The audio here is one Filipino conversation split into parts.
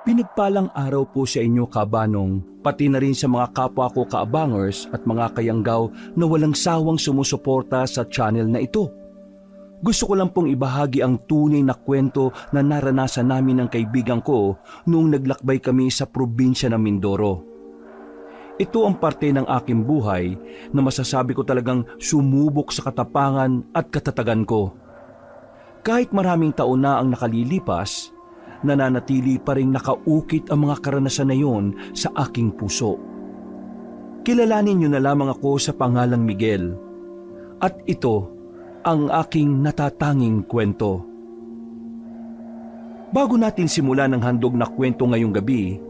Pinagpalang araw po sa inyo kabanong, pati na rin sa mga kapwa ko kaabangers at mga kayanggaw na walang sawang sumusuporta sa channel na ito. Gusto ko lang pong ibahagi ang tunay na kwento na naranasan namin ng kaibigan ko noong naglakbay kami sa probinsya ng Mindoro. Ito ang parte ng aking buhay na masasabi ko talagang sumubok sa katapangan at katatagan ko. Kahit maraming taon na ang nakalilipas, nananatili pa rin nakaukit ang mga karanasan na yon sa aking puso. Kilalanin niyo na lamang ako sa pangalang Miguel. At ito ang aking natatanging kwento. Bago natin simulan ang handog na kwento ngayong gabi,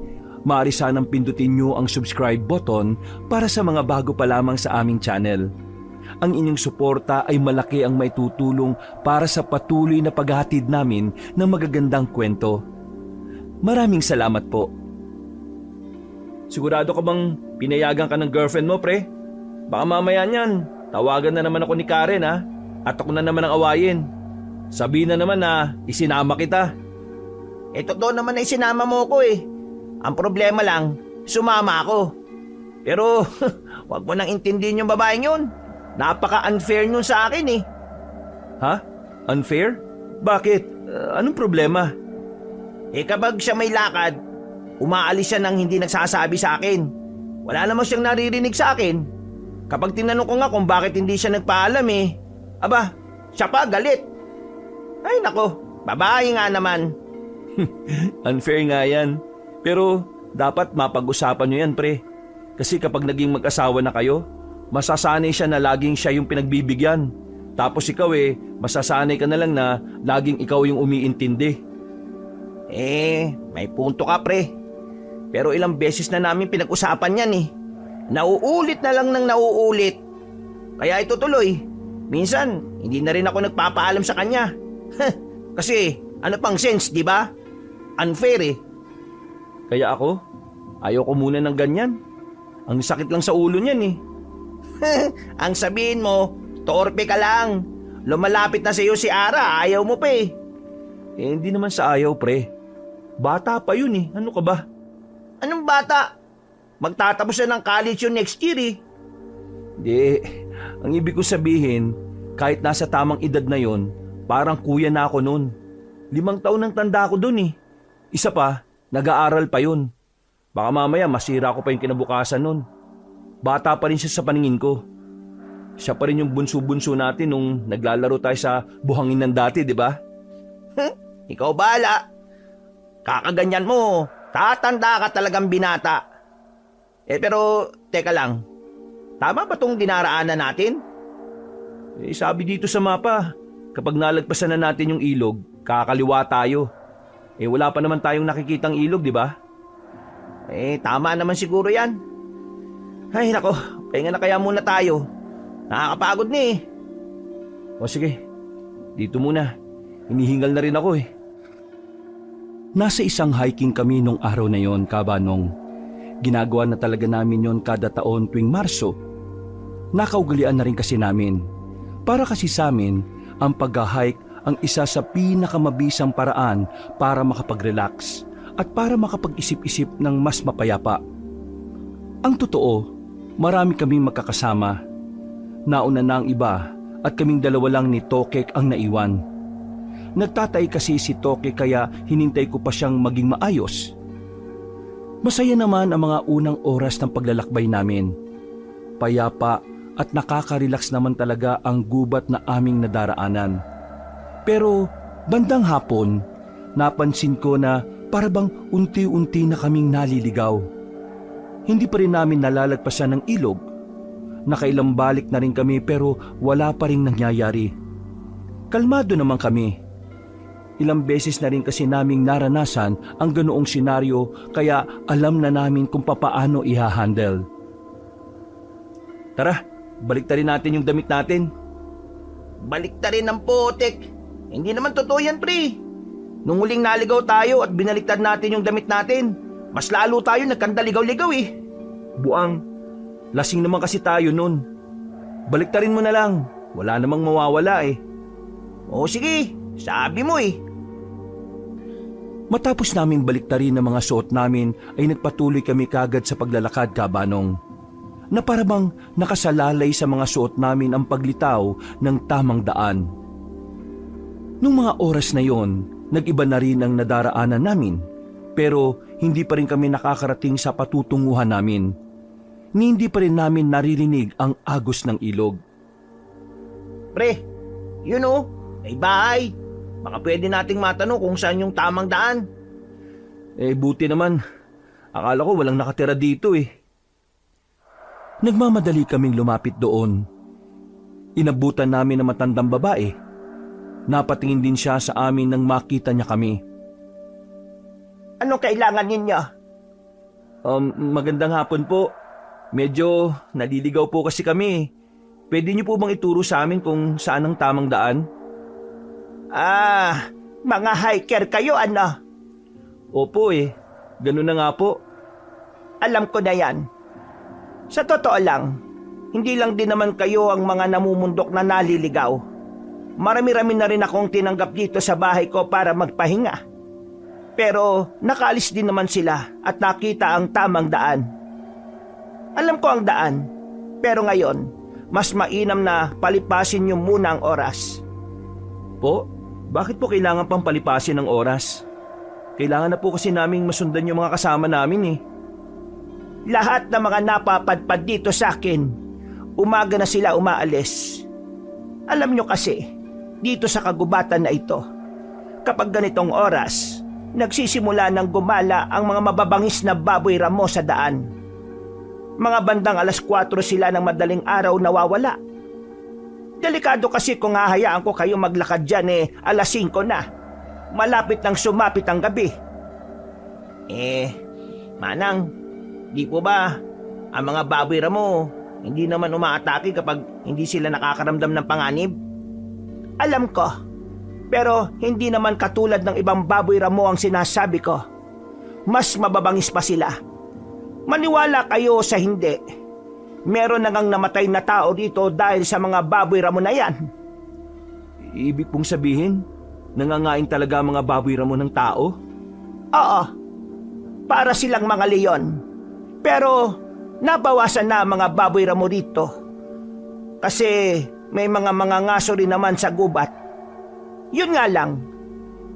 maaari sanang pindutin niyo ang subscribe button para sa mga bago pa lamang sa aming channel. Ang inyong suporta ay malaki ang maitutulong para sa patuloy na paghahatid namin ng magagandang kwento. Maraming salamat po. Sigurado ka bang pinayagan ka ng girlfriend mo, pre? Baka mamaya niyan, tawagan na naman ako ni Karen ha, at ako na naman ang awayin. Sabihin na naman na isinama kita. Totoo naman na isinama mo ko eh. Ang problema lang, sumama ako. Pero wag mo nang intindihin yung babaeng yun. Napaka-unfair nun sa akin eh. Ha? Unfair? Bakit? Anong problema? Kapag siya may lakad, umaalis siya nang hindi nagsasabi sa akin. Wala naman siyang naririnig sa akin. Kapag tinanong ko nga kung bakit hindi siya nagpaalam aba, siya pa galit. Ay nako, babae nga naman. Unfair nga yan. Pero dapat mapag-usapan nyo yan, pre. Kasi kapag naging mag-asawa na kayo, masasanay siya na laging siya yung pinagbibigyan. Tapos ikaw masasanay ka na lang na laging ikaw yung umiintindi. May punto ka pre. Pero ilang beses na namin pinag-usapan yan Nauulit na lang ng nauulit. Kaya ito tuloy. Minsan, hindi na rin ako nagpapaalam sa kanya. Kasi, ano pang sense, di ba? Unfair Kaya ako, ayoko muna ng ganyan. Ang sakit lang sa ulo niyan Ang sabihin mo, torpe ka lang. Lumalapit na sa iyo si Ara, ayaw mo pa hindi naman sa ayaw, pre. Bata pa yun Ano ka ba? Anong bata? Magtatapos na ng college yun next year Di, ang ibig ko sabihin, kahit nasa tamang edad na yon, parang kuya na ako noon. 5 taon nang tanda ako dun Isa pa, nag-aaral pa yun. Baka mamaya masira ko pa yung kinabukasan nun. Bata pa rin siya sa paningin ko. Siya pa rin yung bunso-bunso natin nung naglalaro tayo sa buhangin ng dati, di ba? Ikaw bahala. Kakaganyan mo, tatanda ka talagang binata. Pero, teka lang. Tama ba tong dinaraanan natin? Sabi dito sa mapa, kapag nalagpasan na natin yung ilog, kakaliwa tayo. Wala pa naman tayong nakikitang ilog, di ba? Tama naman siguro yan. Ay nako, pahinga na kaya muna tayo. Nakakapagod O sige, dito muna. Hinihingal na rin ako Nasa isang hiking kami nung araw na yon, kabanong. Ginagawa na talaga namin yon kada taon tuwing Marso. Nakaugalian na rin kasi namin. Para kasi sa amin, ang pag-hike ang isa sa pinakamabisang paraan para makapag-relax at para makapag-isip-isip ng mas mapayapa. Ang totoo, marami kaming magkakasama. Nauna na ang iba at kaming dalawa lang ni Tokek ang naiwan. Nagtatay kasi si Tokek kaya hinintay ko pa siyang maging maayos. Masaya naman ang mga unang oras ng paglalakbay namin. Payapa at nakaka-relax naman talaga ang gubat na aming nadaraanan. Pero bandang hapon, napansin ko na parabang unti-unti na kaming naliligaw. Hindi pa rin namin nalalagpasan ng ilog. Nakailang balik na rin kami pero wala pa rin nangyayari. Kalmado naman kami. Ilang beses na rin kasi naming naranasan ang ganoong senaryo kaya alam na namin kung papaano i-handle. Tara, baliktarin natin yung damit natin. Baliktarin ang putik. Hindi naman totoo yan, pre. Nung huling naligaw tayo at binaliktad natin yung damit natin, mas lalo tayo nagkandaligaw-ligaw Buang, lasing naman kasi tayo nun. Baliktarin mo na lang, wala namang mawawala O sige, sabi mo Matapos naming baliktarin ang mga suot namin ay nagpatuloy kami kagad sa paglalakad, Kabanong, na parabang nakasalalay sa mga suot namin ang paglitaw ng tamang daan. Nung mga oras na yon, nag-iba na rin ang nadaraanan namin, pero hindi pa rin kami nakakarating sa patutunguhan namin. Ni hindi pa rin namin naririnig ang agos ng ilog. Pre, yun o, may bahay. Baka pwede nating matanong kung saan yung tamang daan. Buti naman. Akala ko walang nakatira dito eh. Nagmamadali kaming lumapit doon. Inabutan namin ang matandang babae. Napatingin din siya sa amin nang makita niya kami. Anong kailangan ninyo? Magandang hapon po. Medyo naliligaw po kasi kami. Pwede niyo po bang ituro sa amin kung saan ang tamang daan? Mga hiker kayo, ano? Opo ganun na nga po. Alam ko na yan. Sa totoo lang, hindi lang din naman kayo ang mga namumundok na naliligaw. Marami-rami na rin akong tinanggap dito sa bahay ko para magpahinga. Pero nakaalis din naman sila at nakita ang tamang daan. Alam ko ang daan, pero ngayon, mas mainam na palipasin niyo muna ang oras. Po? Bakit po kailangan pang palipasin ng oras? Kailangan na po kasi naming masundan yung mga kasama namin eh. Lahat ng mga napapadpad dito sa akin, umaga na sila umaalis. Alam nyo kasi, dito sa kagubatan na ito, kapag ganitong oras, nagsisimula ng gumala ang mga mababangis na baboy ramo sa daan. Mga bandang 4:00 sila ng madaling araw nawawala. Delikado kasi kung hahayaan ko kayo maglakad dyan 5:00 na. Malapit nang sumapit ang gabi. Manang, di po ba ang mga baboy ramo hindi naman umaatake kapag hindi sila nakakaramdam ng panganib? Alam ko, pero hindi naman katulad ng ibang baboy ramo ang sinasabi ko. Mas mababangis pa sila. Maniwala kayo sa hindi. Meron na ngang namatay na tao dito dahil sa mga baboy ramo na yan. Ibig pong sabihin, nangangain talaga ang mga baboy ramo ng tao? Oo, para silang mga leon. Pero nabawasan na ang mga baboy ramo dito. Kasi may mga ngaso rin naman sa gubat. Yun nga lang,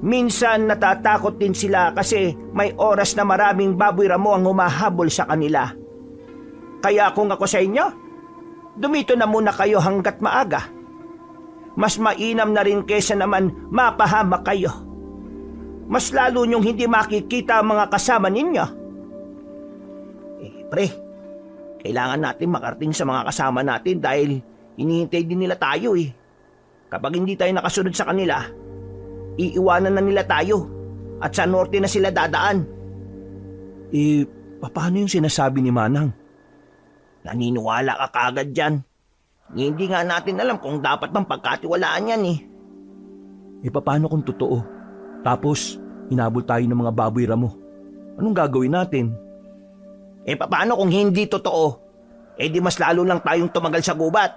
minsan natatakot din sila kasi may oras na maraming baboy ramo ang humahabol sa kanila. Kaya kung ako sa inyo, dumito na muna kayo hanggat maaga. Mas mainam na rin kesa naman mapahamak kayo. Mas lalo niyong hindi makikita ang mga kasama ninyo. Pre, kailangan natin makarating sa mga kasama natin dahil hinihintay din nila tayo eh. Kapag hindi tayo nakasunod sa kanila, iiwanan na nila tayo at sa norte na sila dadaan. Paano yung sinasabi ni Manang? Naniniwala ka kagad dyan. Hindi nga natin alam kung dapat bang pagkatiwalaan yan eh. Paano kung totoo? Tapos, hinabol tayo ng mga baboy ramo. Anong gagawin natin? Paano kung hindi totoo? Di mas lalo lang tayong tumagal sa gubat.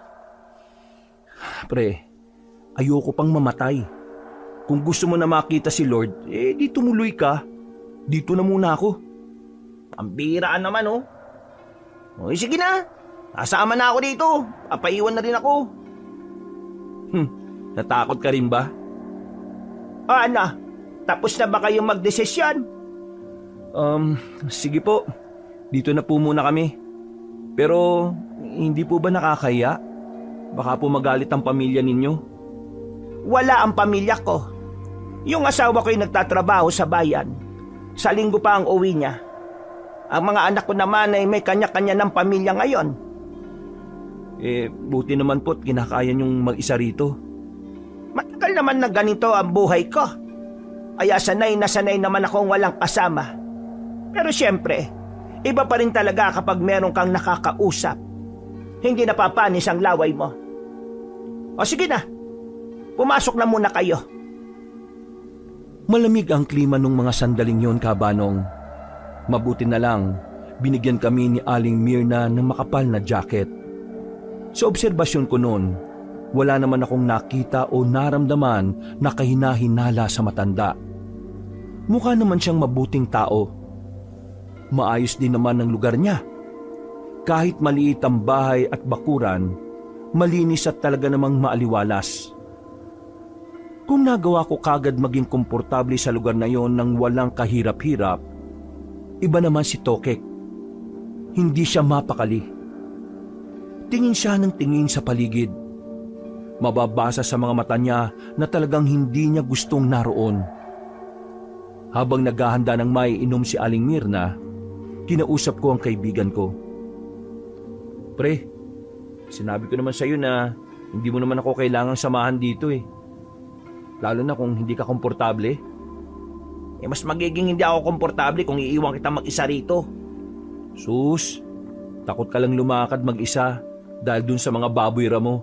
Pre, ayoko pang mamatay. Kung gusto mo na makita si Lord, di tumuloy ka. Dito na muna ako. Pambiraan naman oh. Sige na. Nasama na ako dito. Papaiwan na rin ako. Natakot ka rin ba? Ano? Tapos na ba kayong magdesisyon? Sige po. Dito na po muna kami. Pero, hindi po ba nakakaya? Baka po magalit ang pamilya ninyo. Wala ang pamilya ko. Yung asawa ko'y nagtatrabaho sa bayan. Sa linggo pa ang uwi niya. Ang mga anak ko naman ay may kanya-kanya ng pamilya ngayon. Buti naman po't kinakaya niyong mag-isa rito. Matagal naman na ganito ang buhay ko. Kaya sanay na sanay naman akong walang kasama. Pero siyempre, iba pa rin talaga kapag meron kang nakakausap. Hindi napapanis ang laway mo. O sige na, pumasok na muna kayo. Malamig ang klima nung mga sandaling yon, Kabanong. Mabuti na lang, binigyan kami ni Aling Mirna ng makapal na jacket. Sa obserbasyon ko noon, wala naman akong nakita o naramdaman na kahina-hinala sa matanda. Mukha naman siyang mabuting tao. Maayos din naman ang lugar niya. Kahit maliit ang bahay at bakuran, malinis at talaga namang maaliwalas. Kung nagawa ko kagad maging komportable sa lugar na yon nang walang kahirap-hirap, iba naman si Tokek. Hindi siya mapakali. Tingin siya ng tingin sa paligid. Mababasa sa mga mata niya na talagang hindi niya gustong naroon. Habang naghahanda ng may inom si Aling Mirna, kinausap ko ang kaibigan ko. Pre, sinabi ko naman sa iyo na hindi mo naman ako kailangang samahan dito eh. Lalo na kung hindi ka komportable. Mas magiging hindi ako komportable kung iiwan kita mag-isa rito. Sus, takot ka lang lumakad mag-isa dahil dun sa mga baboy ramo.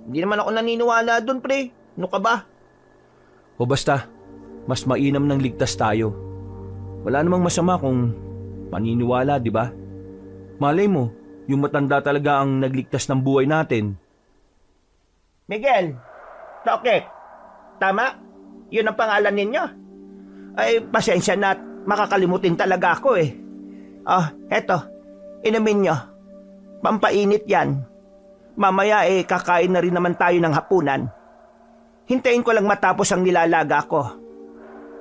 Hindi naman ako naniniwala dun, pre. Ano ka ba? O basta, mas mainam ng ligtas tayo. Wala namang masama kung maniniwala, di ba? Malay mo, yung matanda talaga ang nagligtas ng buhay natin. Miguel, Tokek, tama? Yun ang pangalan ninyo? Ay, pasensya na at makakalimutin talaga ako eh. Eto, inumin nyo. Pampainit yan. Mamaya kakain na rin naman tayo ng hapunan. Hintayin ko lang matapos ang nilalaga ko.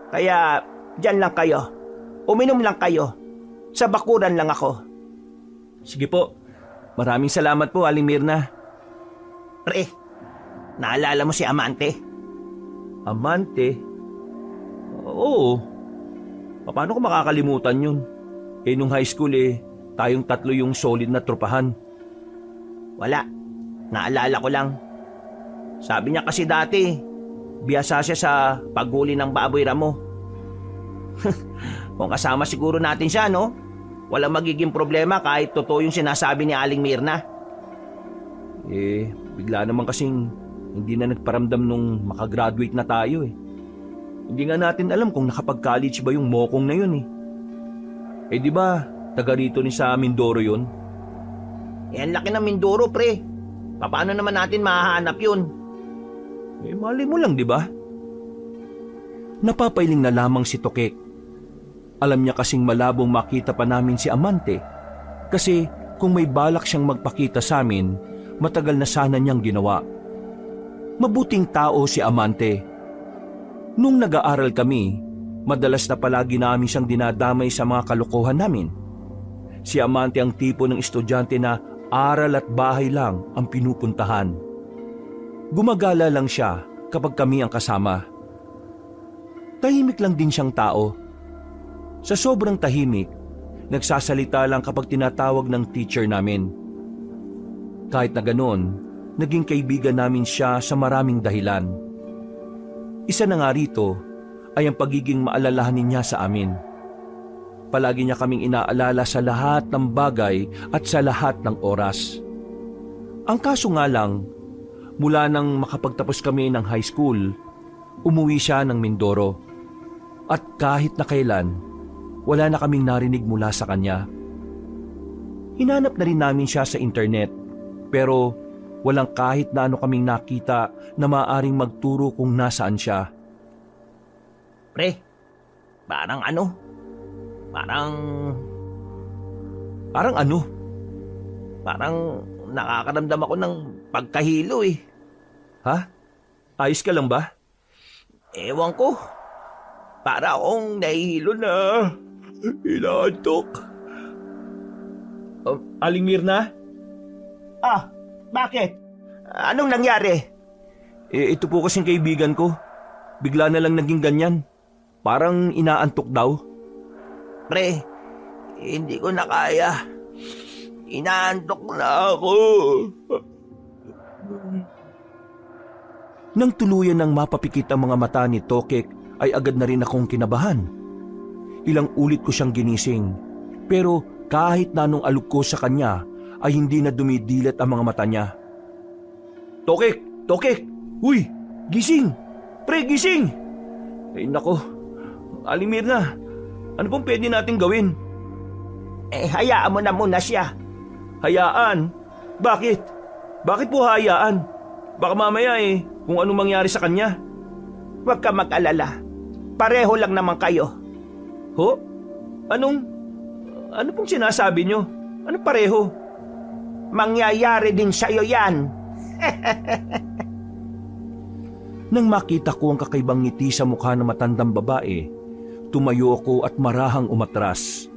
Kaya, dyan lang kayo. Uminom lang kayo. Sa bakuran lang ako. Sige po, maraming salamat po, Aling Mirna. Pre, naalala mo si Amante? Amante? Oo. Paano ko makakalimutan yun? Nung high school tayong tatlo yung solid na tropahan. Wala. Naalala ko lang. Sabi niya kasi dati, biyasa siya sa paghuli ng baboy ramo. Kung kasama siguro natin siya, no? Walang magiging problema kahit totoo yung sinasabi ni Aling Mirna. Bigla naman kasing hindi na nagparamdam nung makagraduate na tayo eh. Hindi nga natin alam kung nakapag-college ba yung mokong na yun eh. Di ba, taga rito ni sa Mindoro yun? Ang laki ng Mindoro, pre. Paano naman natin mahahanap yun? Mali mo lang, di ba? Napapailing na lamang si Tokek. Alam niya kasing malabong makita pa namin si Amante. Kasi kung may balak siyang magpakita sa amin, matagal na sana niyang ginawa. Mabuting tao si Amante. Nung nag-aaral kami, madalas na palagi namin siyang dinadamay sa mga kalokohan namin. Si Amante ang tipo ng estudyante na aral at bahay lang ang pinupuntahan. Gumagala lang siya kapag kami ang kasama. Tahimik lang din siyang tao. Sa sobrang tahimik, nagsasalita lang kapag tinatawag ng teacher namin. Kahit na ganoon, naging kaibigan namin siya sa maraming dahilan. Isa na nga rito ay ang pagiging maalalahanin niya sa amin. Palagi niya kaming inaalala sa lahat ng bagay at sa lahat ng oras. Ang kaso nga lang, mula nang makapagtapos kami ng high school, umuwi siya ng Mindoro. At kahit na kailan, wala na kaming narinig mula sa kanya. Hinanap na rin namin siya sa internet, pero walang kahit na ano kaming nakita na maaaring magturo kung nasaan siya. Pre, parang ano? Parang ano? Parang nakakaramdam ako ng pagkahilo eh. Ha? Ayos ka lang ba? Ewan ko. Para akong nahihilo na. Inaantok. Aling Mirna? Bakit? Anong nangyari? Ito po kasing kaibigan ko. Bigla na lang naging ganyan. Parang inaantok daw. Pre, hindi ko na kaya. Inaantok na ako. Nang tuluyan ng mapapikit ang mga mata ni Tokek, ay agad na rin akong kinabahan. Ilang ulit ko siyang ginising, pero kahit na anong alok ko sa kanya, ay hindi na dumidilat ang mga mata niya. Tokek! Tokek! Uy! Gising! Pre, gising! Ay nako, Aling Mirna, ano pong pwede natin gawin? Hayaan mo na muna siya. Hayaan? Bakit? Bakit po hayaan? Baka mamaya kung anong mangyari sa kanya. Huwag ka mag-alala. Pareho lang naman kayo. Ho? Ano pong sinasabi nyo? Ano pareho? Mangyayari din sa'yo yan. Nang makita ko ang kakaibang ngiti sa mukha ng matandang babae, tumayo ako at marahang umatras.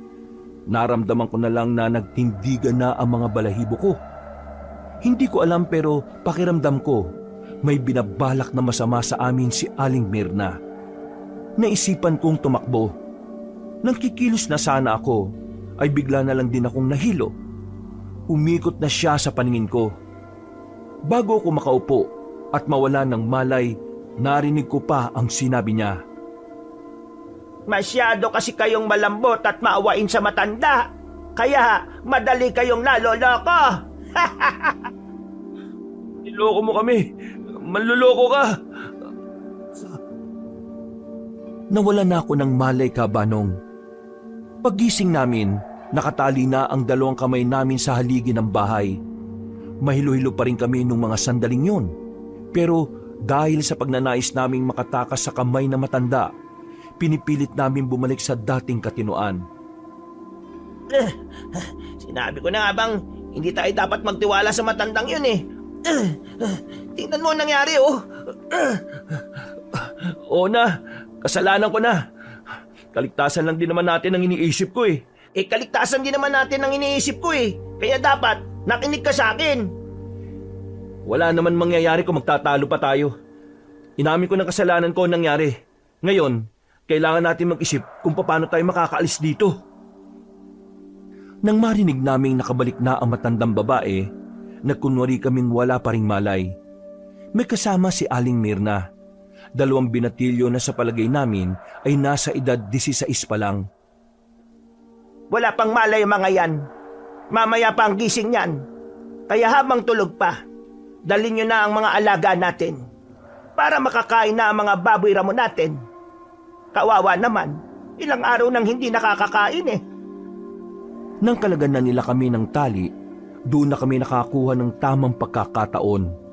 Naramdaman ko na lang na nagtindigan na ang mga balahibo ko. Hindi ko alam pero pakiramdam ko, may binabalak na masama sa amin si Aling Mirna. Naisipan kong tumakbo. Nang kikilos na sana ako, ay bigla na lang din akong nahilo. Umikot na siya sa paningin ko. Bago ako makaupo at mawala ng malay, narinig ko pa ang sinabi niya. Masyado kasi kayong malambot at maawain sa matanda. Kaya madali kayong naloloko. Niloko mo kami! Manluloko ka! Nawala na ako ng malay, Kabanong. Paggising namin, nakatali na ang dalawang kamay namin sa haligi ng bahay. Mahilo-hilo pa rin kami nung mga sandaling yun. Pero dahil sa pagnanais naming makatakas sa kamay na matanda, pinipilit namin bumalik sa dating katinoan. Sinabi ko na nga bang hindi tayo dapat magtiwala sa matandang yun eh. Tingnan mo ang nangyari oh. Oo na, kasalanan ko na. Kaligtasan lang din naman natin ang iniisip ko eh. Kaligtasan din naman natin ang iniisip ko eh. Kaya dapat nakinig ka sa akin. Wala naman mangyayari kung magtatalo pa tayo. Inamin ko ng kasalanan ko ang nangyari. Ngayon, kailangan natin mag-isip kung paano tayo makakaalis dito. Nang marinig naming nakabalik na ang matandang babae, nagkunwari kaming wala pa ring malay. May kasama si Aling Mirna. 2 binatilyo na sa palagay namin ay nasa edad 16 pa lang. Wala pang malay mga yan. Mamaya pa ang gising yan. Kaya habang tulog pa, dalhin nyo na ang mga alaga natin para makakain na ang mga baboy ramo natin. Kawawa naman, ilang araw nang hindi nakakakain eh. Nang kalagan na nila kami ng tali, doon na kami nakakuha ng tamang pagkakataon.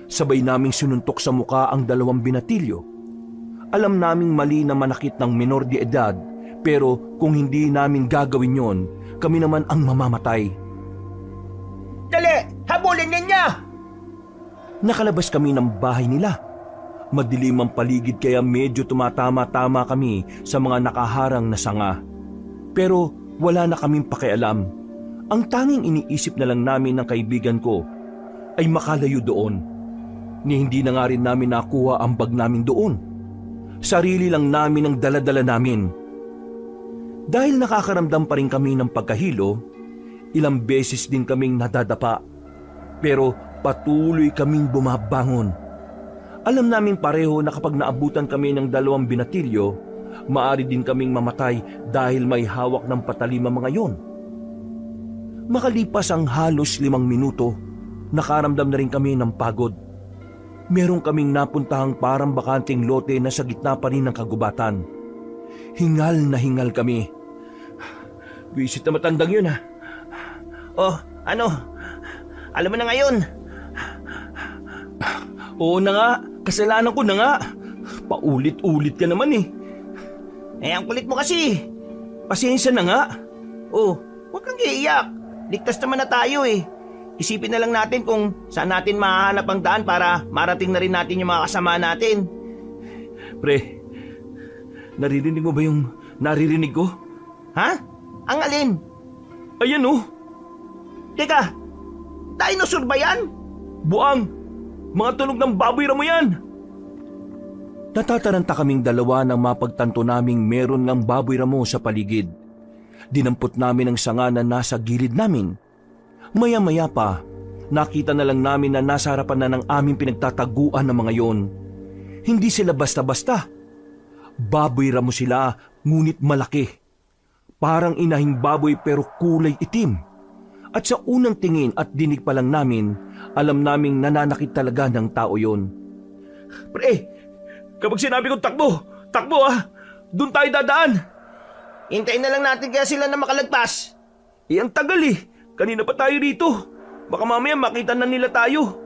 Sabay naming sinuntok sa muka ang 2 binatilyo. Alam naming mali na manakit ng menor de edad, pero kung hindi namin gagawin yon, kami naman ang mamamatay. Dali, habulin ninyo! Nakalabas kami ng bahay nila. Madilim ang paligid kaya medyo tumatama-tama kami sa mga nakaharang na sanga. Pero wala na kaming pakialam. Ang tanging iniisip na lang namin ng kaibigan ko ay makalayo doon. Ni hindi na nga rin namin nakuha ang bag namin doon. Sarili lang namin ang dala-dala namin. Dahil nakakaramdam pa rin kami ng pagkahilo, ilang beses din kaming nadadapa. Pero patuloy kaming bumabangon. Alam namin pareho na kapag naabutan kami ng 2 binatilyo, maari din kaming mamatay dahil may hawak ng patalim ang mga yon. Makalipas ang halos 5 minuto, nakaramdam na rin kami ng pagod. Meron kaming napuntahang parang bakanting lote na sa gitna pa rin ng kagubatan. Hingal na hingal kami. Visit na matandang yun ha. Oh, ano? Alam mo na ngayon. Oo na nga, kasalanan ko na nga. Paulit-ulit ka naman eh. Ang kulit mo kasi. Pasensya na nga. Oh, huwag kang iiyak. Ligtas naman na tayo eh. Isipin na lang natin kung saan natin mahahanap ang daan para marating na rin natin yung mga kasama natin. Pre, naririnig mo ba yung naririnig ko? Ha? Ang alin? Ayan oh. Teka, dinosaur ba yan? Buang! Mga tunog ng baboy ramo yan! Natataranta kaming 2 nang mapagtanto naming meron ng baboy ramo sa paligid. Dinampot namin ang sanga na nasa gilid namin. Maya-maya pa, nakita na lang namin na nasa harapan na ng aming pinagtataguan ng mga yon. Hindi sila basta-basta. Baboy ramo sila, ngunit malaki. Parang inahing baboy pero kulay itim. At sa unang tingin at dinig pa lang namin, alam naming nananakit talaga ng tao yon. Pre, kapag sinabi kong takbo, takbo ah! Doon tayo dadaan! Hintayin na lang natin kaya sila na makalagpas. Ang tagal eh! Kanina pa tayo rito. Baka mamaya makita na nila tayo.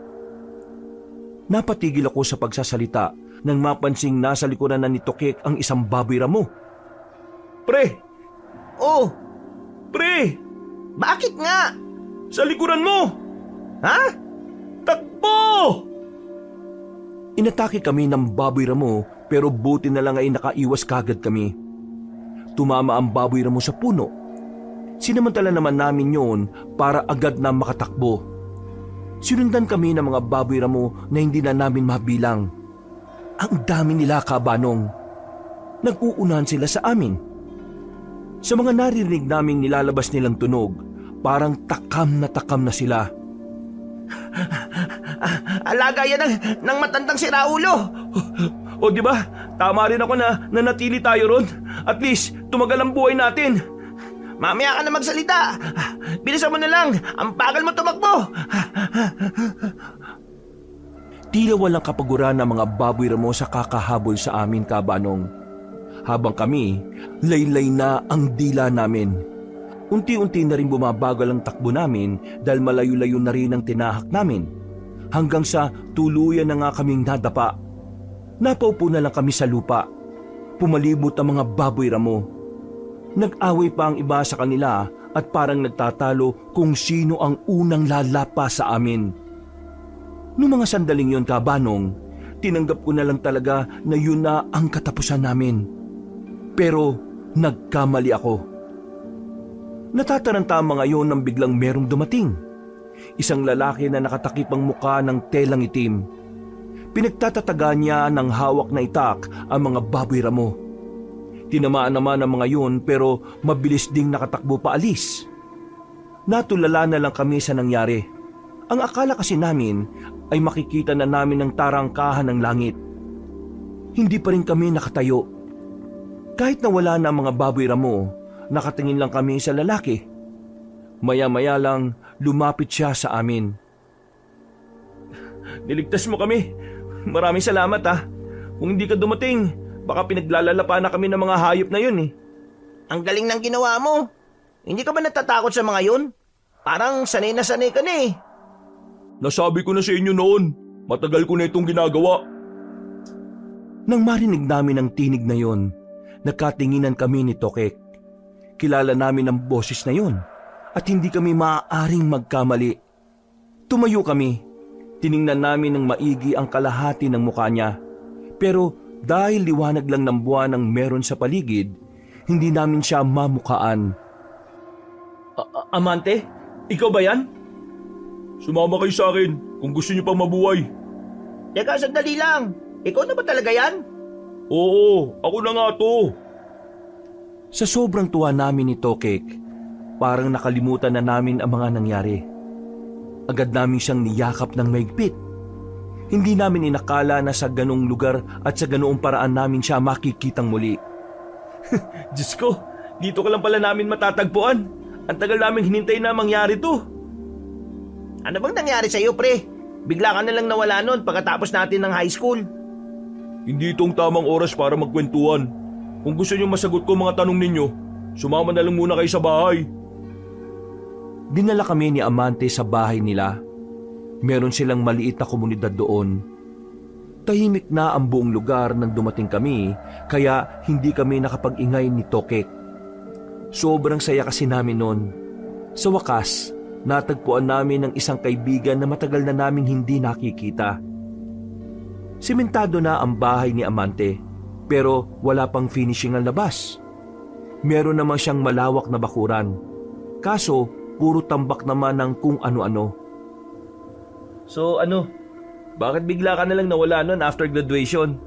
Napatigil ako sa pagsasalita nang mapansing nasa likuran na ni Tokek ang isang baboy ramo. Pre! Oh, Pre! bakit nga? Sa likuran mo! Ha? Takbo! Inatake kami ng baboy ramo pero buti na lang ay nakaiwas kagad kami. Tumama ang baboy ramo sa puno. Sinamantala naman namin yon para agad na makatakbo. Sinundan kami ng mga baboy ramo na hindi na namin mabilang. Ang dami nila, Kabanong. Nag-uunahan sila sa amin. Sa mga naririnig naming nilalabas nilang tunog, parang takam na sila. Alaga yan ng matandang si Raulo. O di ba? Tama rin ako na nanatili tayo ron. At least, tumagal ang buhay natin. Mamaya ka na magsalita. Bilisan mo na lang. Ang bagal mo tumakbo. Tila walang kapaguran ng mga baboy ramo sa kakahabol sa amin, Kabanong. Habang kami, laylay na ang dila namin. Unti-unti na rin bumabagal ang takbo namin dahil malayo-layo na rin ang tinahak namin. Hanggang sa tuluyan na nga kaming nadapa. Napaupo na lang kami sa lupa. Pumalibot ang mga baboy ramo. Nag-away pa ang iba sa kanila at parang nagtatalo kung sino ang unang lalapa sa amin. Noong mga sandaling yon, Kabanong, tinanggap ko na lang talaga na yun na ang katapusan namin. Pero nagkamali ako. Natataranta ang mga yon nang biglang merong dumating. Isang lalaki na nakatakip ang muka ng telang itim. Pinagtatataga niya ng hawak na itak ang mga baboy ramo. Tinamaan naman ang mga yun pero mabilis ding nakatakbo paalis. Natulala na lang kami sa nangyari. Ang akala kasi namin ay makikita na namin ang tarangkahan ng langit. Hindi pa rin kami nakatayo. Kahit nawala na ang mga baboy ramo, nakatingin lang kami sa lalaki. Maya-maya lang lumapit siya sa amin. Niligtas mo kami. Maraming salamat ha. Kung hindi ka dumating, baka pinaglalalapan na kami ng mga hayop na yun eh. Ang galing ng ginawa mo. Hindi ka ba natatakot sa mga yun? Parang sanay ka na eh. Nasabi ko na sa inyo noon, matagal ko na itong ginagawa. Nang marinig namin ang tinig na yon, nagkatinginan kami ni Tokek. Kilala namin ang boses na yon at hindi kami maaaring magkamali. Tumayo kami, tiningnan namin ng maigi ang kalahati ng mukha niya. Pero dahil liwanag lang ng buwan ang meron sa paligid, hindi namin siya mamukaan. Amante, ikaw ba yan? Sumama kayo sa akin kung gusto niyo pang mabuhay. Teka, sandali lang. Ikaw na ba talaga yan? Oo, ako na nga to. Sa sobrang tuwa namin ni Tokek, parang nakalimutan na namin ang mga nangyari. Agad namin siyang niyakap ng maigpit. Hindi namin inakala na sa ganong lugar at sa ganoong paraan namin siya makikitang muli. Diyos ko, dito ka lang pala namin matatagpuan. Ang tagal namin hinintay na mangyari to. Ano bang nangyari sa'yo, pre? Bigla ka na lang nawala nun pagkatapos natin ng high school. Hindi itong tamang oras para magkwentuhan. Kung gusto niyo masagot ko mga tanong ninyo, sumama na lang muna kayo sa bahay. Dinala kami ni Amante sa bahay nila. Meron silang maliit na komunidad doon. Tahimik na ang buong lugar nang dumating kami, kaya hindi kami nakapag-ingay ni Tokek. Sobrang saya kasi namin noon. Sa wakas, natagpuan namin ng isang kaibigan na matagal na naming hindi nakikita. Simentado na ang bahay ni Amante, pero wala pang finishing ang labas. Meron naman siyang malawak na bakuran. Kaso, puro tambak naman ng kung ano-ano. So bakit bigla ka na lang nawala nun after graduation?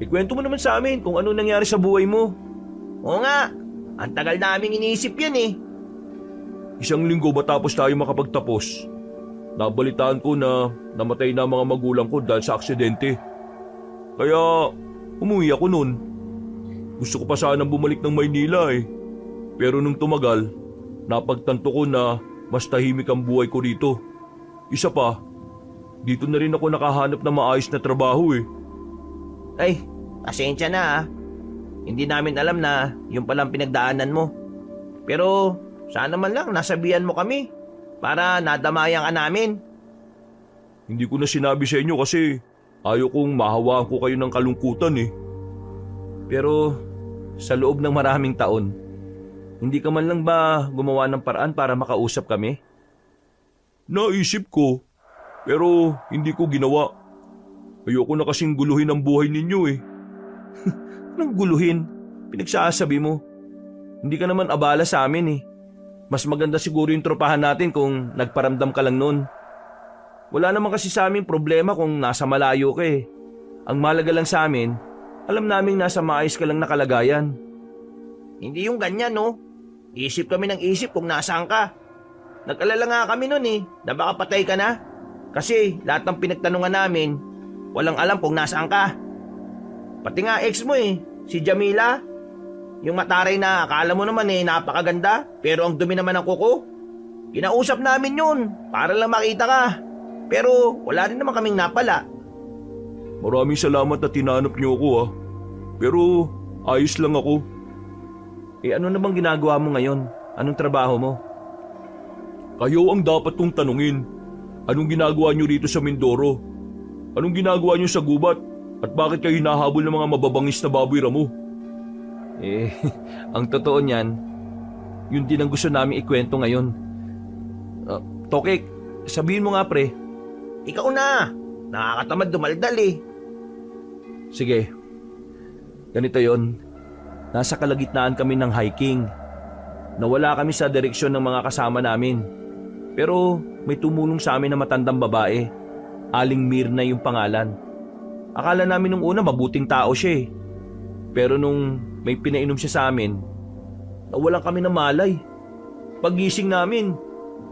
Ikwento mo naman sa amin kung ano nangyari sa buhay mo. Oo nga, ang tagal naming iniisip yan eh. 1 linggo matapos tayo makapagtapos, nabalitaan ko na namatay na ang mga magulang ko dahil sa aksidente. Kaya umuwi ako noon. Gusto ko pa sanang bumalik ng Maynila eh. Pero nung tumagal, napagtanto ko na mas tahimik ang buhay ko dito. Isa pa, dito na rin ako nakahanap ng maayos na trabaho eh. Ay, pasensya na ah. Hindi namin alam na yung palang pinagdaanan mo. Pero sana man lang nasabihan mo kami para nadamayan ka namin. Hindi ko na sinabi sa inyo kasi Ayaw kong mahawaan ko kayo ng kalungkutan eh. Pero sa loob ng maraming taon, hindi ka man lang ba gumawa ng paraan para makausap kami? Naisip ko, pero hindi ko ginawa. Ayoko na kasing guluhin ang buhay ninyo eh. Anong guluhin? Pinagsasabi mo. Hindi ka naman abala sa amin eh. Mas maganda siguro yung tropahan natin kung nagparamdam ka lang nun. Wala naman kasi sa amin problema kung nasa malayo ka eh. Ang malaga lang sa amin, alam naming nasa maayos ka lang na kalagayan. Hindi yung ganyan, no? Isip kami ng isip kung nasaan ka. Nag-alala nga kami nun eh, na baka patay ka na. Kasi lahat ng pinagtanungan namin, walang alam kung nasaan ka. Pati nga ex mo eh, si Jamila. Yung mataray na akala mo naman eh napakaganda, pero ang dumi naman ng kuko. Kinausap namin yun, para lang makita ka. Pero wala rin naman kaming napala. Maraming salamat na tinanap niyo ako ah. Pero ayos lang ako. Eh ano namang ginagawa mo ngayon? Anong trabaho mo? Kayo ang dapat kong tanungin. Anong ginagawa niyo rito sa Mindoro? Anong ginagawa niyo sa gubat? At bakit kayo hinahabol ng mga mababangis na baboy ramo? Eh, ang totoo niyan, yun din ang gusto namin ikwento ngayon. Tokek, sabihin mo nga pre. Ikaw na, nakakatamad dumaldal eh. Sige, ganito yon. Nasa kalagitnaan kami ng hiking. Nawala kami sa direksyon ng mga kasama namin. Pero may tumulong sa amin na matandang babae. Aling Mirna yung pangalan. Akala namin nung una mabuting tao siya eh. Pero nung may pinainom siya sa amin, nawalan kami ng malay. Paggising namin,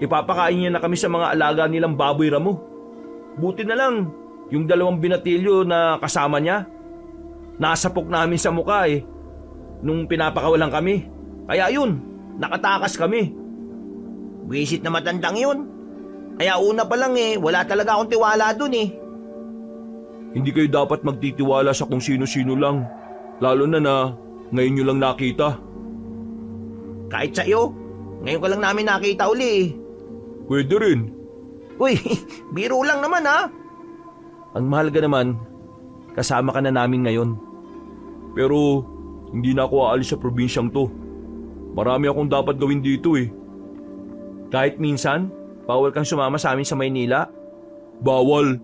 ipapakain niya na kami sa mga alaga nilang baboy ramo. Buti na lang, yung 2 binatilyo na kasama niya, nasapok namin sa mukha eh, nung pinapakawalan kami. Kaya yun, nakatakas kami. Wisit na matandang yun. Kaya una pa lang eh, wala talaga akong tiwala dun eh. Hindi kayo dapat magtitiwala sa kung sino-sino lang. Lalo na ngayon nyo lang nakita. Kahit sa'yo, ngayon ka lang namin nakita uli eh. Pwede rin. Uy, biro lang naman ha. Ang mahalaga naman, kasama ka na namin ngayon. Pero hindi na ako aalis sa probinsyang to. Marami akong dapat gawin dito eh. Kahit minsan, bawal kang sumama sa amin sa Maynila. Bawal.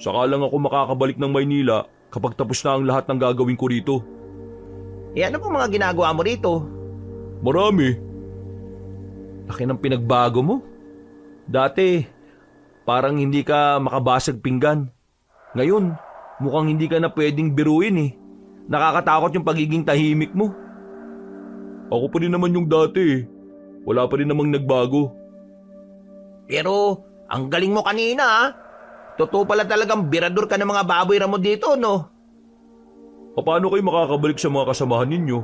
Saka lang ako makakabalik ng Maynila kapag tapos na ang lahat ng gagawin ko rito. Eh ano pong mga ginagawa mo rito? Marami. Laki ng pinagbago mo. Dati, parang hindi ka makabasag pinggan. Ngayon, mukhang hindi ka na pwedeng biruin eh. Nakakatakot yung pagiging tahimik mo. Ako pa rin naman yung dati eh. Wala pa rin namang nagbago. Pero ang galing mo kanina ha. Totoo pala talagang birador ka ng mga baboy ramo dito no? Paano kayo makakabalik sa mga kasamahan ninyo?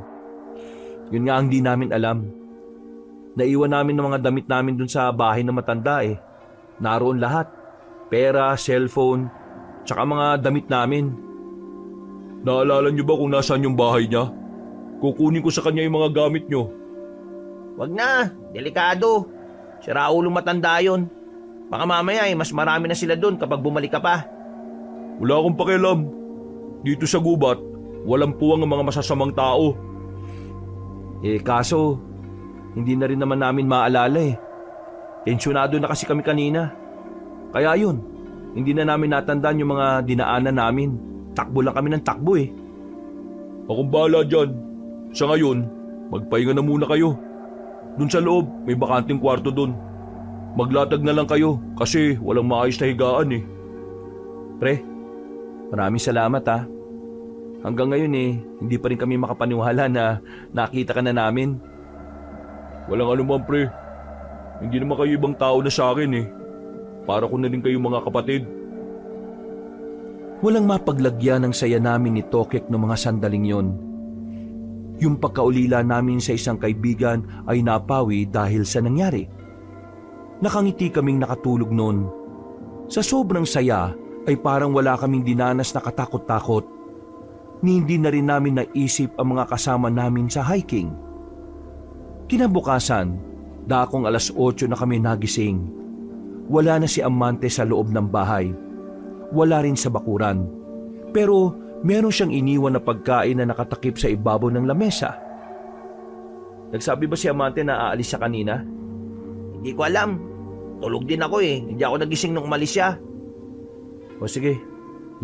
Yun nga ang di namin alam. Naiwan namin ng mga damit namin dun sa bahay na matanda eh. Naroon lahat. Pera, cellphone, tsaka mga damit namin. Naalala niyo ba kung nasaan yung bahay niya? Kukunin ko sa kanya yung mga gamit niyo. Wag na, delikado. Si Raulong matanda yun. Baka mamaya mas marami na sila dun kapag bumalik ka pa. Wala akong pakialam. Dito sa gubat, walang puwang ang mga masasamang tao. Eh kaso, hindi na rin naman namin maalala eh. Tensyonado na kasi kami kanina. Kaya yun, hindi na namin natandaan yung mga dinaanan namin. Takbo lang kami ng takbo eh. Akong bahala dyan. Sa ngayon, magpahinga na muna kayo. Dun sa loob, may bakanting kwarto dun. Maglatag na lang kayo kasi walang maayos na higaan eh. Pre, maraming salamat ha. Hanggang ngayon eh, hindi pa rin kami makapaniwala na nakita ka na namin. Walang anuman pre. Hindi naman kayo ibang tao na sa akin eh. Para ko na rin kayo mga kapatid. Walang mapaglagyan ng saya namin ni Tokek ng mga sandaling yon. Yung pagkaulila namin sa isang kaibigan ay napawi dahil sa nangyari. Nakangiti kaming nakatulog noon. Sa sobrang saya ay parang wala kaming dinanas na katakot-takot. Ni hindi na rin namin naisip ang mga kasama namin sa hiking. Kinabukasan, dakong 8:00 na kami nagising. Wala na si Amante sa loob ng bahay. wala rin sa bakuran. Pero meron siyang iniwan na pagkain na nakatakip sa ibabaw ng lamesa. Nagsabi ba si Amante na aalis siya kanina? Hindi ko alam. Tulog din ako eh. Hindi ako nagising nung umalis siya. O sige,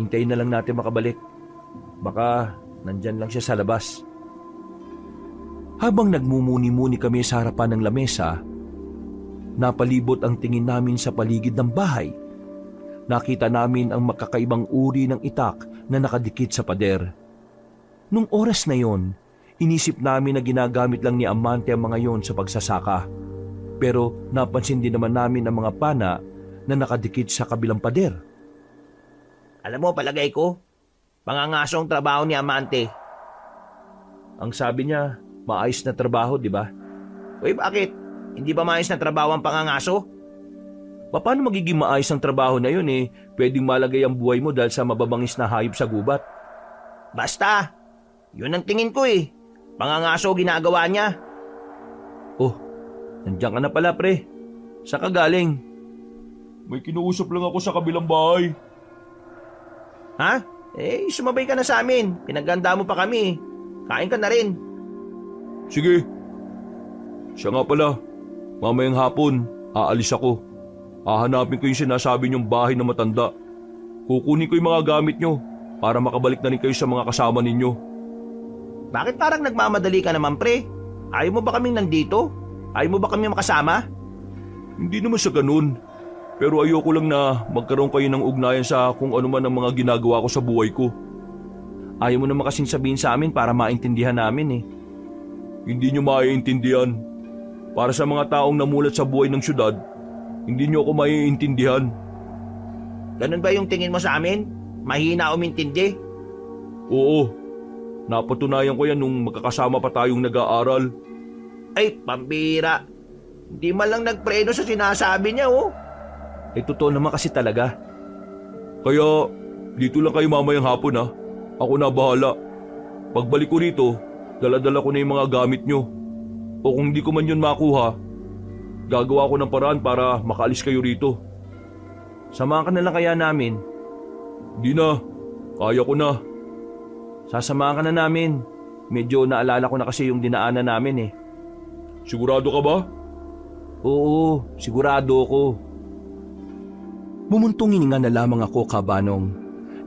hintayin na lang natin makabalik. Baka nandyan lang siya sa labas. Habang nagmumuni-muni kami sa harapan ng lamesa, napalibot ang tingin namin sa paligid ng bahay. Nakita namin ang makakaibang uri ng itak na nakadikit sa pader. Nung oras na yon, inisip namin na ginagamit lang ni Amante ang mga yon sa pagsasaka. Pero napansin din naman namin ang mga pana na nakadikit sa kabilang pader. Alam mo, palagay ko, pangangasong trabaho ni Amante. Ang sabi niya, maayos na trabaho, di ba? Uy, bakit? Hindi ba maayos na trabaho ang pangangaso? Paano magiging maayos ang trabaho na yun eh? Pwedeng malagay ang buhay mo dahil sa mababangis na hayop sa gubat. Basta, yun ang tingin ko eh. Pangangaso ginagawa niya. Oh, nandiyan ka na pala pre. Saan ka galing? May kinuusap lang ako sa kabilang bahay. Ha? Sumabay ka na sa amin. Pinaganda mo pa kami. Kain ka na rin. Sige. Siya nga pala, mamayang hapon, aalis ako. Hahanapin ko yung sinasabi niyong bahay na matanda. Kukunin ko yung mga gamit niyo para makabalik na rin kayo sa mga kasama ninyo. Bakit parang nagmamadali ka naman pre? Ayaw mo ba kaming nandito? Ayaw mo ba kaming makasama? Hindi naman sa ganun. Pero ayoko lang na magkaroon kayo ng ugnayan sa kung ano man ang mga ginagawa ko sa buhay ko. Ayaw mo naman kasing sabihin sa amin para maintindihan namin eh. Hindi nyo maiintindihan. Para sa mga taong namulat sa buhay ng syudad, hindi nyo ako maiintindihan. Ganun ba yung tingin mo sa amin? Mahina umintindi? Oo. Napatunayan ko yan nung magkakasama pa tayong nag-aaral. Ay, pambira. Hindi man lang nagpreno sa sinasabi niya oh. Totoo naman kasi talaga. Kaya, dito lang kayo mamayang hapon ha. Ako na bahala. Pagbalik ko rito, dala-dala ko na yung mga gamit nyo. O kung hindi ko man yun makuha, gagawa ko ng paraan para makaalis kayo rito. Samahan ka na lang kaya namin. Di na, kaya ko na. Sasamahan ka na namin. Medyo naalala ko na kasi yung dinaanan namin eh. Sigurado ka ba? Oo, sigurado ako. Bumuntong hininga na lamang ako, Kabanong.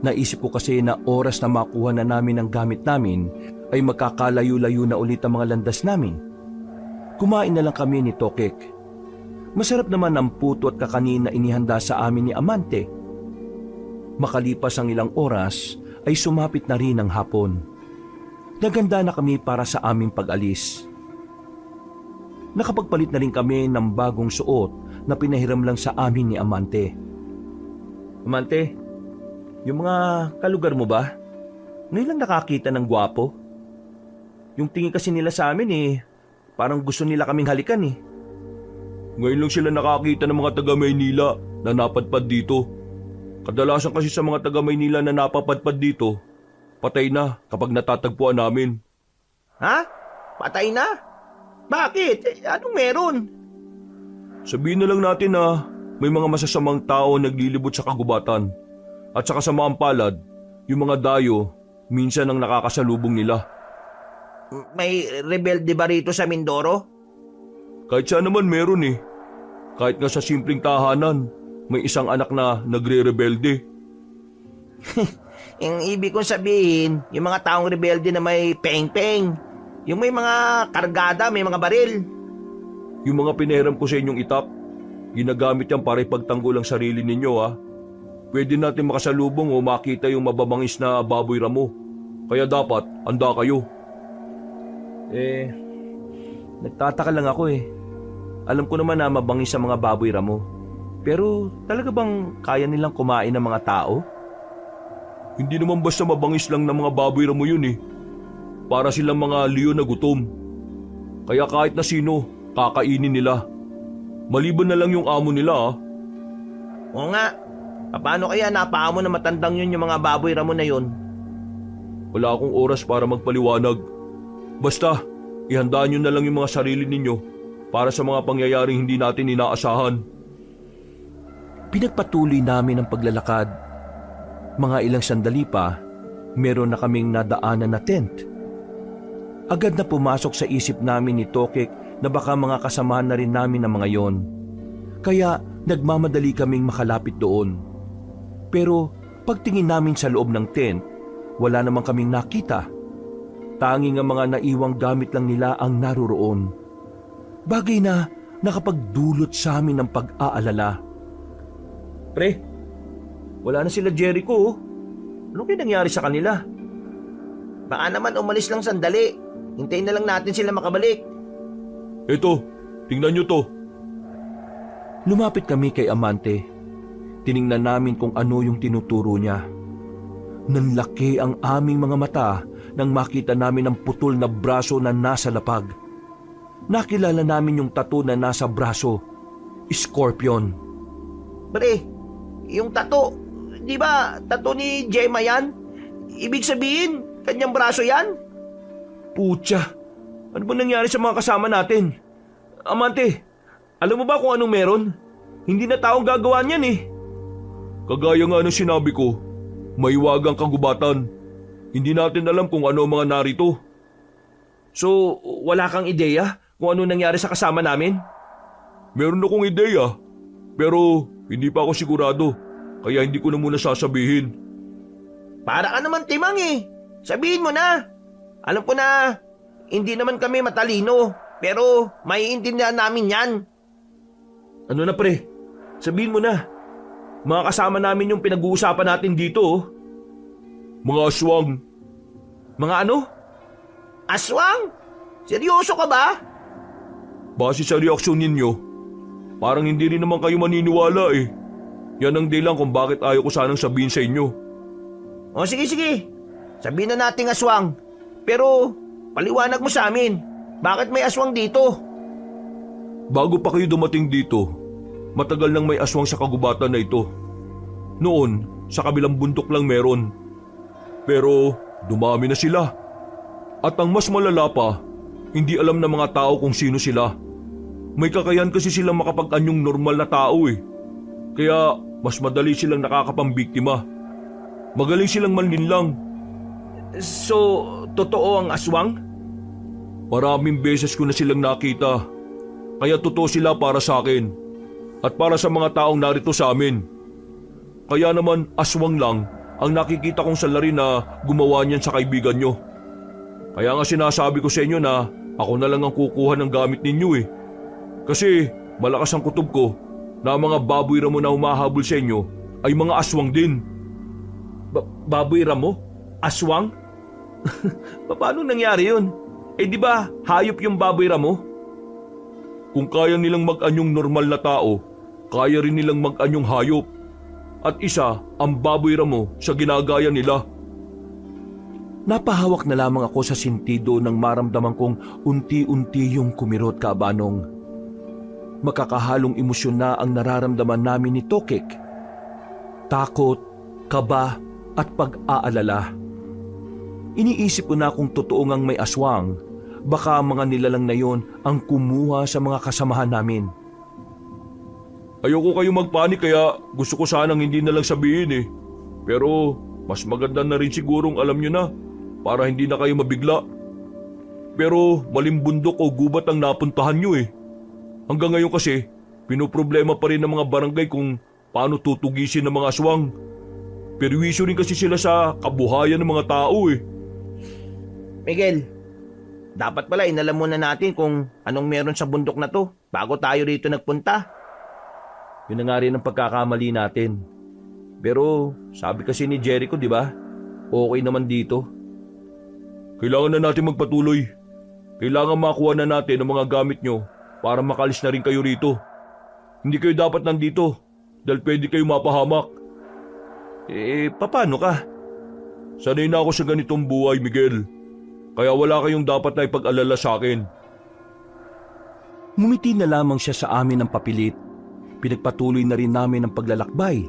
Naisip ko kasi na oras na makuha na namin ang gamit namin ay magkakalayo-layo na ulit ang mga landas namin. Kumain na lang kami ni Tokek. Masarap naman ang puto at kakanin na inihanda sa amin ni Amante. Makalipas ang ilang oras ay sumapit na rin ang hapon. Naganda na kami para sa aming pag-alis. Nakapagpalit na rin kami ng bagong suot na pinahiram lang sa amin ni Amante. Amante, yung mga kalugar mo ba? Ngayon lang nakakita ng gwapo. Yung tingin kasi nila sa amin eh, parang gusto nila kaming halikan eh. Ngayon lang sila nakakita ng mga taga Maynila na napadpad dito. Kadalasan kasi sa mga taga Maynila na napapadpad dito, patay na kapag natatagpuan namin. Ha? Patay na? Bakit? Anong meron? Sabihin na lang natin na may mga masasamang tao naglilibot sa kagubatan. At saka sa mga palad, yung mga dayo, minsan ang nakakasalubong nila. May rebelde ba rito sa Mindoro? Kahit saan naman meron eh. Kahit nga sa simpleng tahanan, may isang anak na nagre-rebelde. Yung ibig kong sabihin, yung mga taong rebelde na may peng-peng. Yung may mga kargada, may mga baril. Yung mga pinahiram ko sa inyong itak, ginagamit yan para ipagtanggol ang sarili ninyo ha. Pwede natin makasalubong o makita yung mababangis na baboy ramo. Kaya dapat, handa kayo. Nagtataka lang ako eh. Alam ko naman na mabangis sa mga baboy ramo. Pero talaga bang kaya nilang kumain ng mga tao? Hindi naman basta mabangis lang ng mga baboy ramo yun eh. Para silang mga leon na gutom. Kaya kahit na sino, kakainin nila. Maliban na lang yung amo nila ha. Oo nga. Paano kaya napaamo na matandang yun yung mga baboy ramo na yun? Wala akong oras para magpaliwanag. Basta, ihandaan nyo na lang yung mga sarili ninyo para sa mga pangyayaring hindi natin inaasahan. Pinagpatuloy namin ang paglalakad. Mga ilang sandali pa, meron na kaming nadaanan na tent. Agad na pumasok sa isip namin ni Tokek na baka mga kasamahan na rin namin ang mga yon. Kaya nagmamadali kaming makalapit doon. Pero pagtingin namin sa loob ng tent, wala namang kaming nakita. Tanging ang mga naiwang gamit lang nila ang naroroon. Bagay na nakapagdulot sa amin ng pag-aalala. Pre, wala na sila Jericho. Oh. Ano kaya nangyari sa kanila? Baka naman umalis lang sandali. Hintayin na lang natin sila makabalik. Eto, tingnan nyo to. Lumapit kami kay Amante. Tiningnan namin kung ano yung tinuturo niya. Nanlaki ang aming mga mata nang makita namin ang putol na braso na nasa lapag. Nakilala namin yung tattoo na nasa braso. Scorpion. Pre, yung tato, di ba tato ni Gemma yan? Ibig sabihin, kanyang braso yan? Putya, ano ba nangyari sa mga kasama natin? Amante, alam mo ba kung anong meron? Hindi na taong gagawa niyan eh. Kagaya nga ng sinabi ko, may wagang kagubatan. Hindi natin alam kung ano ang mga narito. So, wala kang ideya kung ano nangyari sa kasama namin? Meron akong ideya, pero hindi pa ako sigurado, kaya hindi ko na muna sasabihin. Para ka naman timang eh. Sabihin mo na. Alam ko na, hindi naman kami matalino, pero maiintindihan namin yan. Ano na pre, sabihin mo na. Mga kasama namin yung pinag-uusapan natin dito. Oh. Mga aswang. Mga ano? Aswang? Seryoso ka ba? Base sa reaksyon ninyo, parang hindi rin naman kayo maniniwala eh. Yan ang dahilan kung bakit ayaw ko sanang sabihin sa inyo. O sige. Sabihin na nating aswang. Pero paliwanag mo sa amin. Bakit may aswang dito? Bago pa kayo dumating dito, matagal nang may aswang sa kagubatan na ito. Noon, sa kabilang bundok lang meron. Pero dumami na sila. At ang mas malala pa, hindi alam ng mga tao kung sino sila. May kakayahan kasi silang makapag-anyong normal na tao eh. Kaya mas madali silang nakakapambiktima. Magaling silang manlinlang. So, totoo ang aswang? Maraming beses ko na silang nakita. Kaya totoo sila para sa akin. At para sa mga taong narito sa amin. Kaya naman aswang lang ang nakikita kong salari na gumawa niyan sa kaibigan nyo. Kaya nga sinasabi ko sa inyo na ako na lang ang kukuha ng gamit ninyo eh. Kasi malakas ang kutob ko na ang mga baboy ramo na humahabol sa inyo ay mga aswang din. Baboy ramo? Aswang? Paano nangyari yun? Eh di ba hayop yung baboy ramo? Kung kaya nilang mag-anyong normal na tao, kaya rin nilang mag-anyong hayop. At isa ang baboy ramo sa ginagaya nila. Napahawak na lamang ako sa sentido nang maramdaman kong unti-unti yung kumirot Kaabanong. Makakahalong emosyon na ang nararamdaman namin ni Tokek. Takot, kaba at pag-aalala. Iniisip ko na kung totoo ngang may aswang, baka mga nilalang na yon ang kumuha sa mga kasamahan namin. Ayoko kayo magpanik kaya gusto ko sanang hindi na lang sabihin eh. Pero mas maganda na rin sigurong alam nyo na para hindi na kayo mabigla. Pero malimbundok o gubat ang napuntahan nyo eh. Hanggang ngayon kasi, pinoproblema pa rin ng mga barangay kung paano tutugisin ng mga aswang. Perwisyo rin kasi sila sa kabuhayan ng mga tao eh. Miguel, dapat pala inalam muna natin kung anong meron sa bundok na to bago tayo rito nagpunta. Yun na nga rin ang pagkakamali natin. Pero sabi kasi ni Jericho, di ba? Okay naman dito. Kailangan na natin magpatuloy. Kailangan makuha na natin ang mga gamit nyo para makalis na rin kayo rito. Hindi kayo dapat nandito dahil pwede kayo mapahamak. Paano ka? Sanay na ako sa ganitong buhay, Miguel. Kaya wala kayong dapat na ipag-alala sa akin. Ngumiti na lamang siya sa amin ng papilit. Pinagpatuloy na rin namin ang paglalakbay.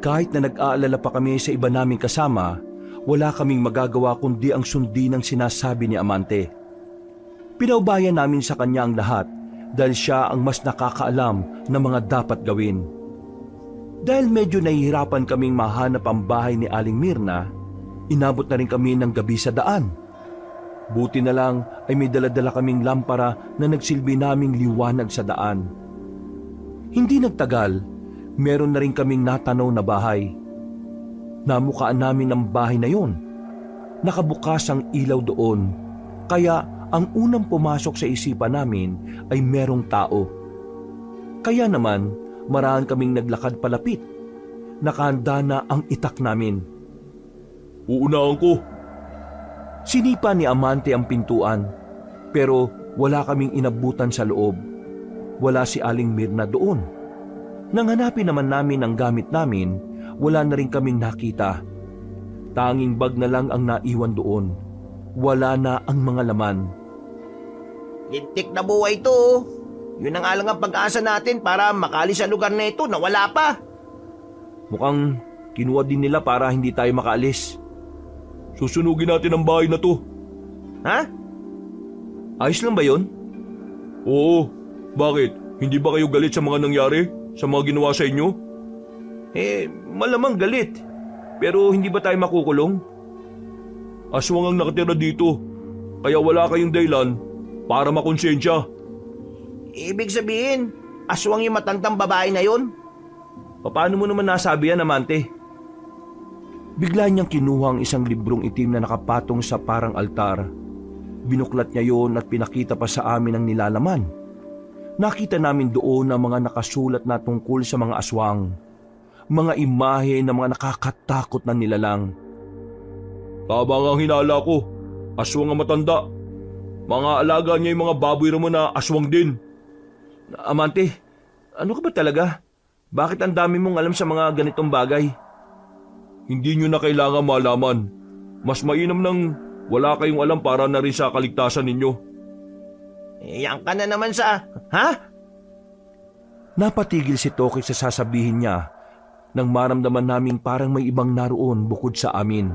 Kahit na nag-aalala pa kami sa iba naming kasama, wala kaming magagawa kundi ang sundin ang sinasabi ni Amante. Pinaubayan namin sa kanya ang lahat dahil siya ang mas nakakaalam ng mga dapat gawin. Dahil medyo nahihirapan kaming mahanap ang bahay ni Aling Mirna, inabot na rin kami ng gabi sa daan. Buti na lang ay may daladala kaming lampara na nagsilbi naming liwanag sa daan. Hindi nagtagal, meron na rin kaming natanaw na bahay. Namukaan namin ang bahay na yon. Nakabukas ang ilaw doon, kaya ang unang pumasok sa isipan namin ay merong tao. Kaya naman, maraan kaming naglakad palapit. Nakahanda na ang itak namin. Uunahan ko. Sinipa ni Amante ang pintuan, pero wala kaming inabutan sa loob. Wala si Aling Mirna doon. Nang hanapin naman namin ang gamit namin, wala na rin kaming nakita. Tanging bag na lang ang naiwan doon. Wala na ang mga laman. Lintik na buhay ito. Oh. Yun ang alang ang pag-asa natin para makalis sa lugar na ito na wala pa. Mukhang kinuha din nila para hindi tayo makaalis. Susunugin natin ang bahay na to. Ha? Ayos lang ba yun? Oo. Bakit? Hindi ba kayo galit sa mga nangyari? Sa mga ginawa sa inyo? Malamang galit. Pero hindi ba tayo makukulong? Aswang ang nakatira dito. Kaya wala kayong dahilan para makonsensya. Ibig sabihin, aswang yung matandang babae na yun? Paano mo naman nasabi yan, Amante? Bigla niyang kinuha ang isang librong itim na nakapatong sa parang altar. Binuklat niya yon at pinakita pa sa amin ang nilalaman. Nakita namin doon ang mga nakasulat na tungkol sa mga aswang. Mga imahe ng mga nakakatakot na nilalang. Tama nga ang hinala ko. Aswang ang matanda. Mga alaga niya yung mga baboy mo na aswang din. Amante, ano ka ba talaga? Bakit ang dami mong alam sa mga ganitong bagay? Hindi nyo na kailangan malaman. Mas mainam nang wala kayong alam para na rin sa kaligtasan ninyo. Yan ka na naman sa... Ha? Napatigil si Toki sa sasabihin niya nang maramdaman naming parang may ibang naroon bukod sa amin.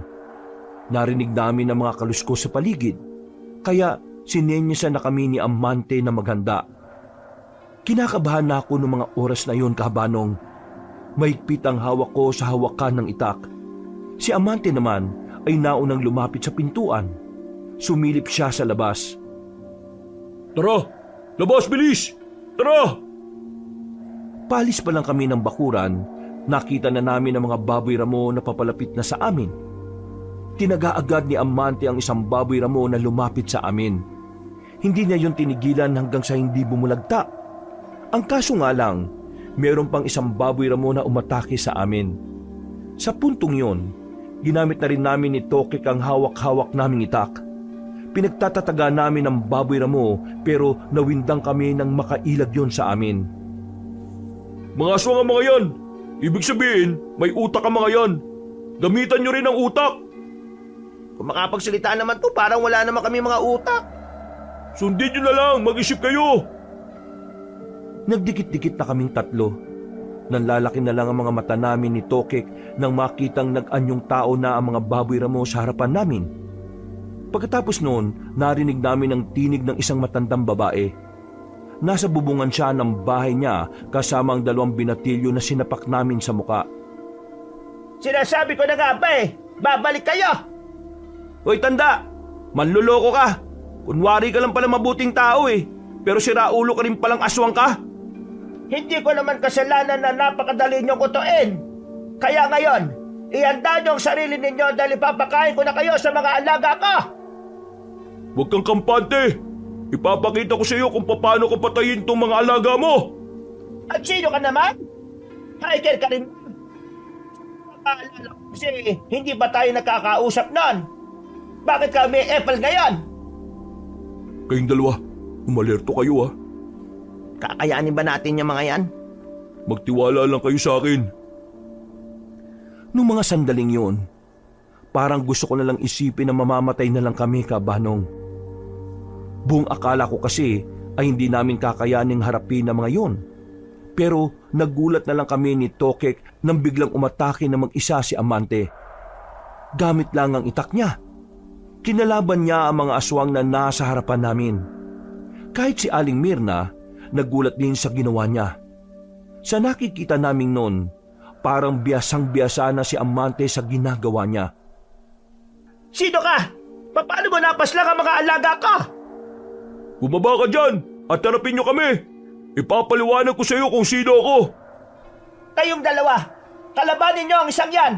Narinig namin ang mga kaluskos sa paligid, kaya sinenyasan na kami ni Amante na maghanda. Kinakabahan na ako noong mga oras na yon, Kahabanong. Mahigpit ang hawak ko sa hawakan ng itak. Si Amante naman ay naunang lumapit sa pintuan. Sumilip siya sa labas. Tara! Labas, bilis! Tara! Palis pa lang kami ng bakuran, nakita na namin ang mga baboy ramo na papalapit na sa amin. Tinaga-agad ni Amante ang isang baboy ramo na lumapit sa amin. Hindi niya yun tinigilan hanggang sa hindi bumulagta. Ang kaso nga lang, meron pang isang baboy ramo na umatake sa amin. Sa puntong yon, ginamit na rin namin ni Tokik ang hawak-hawak naming itak. Pinagtatataga namin ang baboy ramo pero nawindang kami nang makailag yon sa amin. Mga aswang ang mga yan! Ibig sabihin, may utak ang mga yan! Gamitan nyo rin ang utak! Kung makapagsalita naman to, parang wala naman kami mga utak. Sundin nyo na lang, mag-isip kayo! Nagdikit-dikit na kaming tatlo. Nanlalaki na lang ang mga mata namin ni Tokik nang makitang nag-anyong tao na ang mga baboy ramo sa harapan namin. Pagkatapos noon, narinig namin ang tinig ng isang matandang babae. Nasa bubungan siya ng bahay niya kasama ang 2 binatilyo na sinapak namin sa muka. Sinasabi ko na nga ba babalik kayo! Hoy tanda! Manluloko ka! Kunwari ka lang pala mabuting tao pero siraulo ka rin palang aswang ka! Hindi ko naman kasalanan na napakadali niyong kutuin. Kaya ngayon, ihanda niyo ang sarili ninyo dahil ipapakain ko na kayo sa mga alaga ko! Huwag kang kampante! Ipapakita ko sa iyo kung paano ko patayin tong mga alaga mo! At sino ka naman? Hiker ka rin. Paalala ko kasi hindi ba tayo nakakausap nun? Bakit ka may apple ngayon? Kayong dalawa, umalerto kayo Kakayanin ba natin yung mga yan? Magtiwala lang kayo sa akin. Noong mga sandaling yun, parang gusto ko na lang isipin na mamamatay na lang kami, Kabanong. Buong akala ko kasi ay hindi namin kakayaning harapin ang mga yun. Pero nagulat na lang kami ni Tokek nang biglang umatake na mag-isa si Amante. Gamit lang ang itak niya. Kinalaban niya ang mga aswang na nasa harapan namin. Kahit si Aling Mirna, nagulat din sa ginawa niya. Sa nakikita naming noon, parang biyasang-biyasa na si Amante sa ginagawa niya. Sino ka? Paano mo napaslang ang mga alaga ko? Bumaba ka dyan at harapin niyo kami. Ipapaliwanag ko sa iyo kung sino ako. Kayong dalawa, kalabanin niyo ang isang yan.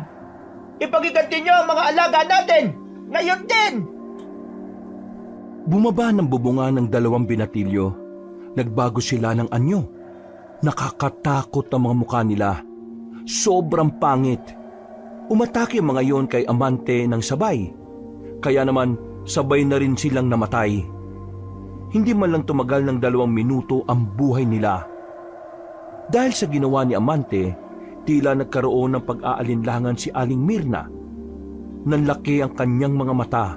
Ipagiganti niyo ang mga alaga natin. Ngayon din! Bumaba ng bubunga ng dalawang binatilyo. Nagbago sila ng anyo. Nakakatakot ang mga mukha nila. Sobrang pangit. Umatake ang mga yon kay Amante ng sabay. Kaya naman sabay na rin silang namatay. Hindi man lang tumagal ng 2 minuto ang buhay nila. Dahil sa ginawa ni Amante, tila nagkaroon ng pag-aalinlangan si Aling Mirna. Nanlaki ang kanyang mga mata.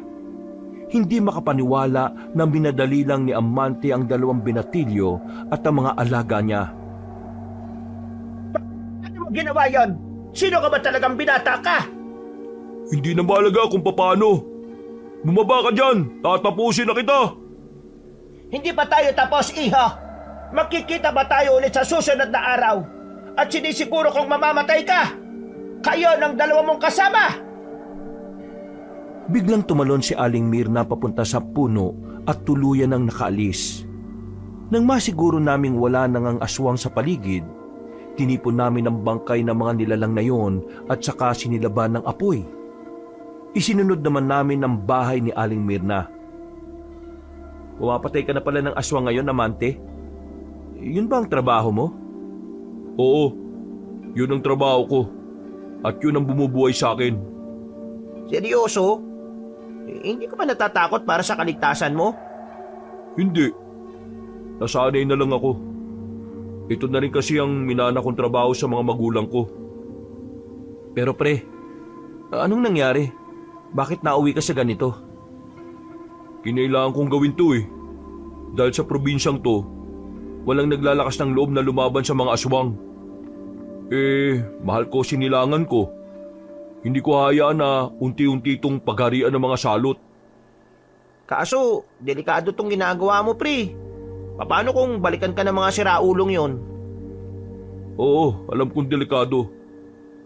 Hindi makapaniwala na minadali lang ni Amante ang 2 binatilyo at ang mga alaga niya. Ano mo ginawa yon? Sino ka ba talagang binata ka? Hindi na mahalaga kung paano. Bumaba ka dyan, tatapusin na kita. Hindi pa tayo tapos, iho. Magkikita ba tayo ulit sa susunod na araw? At sinisiguro kong mamamatay ka? Kayo ng 2 mong kasama? Biglang tumalon si Aling Mirna papunta sa puno at tuluyan ng nakaalis. Nang masiguro naming wala nang ang aswang sa paligid, tinipon namin ang bangkay ng mga nilalang na yon at saka sinilaban ng apoy. Isinunod naman namin ang bahay ni Aling Mirna. Pumapatay ka na pala ng aswang ngayon, Amante? Yun ba ang trabaho mo? Oo, yun ang trabaho ko. At yun ang bumubuhay sa akin. Seryoso? Hindi ka ba natatakot para sa kaligtasan mo? Hindi. Nasanay na lang ako. Ito na rin kasi ang minana kong trabaho sa mga magulang ko. Pero pre, anong nangyari? Bakit nauwi ka sa ganito? Kinailangan kong gawin to eh. Dahil sa probinsyang to, walang naglalakas ng loob na lumaban sa mga aswang. Mahal ko sinilangan ko. Hindi ko hayaan na unti-unti itong pagharian ng mga salot. Kaso, delikado tong ginagawa mo, pre. Paano kung balikan ka ng mga siraulong yon? Oo, alam kong delikado.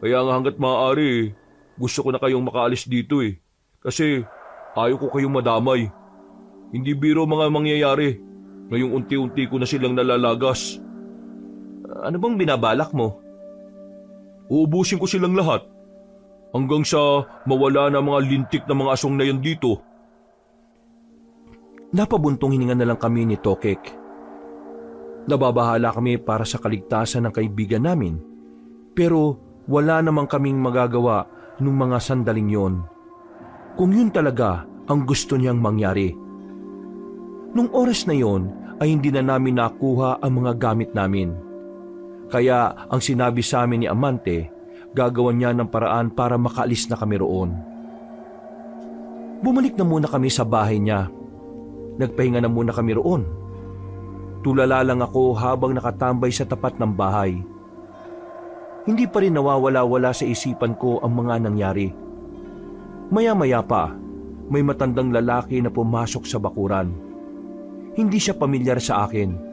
Kaya nga hanggat maaari, gusto ko na kayong makaalis dito eh. Kasi ayaw ko kayong madamay. Hindi biro mga mangyayari. Ngayong unti-unti ko na silang nalalagas. Ano bang binabalak mo? Uubusin ko silang lahat. Hanggang sa mawala na mga lintik na mga aswang na yan dito. Napabuntong hininga na lang kami ni Tokek. Nababahala kami para sa kaligtasan ng kaibigan namin. Pero wala namang kaming magagawa nung mga sandaling yon. Kung yun talaga ang gusto niyang mangyari. Nung oras na yon ay hindi na namin nakuha ang mga gamit namin. Kaya ang sinabi sa amin ni Amante, gagawan niya ng paraan para makaalis na kami roon. Bumalik na muna kami sa bahay niya. Nagpahinga na muna kami roon. Tulala lang ako habang nakatambay sa tapat ng bahay. Hindi pa rin nawawala-wala sa isipan ko ang mga nangyari. Maya-maya pa, may matandang lalaki na pumasok sa bakuran. Hindi siya pamilyar sa akin.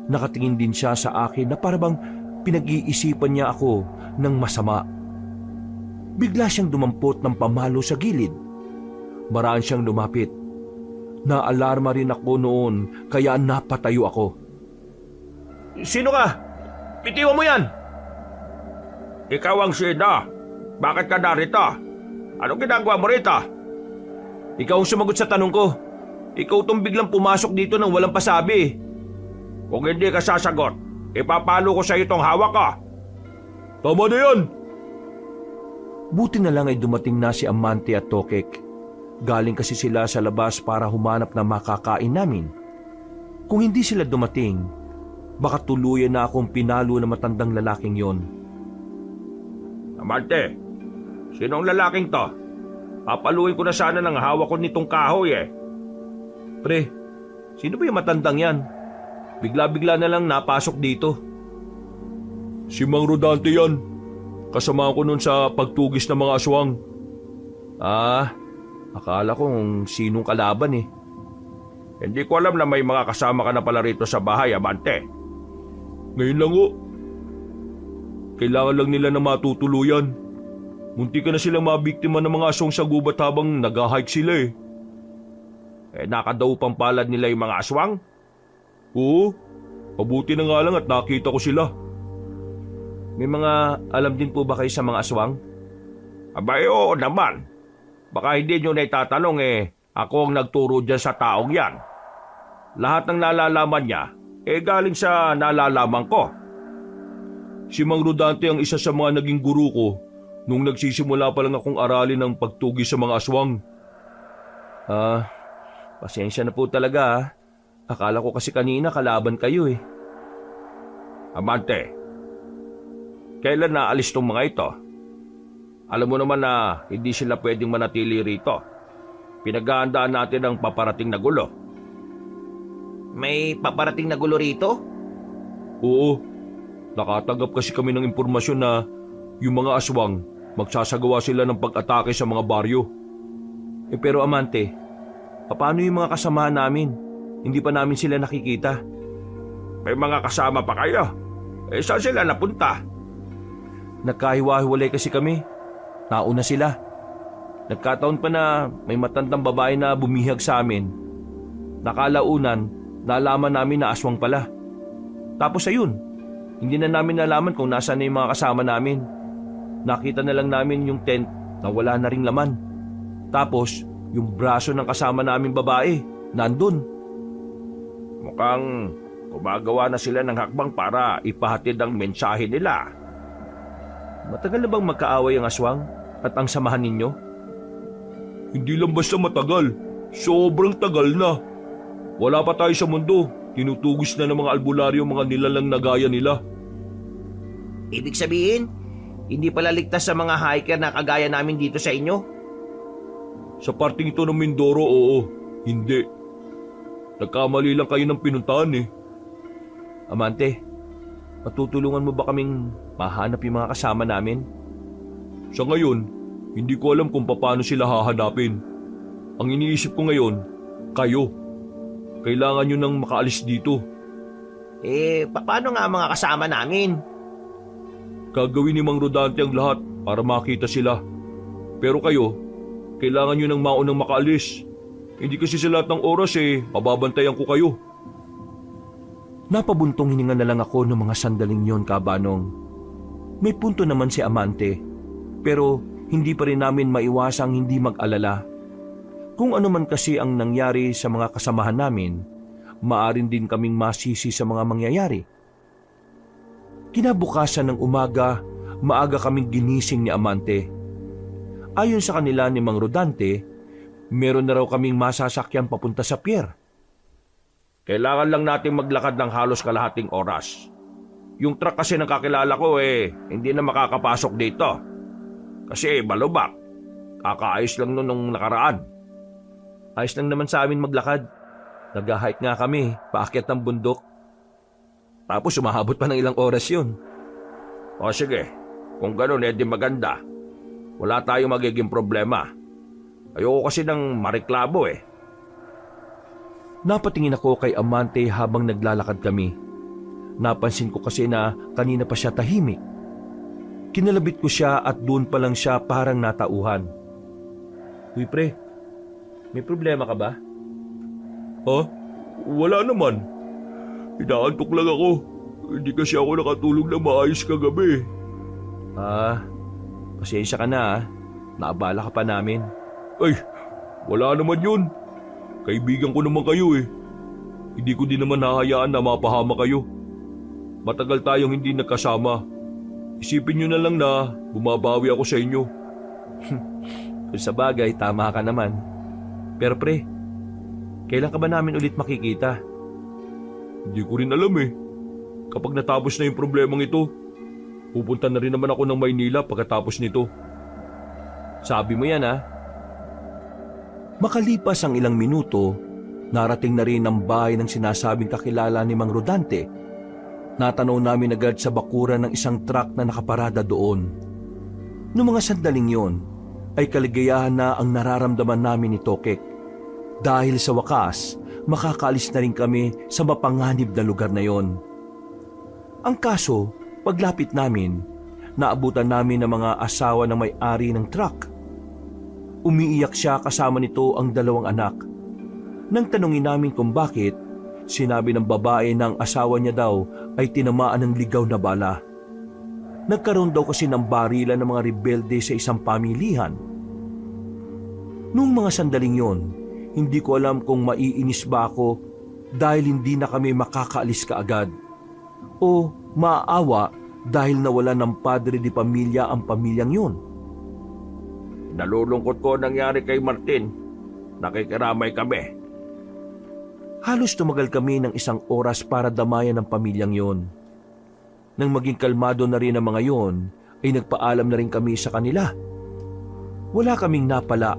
Nakatingin din siya sa akin na parang pinag-iisipan niya ako ng masama. Bigla siyang dumampot ng pamalo sa gilid. Maraan siyang lumapit. Naalarma rin ako noon kaya napatayo ako. Sino ka? Bitiwan mo yan! Ikaw ang Sina. Bakit ka narito? Anong ginagawa mo rito? Ikaw ang sumagot sa tanong ko. Ikaw tong biglang pumasok dito nang walang pasabi. Kung hindi ka sasagot, ipapalo ko sa itong hawak ka. Tama na yan! Buti na lang ay dumating na si Amante at Tokek. Galing kasi sila sa labas para humanap ng makakain namin. Kung hindi sila dumating, baka tuluyan na akong pinalo ng matandang lalaking yon. Amante, sinong lalaking to? Papaluin ko na sana ng hawak ko nitong kahoy eh. Pre, sino ba yung matandang yan? Bigla-bigla na lang napasok dito. Si Mang Rodante yan. Kasama ko nun sa pagtugis ng mga aswang. Akala ko kung sinong kalaban eh. Hindi ko alam na may mga kasama ka na pala rito sa bahay, Amante. Ngayon lang o. Kailangan lang nila na matutuluyan. Munti ka na silang mabiktima ng mga aswang sa gubat habang nag-hike sila eh. Nakadaupang palad nila yung mga aswang? Oo, mabuti na nga lang at nakita ko sila. May mga alam din po ba kayo sa mga aswang? Abay, oo naman. Baka hindi nyo na itatanong ako ang nagturo dyan sa taong yan. Lahat ng nalalaman niya, galing sa nalalaman ko. Si Mang Rodante ang isa sa mga naging guru ko nung nagsisimula pa lang akong aralin ang pagtugi sa mga aswang. Pasensya na po talaga. Akala ko kasi kanina kalaban kayo eh. Amante, kailan naalis tong mga ito? Alam mo naman na hindi sila pwedeng manatili rito. Pinaghahandaan natin ang paparating na gulo. May paparating na gulo rito? Oo, nakatanggap kasi kami ng impormasyon na yung mga aswang magsasagawa sila ng pag-atake sa mga baryo. Pero Amante, paano yung mga kasamahan namin? Hindi pa namin sila nakikita. May mga kasama pa kayo. Saan sila napunta? Nagkahiwa-hiwalay kasi kami. Nauna sila. Nagkataon pa na may matandang babae na bumihag sa amin. Nakalaunan, nalaman namin na aswang pala. Tapos ayun, hindi na namin nalaman kung nasaan na yung mga kasama namin. Nakita na lang namin yung tent na wala na ring laman. Tapos, yung braso ng kasama naming babae, nandun. Mukhang gumagawa na sila ng hakbang para ipahatid ang mensahe nila. Matagal na bang magkaaway ang aswang at ang samahan ninyo? Hindi lang basta matagal, sobrang tagal na. Wala pa tayo sa mundo, tinutugis na ng mga albularyo mga nilalang na gaya nila. Ibig sabihin, hindi pala ligtas sa mga hiker na kagaya namin dito sa inyo? Sa parting ito ng Mindoro, oo, hindi. Nagkamali lang kayo ng pinuntahan eh. Amante, matutulungan mo ba kaming mahanap yung mga kasama namin? Sa ngayon, hindi ko alam kung paano sila hahanapin. Ang iniisip ko ngayon, kayo. Kailangan nyo nang makaalis dito. Paano nga mga kasama namin? Gagawin ni Mang Rodante ang lahat para makita sila. Pero kayo, kailangan nyo nang maunang makaalis. Hindi kasi sa lahat ng oras mababantayan ko kayo. Napabuntong hininga na lang ako ng mga sandaling yon, Kabanong. May punto naman si Amante, pero hindi pa rin namin maiwasang hindi mag-alala. Kung ano man kasi ang nangyari sa mga kasamahan namin, maarin din kaming masisi sa mga mangyayari. Kinabukasan ng umaga, maaga kaming ginising ni Amante. Ayon sa kanila ni Mang Rodante, meron na raw kaming masasakyan papunta sa pier. Kailangan lang natin maglakad ng halos kalahating oras. Yung truck kasi ng kakilala ko hindi na makakapasok dito. Kasi balubak. Kakaayos lang nung nakaraan. Ayos lang naman sa amin maglakad. Nag-hike nga kami, paakyat ng bundok. Tapos umahabot pa ng ilang oras yun. O sige, kung ganun di maganda. Wala tayong magiging problema. Ayoko kasi ng mareklamo Napatingin ako kay Amante habang naglalakad kami. Napansin ko kasi na kanina pa siya tahimik. Kinalabit ko siya at doon pa lang siya parang natauhan. Uy pre, may problema ka ba? Ha? Wala naman. Inaantok lang ako. Hindi kasi ako nakatulog na maayos kagabi. Pasensya ka na Naabala ka pa namin. Ay, wala naman yun. Kaibigan ko naman kayo Hindi ko din naman hahayaan na mapahama kayo. Matagal tayong hindi nagkasama. Isipin nyo na lang na bumabawi ako sa inyo. Kung sa bagay, tama ka naman. Pero pre, kailan ka ba namin ulit makikita? Hindi ko rin alam Kapag natapos na yung problemang ito, pupunta na rin naman ako ng Maynila pagkatapos nito. Sabi mo yan Makalipas ang ilang minuto, narating na rin ang bahay ng sinasabing kakilala ni Mang Rodante. Natanaw namin agad sa bakuran ng isang truck na nakaparada doon. Noong mga sandaling yon, ay kaligayahan na ang nararamdaman namin ni Tokek. Dahil sa wakas, makakaalis na rin kami sa mapanganib na lugar na yon. Ang kaso, paglapit namin, naabutan namin ng mga asawa ng may-ari ng truck. Umiiyak siya kasama nito ang 2 anak. Nang tanungin namin kung bakit, sinabi ng babae ng asawa niya daw ay tinamaan ng ligaw na bala. Nagkaroon daw kasi ng barilan ng mga rebelde sa isang pamilihan. Noong mga sandaling yon, hindi ko alam kung maiinis ba ako dahil hindi na kami makakaalis kaagad o maaawa dahil nawala ng padre di pamilya ang pamilyang yun. Nalulungkot ko nangyari kay Martin. Nakikiramay kami. Halos tumagal kami ng 1 oras para damayan ng pamilyang yon. Nang maging kalmado na rin ang mga yon, ay nagpaalam na rin kami sa kanila. Wala kaming napala.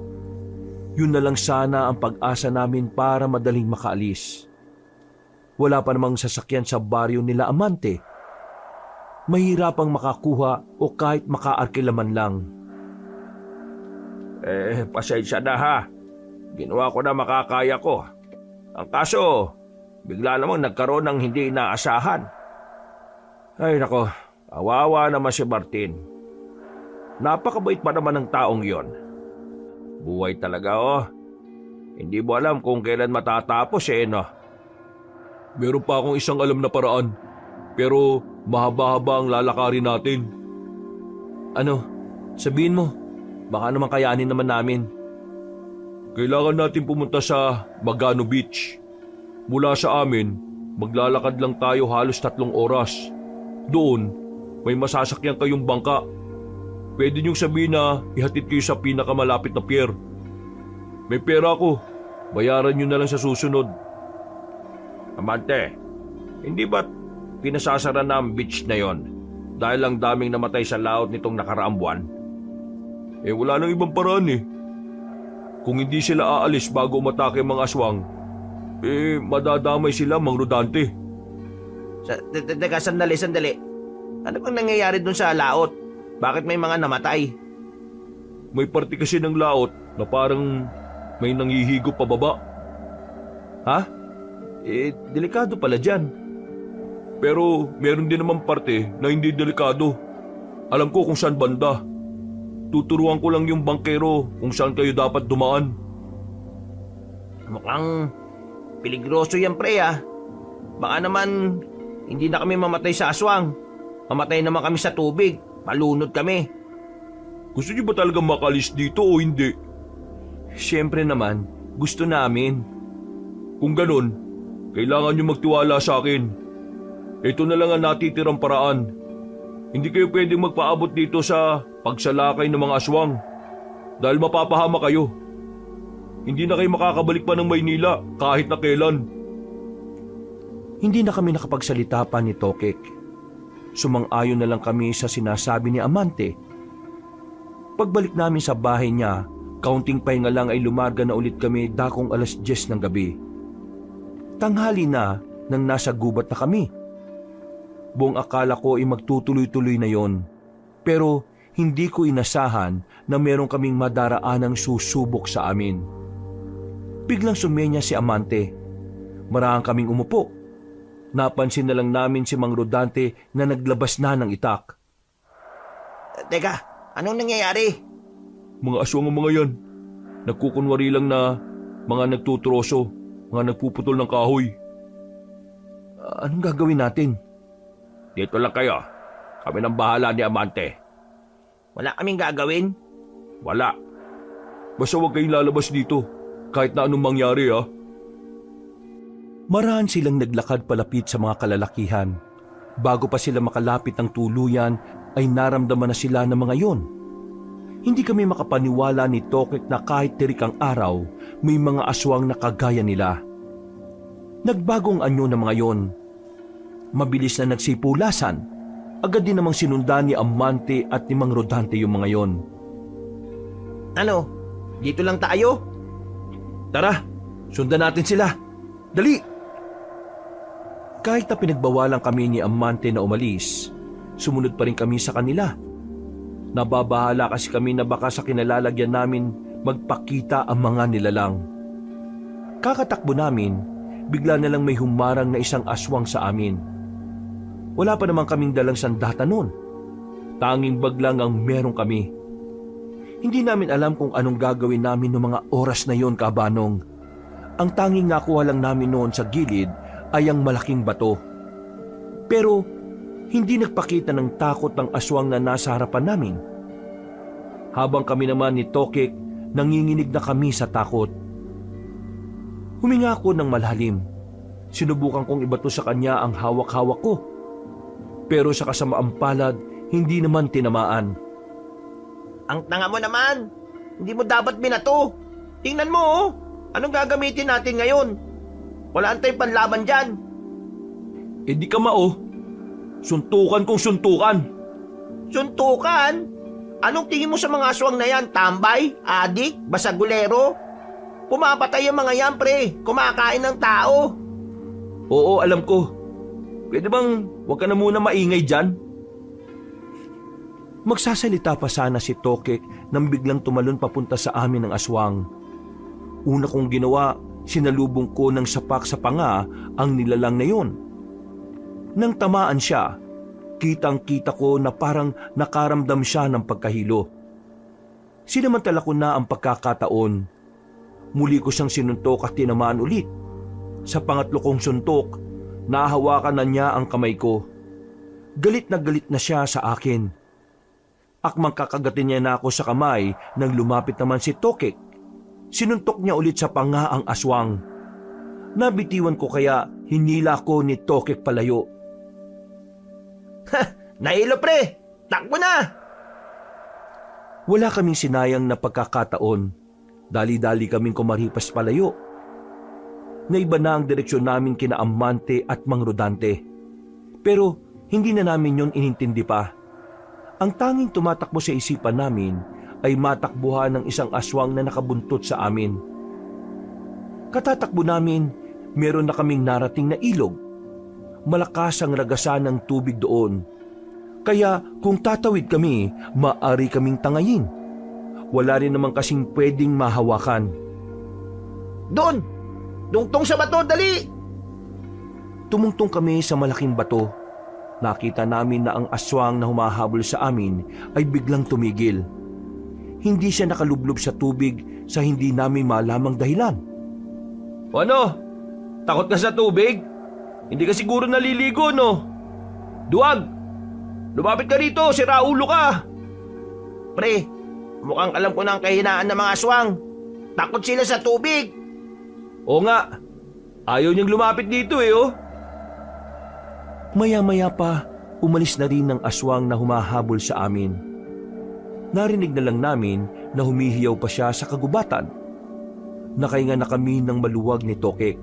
Yun na lang sana ang pag-asa namin para madaling makaalis. Wala pa namang sasakyan sa baryo nila Amante. Mahirapang makakuha o kahit makaarkilaman lang. Pasensya na ha. Ginawa ko na makakaya ko. Ang kaso, bigla namang nagkaroon ng hindi inaasahan. Ay nako, awawa naman si Martin. Napakabait pa naman ng taong yon. Buhay talaga Hindi mo alam kung kailan matatapos no? Meron pa akong isang alam na paraan. Pero mahaba-haba ang lalakarin natin. Ano? Sabihin mo. Baka naman kayanin naman namin. Kailangan natin pumunta sa Magano Beach. Mula sa amin, maglalakad lang tayo halos 3 oras. Doon, may masasakyan kayong bangka. Pwede niyong sabihin na ihatid kayo sa pinakamalapit na pier. May pera ako. Bayaran niyo na lang sa susunod. Amante, hindi ba't pinasasara na ang beach na yon dahil lang daming namatay sa laot nitong nakaraang buwan? Wala nang ibang paraan Kung hindi sila aalis bago umatake ang mga aswang, madadamay sila, Mang Rodante. Teka, sandali. Ano bang nangyayari dun sa laot? Bakit may mga namatay? May parte kasi ng laot na parang may nangihigo pababa. Ha? Delikado pala dyan. Pero meron din naman parte na hindi delikado. Alam ko kung saan banda. Tuturuan ko lang yung bangkero kung saan kayo dapat dumaan. Mukhang peligroso yan, pre, Baka naman hindi na kami mamatay sa aswang. Mamatay naman kami sa tubig. Malunod kami. Gusto niyo ba talagang makalis dito o hindi? Siyempre naman, gusto namin. Kung ganun, kailangan niyo magtiwala sa akin. Ito na lang ang natitirang paraan. Hindi kayo pwedeng magpaabot dito sa pagsalakay ng mga aswang dahil mapapahama kayo. Hindi na kayo makakabalik pa ng Maynila kahit na kailan. Hindi na kami nakapagsalita pa ni Tokek. Sumang-ayon na lang kami sa sinasabi ni Amante. Pagbalik namin sa bahay niya, kaunting pahinga lang ay lumarga na ulit kami dakong 10:00 ng gabi. Tanghali na nang nasa gubat na kami. Buong akala ko ay magtutuloy-tuloy na yon. Pero hindi ko inasahan na meron kaming madaraanang susubok sa amin. Biglang sumenya si Amante. Marahang kaming umupo. Napansin na lang namin si Mang Rodante na naglabas na ng itak. Teka, anong nangyayari? Mga aswang ang mga yan. Nagkukunwari lang na mga nagtutroso, mga nagpuputol ng kahoy. Anong gagawin natin? Dito lang kayo. Kami nang bahala ni Amante. Wala kaming gagawin? Wala. Basta huwag kayong lalabas dito. Kahit na anong mangyari Marahan silang naglakad palapit sa mga kalalakihan. Bago pa sila makalapit ng tuluyan ay naramdaman na sila ng mga yon. Hindi kami makapaniwala ni Tokek na kahit tirik ang araw, may mga aswang na kagaya nila. Nagbagong anyo ng mga yon. Mabilis na nagsipulasan. Agad din namang sinundan ni Amante at ni Mang Rodante yung mga yon. Ano? Dito lang tayo? Tara, sundan natin sila. Dali! Kahit na pinagbawalan kami ni Amante na umalis, sumunod pa rin kami sa kanila. Nababahala kasi kami na baka sa kinalalagyan namin magpakita ang mga nilalang. Kakatakbo namin, bigla na lang may humarang na isang aswang sa amin. Wala pa naman kaming dalang sandata noon. Tanging bag lang ang meron kami. Hindi namin alam kung anong gagawin namin noong mga oras na yon, Kabanong. Ang tanging nakuha lang namin noon sa gilid ay ang malaking bato. Pero hindi nagpakita ng takot ang aswang na nasa harapan namin. Habang kami naman ni Tokek, nanginginig na kami sa takot. Huminga ako ng malalim. Sinubukan kong ibato sa kanya ang hawak-hawak ko. Pero sa kasamaang palad, hindi naman tinamaan. Ang tanga mo naman! Hindi mo dapat binato! Tingnan mo oh! Anong gagamitin natin ngayon? Wala tayong panlaban dyan! Eh di ka mao. Suntukan kung suntukan. Suntukan? Anong tingin mo sa mga aswang na yan? Tambay? Adik? Basagulero? Pumapatay yung mga yan, pre. Kumakain ng tao. Oo, alam ko. Pwede bang huwag ka na muna maingay dyan? Magsasalita pa sana si Tokek nang biglang tumalon papunta sa amin ng aswang. Una kong ginawa, sinalubong ko ng sapak sa panga ang nilalang na yun. Nang tamaan siya, kitang-kita ko na parang nakaramdam siya ng pagkahilo. Sinamantala ko na ang pagkakataon. Muli ko siyang sinuntok at tinamaan ulit. Sa pangatlo kong suntok, nahawakan na niya ang kamay ko. Galit na siya sa akin. Akmang kakagatin niya na ako sa kamay nang lumapit naman si Tokek. Sinuntok niya ulit sa panga ang aswang. Nabitiwan ko kaya hinila ko ni Tokek palayo. Ha! Nahilo, pre! Takbo na! Wala kaming sinayang na pagkakataon. Dali-dali kaming kumaripas palayo. Naiba na ang direksyon namin kina Amante at Mang Rodante. Pero hindi na namin yon inintindi pa. Ang tanging tumatakbo sa isipan namin ay matakbuhan ng isang aswang na nakabuntot sa amin. Katatakbo namin, meron na kaming narating na ilog. Malakas ang ragasan ng tubig doon. Kaya kung tatawid kami, maaari kaming tangayin. Wala rin naman kasing pwedeng mahawakan. Doon! Dungtong sa bato, dali! Tumungtong kami sa malaking bato. Nakita namin na ang aswang na humahabol sa amin ay biglang tumigil. Hindi siya nakalublob sa tubig sa hindi namin malamang dahilan. O ano? Takot ka sa tubig? Hindi ka siguro naliligo, no? Duwag! Lumapit ka rito, sira ulo ka! Pre, mukhang alam ko na ang kahinaan ng mga aswang. Takot sila sa tubig. Oo nga, ayaw niyang lumapit dito oh. Maya-maya pa, umalis na rin ng aswang na humahabol sa amin. Narinig na lang namin na humihiyaw pa siya sa kagubatan. Nakahinga na kami ng maluwag ni Tokek.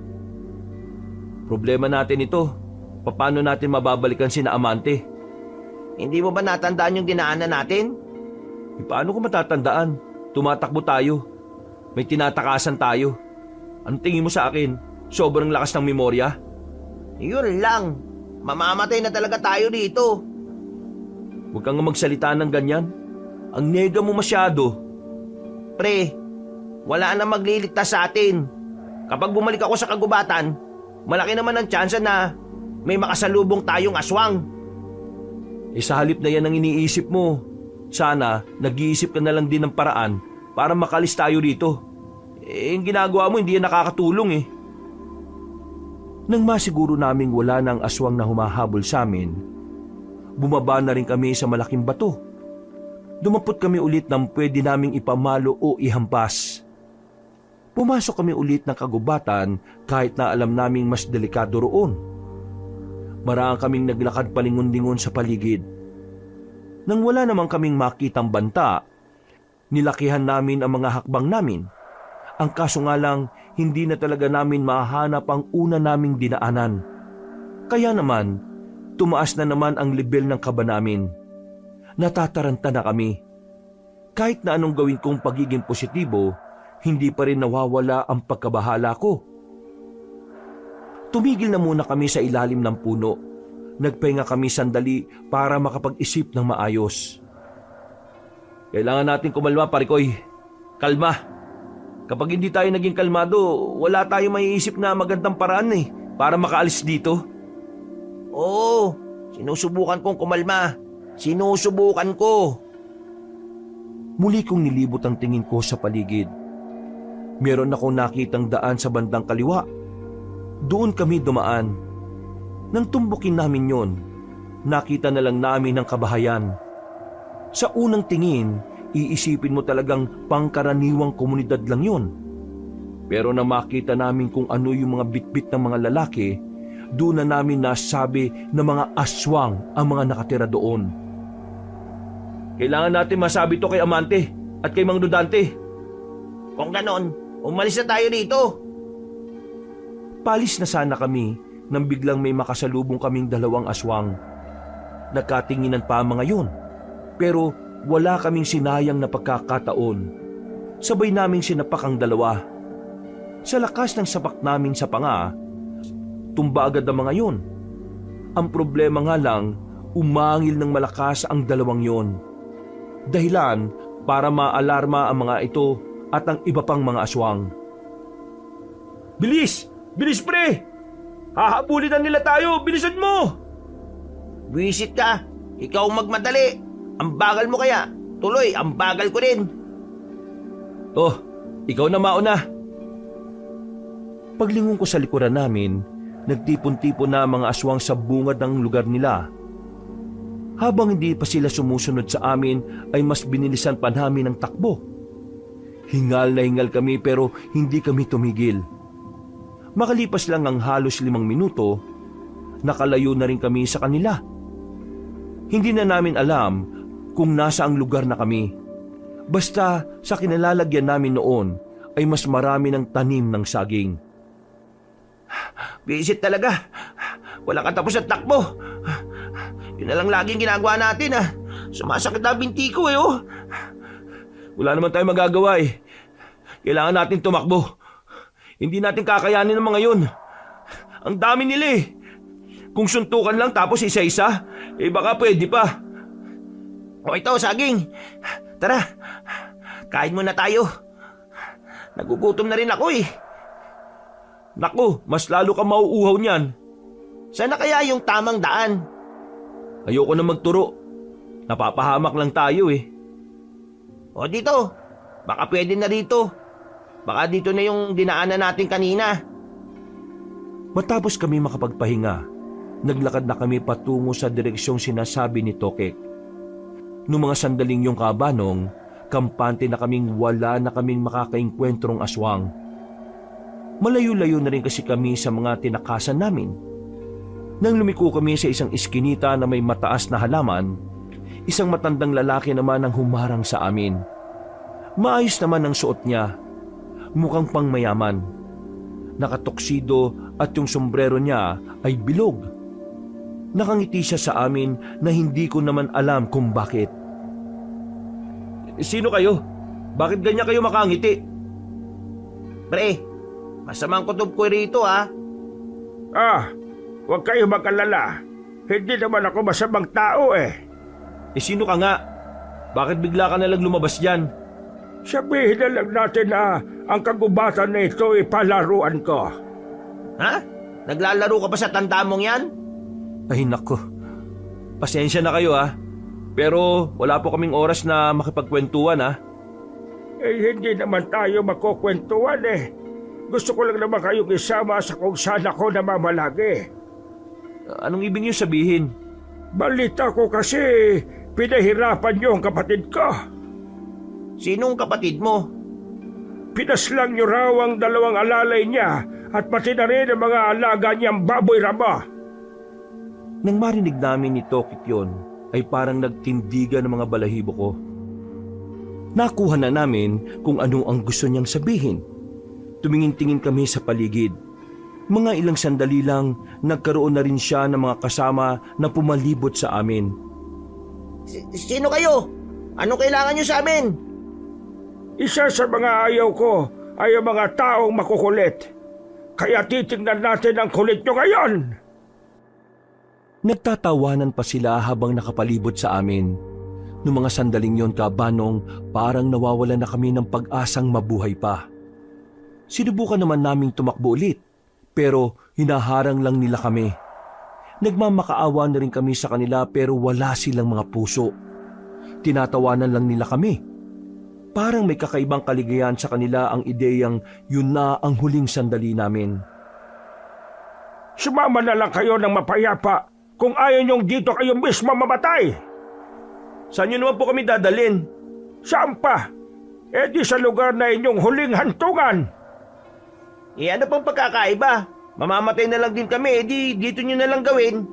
Problema natin ito. Paano natin mababalikan sina Amante? Hindi mo ba natandaan yung dinaanan natin? Paano ko matatandaan? Tumatakbo tayo. May tinatakasan tayo. Anong tingin mo sa akin? Sobrang lakas ng memorya? Yun lang. Mamamatay na talaga tayo dito. Huwag kang magsalita ng ganyan. Ang nega mo masyado. Pre, wala na magliligtas sa atin. Kapag bumalik ako sa kagubatan, malaki naman ang tsansa na may makasalubong tayong aswang. Sa halip na yan ang iniisip mo. Sana nag-iisip ka na lang din ng paraan para makalis tayo dito. Yung ginagawa mo hindi yan nakakatulong Nang masiguro naming wala na ang aswang na humahabol sa amin, bumaba na rin kami sa malaking bato. Dumapot kami ulit ng pwede naming ipamalo o ihampas. Pumasok kami ulit ng kagubatan kahit na alam naming mas delikado roon. Maraan kaming naglakad palingon-lingon sa paligid. Nang wala naman kaming makitang banta, nilakihan namin ang mga hakbang namin. Ang kaso nga lang, hindi na talaga namin mahanap ang una naming dinaanan. Kaya naman, tumaas na naman ang level ng kaba namin. Natataranta na kami. Kahit na anong gawin kong pagiging positibo, hindi pa rin nawawala ang pagkabahala ko. Tumigil na muna kami sa ilalim ng puno. Nagpahinga kami sandali para makapag-isip ng maayos. Kailangan natin kumalma, Parikoy. Kalma. Kapag hindi tayo naging kalmado, wala tayong maiisip na magandang paraan para makaalis dito. Oo, sinusubukan kong kumalma. Sinusubukan ko. Muli kong nilibot ang tingin ko sa paligid. Meron akong nakitang daan sa bandang kaliwa. Doon kami dumaan. Nang tumbukin namin yon, nakita na lang namin ang kabahayan. Sa unang tingin, iisipin mo talagang pangkaraniwang komunidad lang yon. Pero na makita namin kung ano yung mga bitbit ng mga lalaki, doon na namin nasabi na mga aswang ang mga nakatira doon. Kailangan natin masabi to kay Amante at kay Mang Dudante. Kung ganon, umalis na tayo dito. Palis na sana kami nang biglang may makasalubong kaming dalawang aswang. Nagkatinginan pa ang mga yun, pero wala kaming sinayang na pagkakataon. Sabay naming sinapak ang dalawa. Sa lakas ng sapak namin sa panga, tumba agad ang mga yun. Ang problema nga lang, umangil ng malakas ang dalawang yon. Dahilan para maalarma ang mga ito at ang iba pang mga aswang. Bilis! Bilis, pre! Hahabulitan nila tayo! Bilisan mo! Wisit ka. Ikaw magmadali. Ang bagal mo kaya. Tuloy, ang bagal ko din. Oh, ikaw na mauna. Paglingon ko sa likuran namin, nagtipon-tipon na ang mga aswang sa bungad ng lugar nila. Habang hindi pa sila sumusunod sa amin ay mas binilisan pa namin ang takbo. Hingal na hingal kami pero hindi kami tumigil. Makalipas lang ang halos 5 minuto, nakalayo na rin kami sa kanila. Hindi na namin alam kung nasa ang lugar na kami. Basta sa kinalalagyan namin noon ay mas marami ng tanim ng saging. Visit talaga. Wala katapos at takbo. Yun na lang laging ginagawa natin Sumasakit na binti ko Wala naman tayong magagawa eh. Kailangan natin tumakbo. Hindi natin kakayanin ng mga yun. Ang dami nila eh. Kung suntukan lang tapos isa-isa, baka pwede pa. O ito, saging. Tara, kain muna tayo. Nagugutom na rin ako eh. Naku, mas lalo ka mauuhaw niyan. Saan na kaya yung tamang daan? Ayoko na magturo. Napapahamak lang tayo eh. O dito, baka pwede na dito. Baka dito na yung dinaanan natin kanina. Matapos kami makapagpahinga, naglakad na kami patungo sa direksyong sinasabi ni Tokek. Noong mga sandaling yung kabanong, kampante na kaming wala na kaming makakaengkwentrong aswang. Malayo-layo na rin kasi kami sa mga tinakasan namin. Nang lumiko kami sa isang iskinita na may mataas na halaman, isang matandang lalaki naman ang humarang sa amin. Maayos naman ang suot niya, mukhang pangmayaman. Nakatoksido at yung sombrero niya ay bilog. Nakangiti siya sa amin na hindi ko naman alam kung bakit. Sino kayo? Bakit ganyan kayo makangiti? Pre, masamang kutob ko rito Huwag kayo mag-alala. Hindi naman ako masamang tao eh. Sino ka nga? Bakit bigla ka nalang lumabas dyan? Sabihin na lang natin na ang kagubatan na ito ay palaruan ko. Ha? Naglalaro ka pa sa tanda mong yan? Ay nako, Pasensya na kayo Pero wala po kaming oras na makipagkwentuhan Hindi naman tayo makukwentuhan eh. Gusto ko lang naman kayong isama sa kung saan ako namamalagi. Anong ibig niyo sabihin? Balita ko kasi pinahirapan niyo ang kapatid ko. Sinong kapatid mo? Pinaslang niyo raw ang 2 alalay niya at pati na rin ang mga alaga niyang baboy raba. nang marinig namin ni Tokek yun, ay parang nagtindigan ng mga balahibo ko. Nakuha na namin kung ano ang gusto niyang sabihin. Tumingin-tingin kami sa paligid. Mga ilang sandali lang, nagkaroon na rin siya ng mga kasama na pumalibot sa amin. Sino kayo? Ano kailangan niyo sa amin? Isa sa mga ayaw ko ay ang mga taong makukulit. Kaya titingnan natin ang kulit nyo ngayon. Nagtatawanan pa sila habang nakapalibot sa amin. Noong mga sandaling yon, kabanong, parang nawawala na kami ng pag-asang mabuhay pa. Sinubukan naman naming tumakbo ulit, pero hinaharang lang nila kami. Nagmamakaawa na rin kami sa kanila pero wala silang mga puso. Tinatawanan lang nila kami. Parang may kakaibang kaligayahan sa kanila ang ideyang yun na ang huling sandali namin. Sumama na lang kayo ng mapayapa kung ayaw niyong dito kayo mismo mamatay. Saan nyo naman po kami dadalhin? Saan pa? Eh di sa lugar na inyong huling hantungan. Ano pang pagkakaiba? Mamamatay na lang din kami, di dito nyo na lang gawin.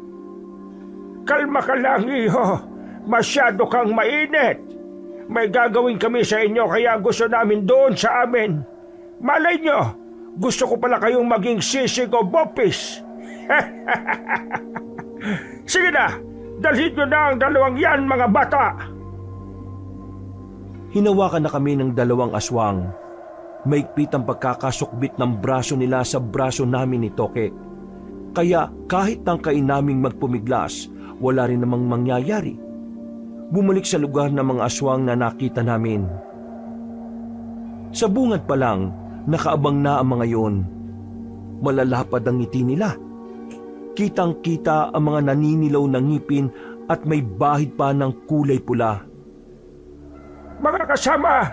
Kalma ka lang, iho. Masyado kang mainit. May gagawin kami sa inyo kaya gusto namin doon sa amin. Malay nyo, gusto ko pala kayong maging sisig o bopis. Sige na, dalhin nyo na ang dalawang yan, mga bata. Hinawakan na kami ng dalawang aswang. Maigpit ang pagkakasukbit ng braso nila sa braso namin ni Toke. Kaya kahit tangkain naming magpumiglas, wala rin namang mangyayari. Bumalik sa lugar ng mga aswang na nakita namin. Sa bungad pa lang, nakaabang na ang mga yon. Malalapad ang ngiti nila. Kitang-kita ang mga naninilaw na ngipin at may bahid pa ng kulay pula. Mga kasama,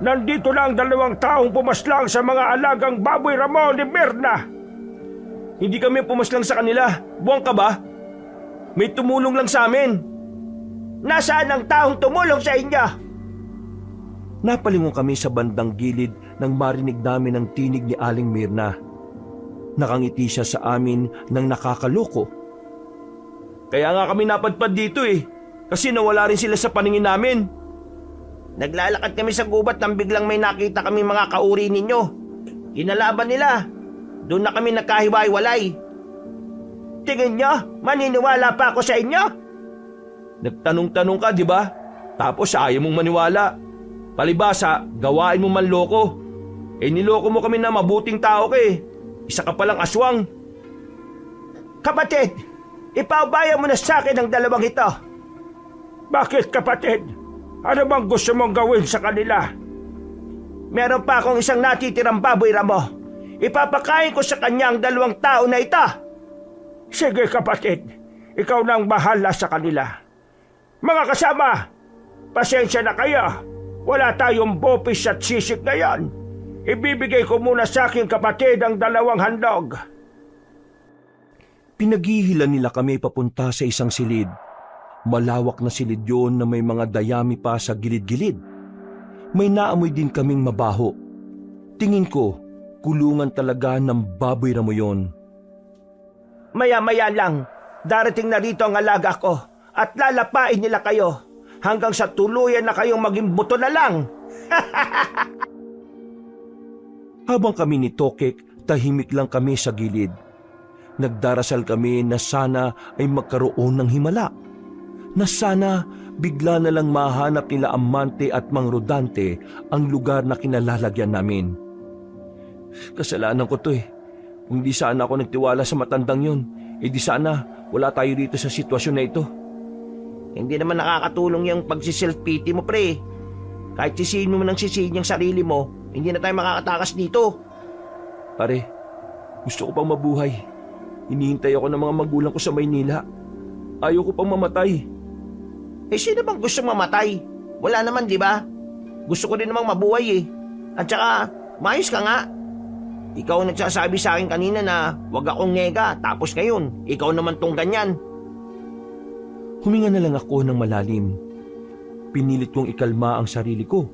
nandito na ang dalawang taong pumaslang sa mga alagang baboy Ramon ni Mirna. Hindi kami pumaslang sa kanila. Buwang ka ba? May tumulong lang sa amin. Nasaan ang taong tumulong sa inyo? Napalingon kami sa bandang gilid nang marinig namin ang tinig ni Aling Mirna. Nakangiti siya sa amin ng nakakaloko. Kaya nga kami napadpad dito kasi nawala rin sila sa paningin namin. Naglalakad kami sa gubat nang biglang may nakita kami mga kauri ninyo. Kinalaban nila. Doon na kami nagkahiwa-hiwalay. Tingin nyo, maniniwala pa ako sa inyo? Nagtanong-tanong ka, di ba? Tapos ayaw mong maniwala. Palibasa, gawain mo manloko. Niloko mo kami na mabuting tao ka Isa ka palang aswang. Kapatid, ipaubayan mo na sa akin ang dalawang ito. Bakit, kapatid? Ano bang gusto mong gawin sa kanila? Meron pa akong isang natitirang baboy Ramo. Ipapakain ko sa kanya ang dalawang tao na ito. Sige, kapatid. Ikaw na ang bahala sa kanila. Mga kasama, pasensya na kayo. Wala tayong bopis at sisig ngayon. Ibibigay ko muna sa aking kapatid ang dalawang handog. Pinaghihilan nila kami papunta sa isang silid. Malawak na silid yun na may mga dayami pa sa gilid-gilid. May naamoy din kaming mabaho. Tingin ko, kulungan talaga ng baboy Ramo yun. Maya-maya lang, darating na rito ang alaga ko at lalapain nila kayo hanggang sa tuluyan na kayong maging buto na lang. Habang kami ni Tokek, tahimik lang kami sa gilid. Nagdarasal kami na sana ay magkaroon ng himala. Na sana bigla na lang mahanap nila Amante at Mang Rodante ang lugar na kinalalagyan namin. Kasalanan ko to Kung di sana ako nagtiwala sa matandang yun, di sana wala tayo dito sa sitwasyon na ito. Hindi naman nakakatulong yung pagsiself-pity mo, pre. Kahit sisihin mo nang sisihin yung sarili mo, hindi na tayo makakatakas dito. Pare, gusto ko pang mabuhay. Hinihintay ako ng mga magulang ko sa Maynila. Ayaw ko pang mamatay. Sino bang gusto mamatay? Wala naman, di ba? Gusto ko din namang mabuhay At saka, maayos ka nga. Ikaw ang nagsasabi sa akin kanina na wag akong nega, tapos ngayon, ikaw naman tong ganyan. Huminga na lang ako ng malalim. Pinilit kong ikalma ang sarili ko.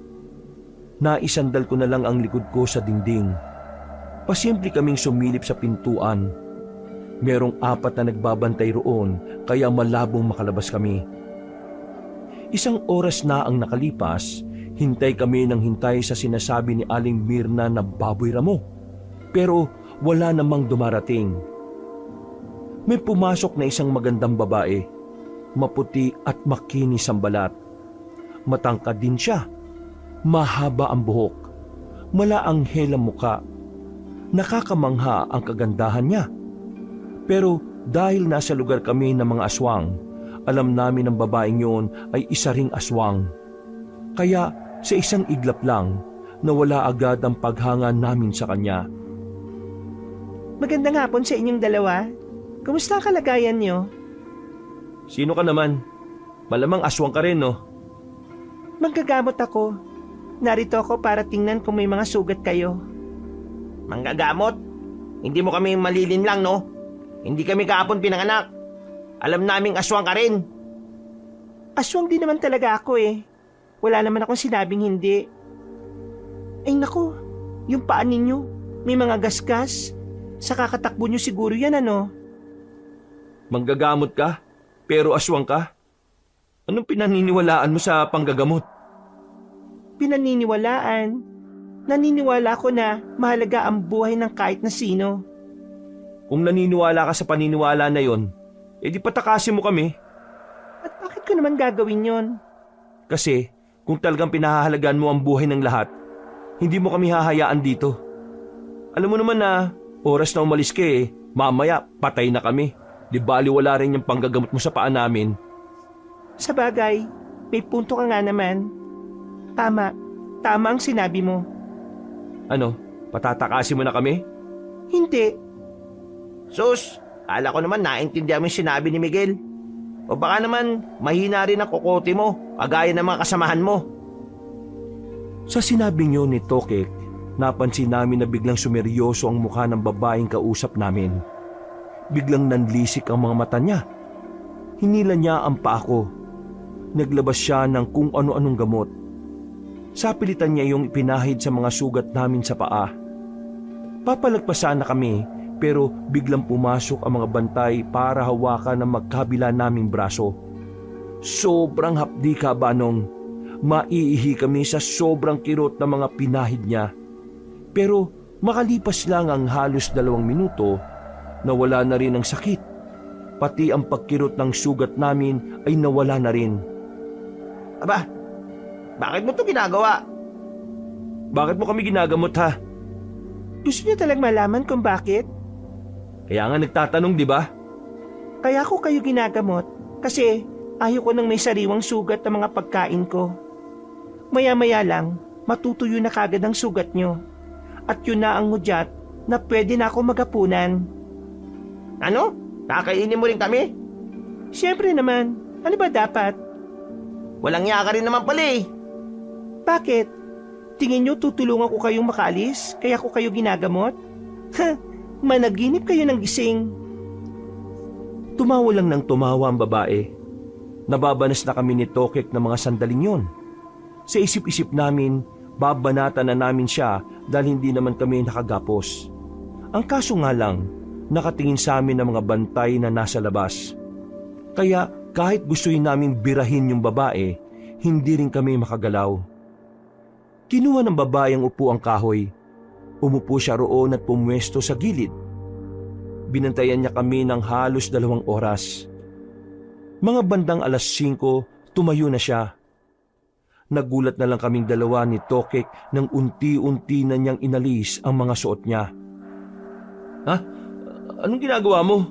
Naisandal ko na lang ang likod ko sa dingding. Pasimple kaming sumilip sa pintuan. Merong 4 na nagbabantay roon, kaya malabong makalabas kami. Isang oras na ang nakalipas, hintay kami ng hintay sa sinasabi ni Aling Mirna na baboy Ramo. Pero wala namang dumarating. May pumasok na isang magandang babae. Maputi at makinis ang balat. Matangkad din siya. Mahaba ang buhok. Malaanghel ang muka. Nakakamangha ang kagandahan niya. Pero dahil nasa lugar kami ng mga aswang, alam namin ang babaeng yun ay isa ring aswang. Kaya sa isang iglap lang, nawala agad ang paghanga namin sa kanya. Magandang hapon sa inyong dalawa. Kumusta ang kalagayan niyo? Sino ka naman? Malamang aswang ka rin, no? Manggagamot ako. Narito ako para tingnan kung may mga sugat kayo. Manggagamot? Hindi mo kami malilin lang, no? Hindi kami kahapon pinanganak. Alam naming aswang ka rin. Aswang din naman talaga ako eh. Wala naman akong sinabing hindi. Ay naku, yung paan ninyo, may mga gasgas. Sa kakatakbo nyo siguro yan, ano? Manggagamot ka? Pero aswang ka? Anong pinaniniwalaan mo sa panggagamot? Pinaniniwalaan. Naniniwala ko na mahalaga ang buhay ng kahit na sino. Kung naniniwala ka sa paniniwala na yon, edi patakasin mo kami. At bakit ko naman gagawin yon? Kasi kung talagang pinahahalagan mo ang buhay ng lahat, hindi mo kami hahayaan dito. Alam mo naman na oras na umalis ka mamaya patay na kami. Di bali wala rin yung panggagamot mo sa paa namin. Sa bagay, may punto ka nga naman. Tama ang sinabi mo. Ano, patatakasin mo na kami? Hindi. Sus, kala ko naman naintindihan mo yung sinabi ni Miguel. O baka naman mahina rin ang kokote mo, kagaya ng mga kasamahan mo. Sa sinabing yun ni Tokek, napansin namin na biglang sumeryoso ang mukha ng babaeng kausap namin. Biglang nanlisik ang mga mata niya. Hinila niya ang paa ko. Naglabas siya ng kung ano-anong gamot. Sapilitan niya yung ipinahid sa mga sugat namin sa paa. Papalagpasan na kami pero biglang pumasok ang mga bantay para hawakan ang magkabila naming braso. Sobrang hapdi ka, Banong. Maiihi kami sa sobrang kirot ng mga pinahid niya. Pero makalipas lang ang halos 2 minuto, nawala na rin ang sakit. Pati ang pagkirot ng sugat namin ay nawala na rin. Aba, bakit mo ito ginagawa? Bakit mo kami ginagamot ha? Gusto niyo talagang malaman kung bakit? Kaya nga nagtatanong, di ba? Kaya ko kayo ginagamot kasi ayaw ko nang may sariwang sugat ng mga pagkain ko. Maya-maya lang, matutuyo na kagad ang sugat nyo. At yun na ang hudyat na pwede na ako magapunan. Ano? Kakainin mo rin kami? Siyempre naman. Ano ba dapat? Walang yaka rin naman pala eh. Bakit? Tingin nyo tutulungan ko kayong makaalis kaya ko kayo ginagamot? Ha! Managinip kayo ng gising. Tumawa lang ng tumawa ang babae. Nababanas na kami ni Tokek ng mga sandaling yon. Sa isip-isip namin, babanatan na namin siya dahil hindi naman kami nakagapos. Ang kaso nga lang, nakatingin sa amin ang mga bantay na nasa labas. Kaya kahit gustuin naming birahin yung babae, hindi rin kami makagalaw. Kinuha ng babae ang upuang kahoy. Umupo siya roon at pumwesto sa gilid. Binantayan niya kami ng halos 2 oras. Mga bandang 5:00, tumayo na siya. Nagulat na lang kaming dalawa ni Tokek nang unti-unti na niyang inalis ang mga suot niya. Ha? Anong ginagawa mo?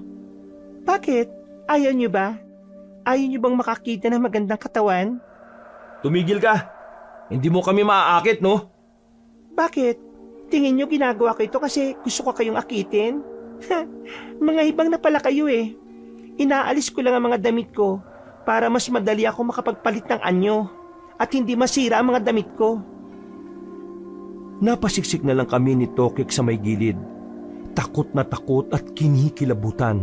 Bakit? Ayaw niyo ba? Ayaw niyo bang makakita ng magandang katawan? Tumigil ka. Hindi mo kami maaakit, no? Bakit? Tingin niyo ginagawa ko ito kasi gusto ko kayong akitin? Mga ibang na pala kayo eh. Inaalis ko lang ang mga damit ko para mas madali ako makapagpalit ng anyo at hindi masira ang mga damit ko. Napasiksik na lang kami ni Tokek sa may gilid. Takot na takot at kinikilabutan.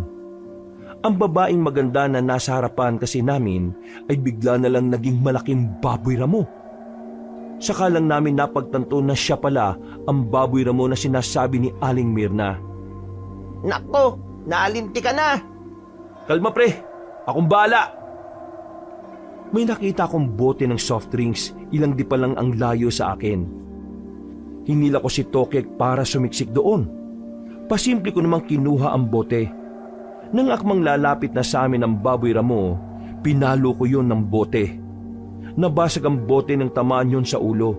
Ang babaeng maganda na nasa harapan kasi namin ay bigla na lang naging malaking baboy ramo. Saka lang namin napagtanto na siya pala ang baboy ramo na sinasabi ni Aling Mirna. Nako, naalinti ka na. Kalma pre, akong bahala. May nakita akong bote ng soft drinks, ilang di pa lang ang layo sa akin. Hinila ko si Tokek para sumiksik doon. Pasimple ko namang kinuha ang bote. Nang akmang lalapit na sa amin ang baboy ramo, pinalo ko yon ng bote. Nabasag ang bote ng tamaan yon sa ulo.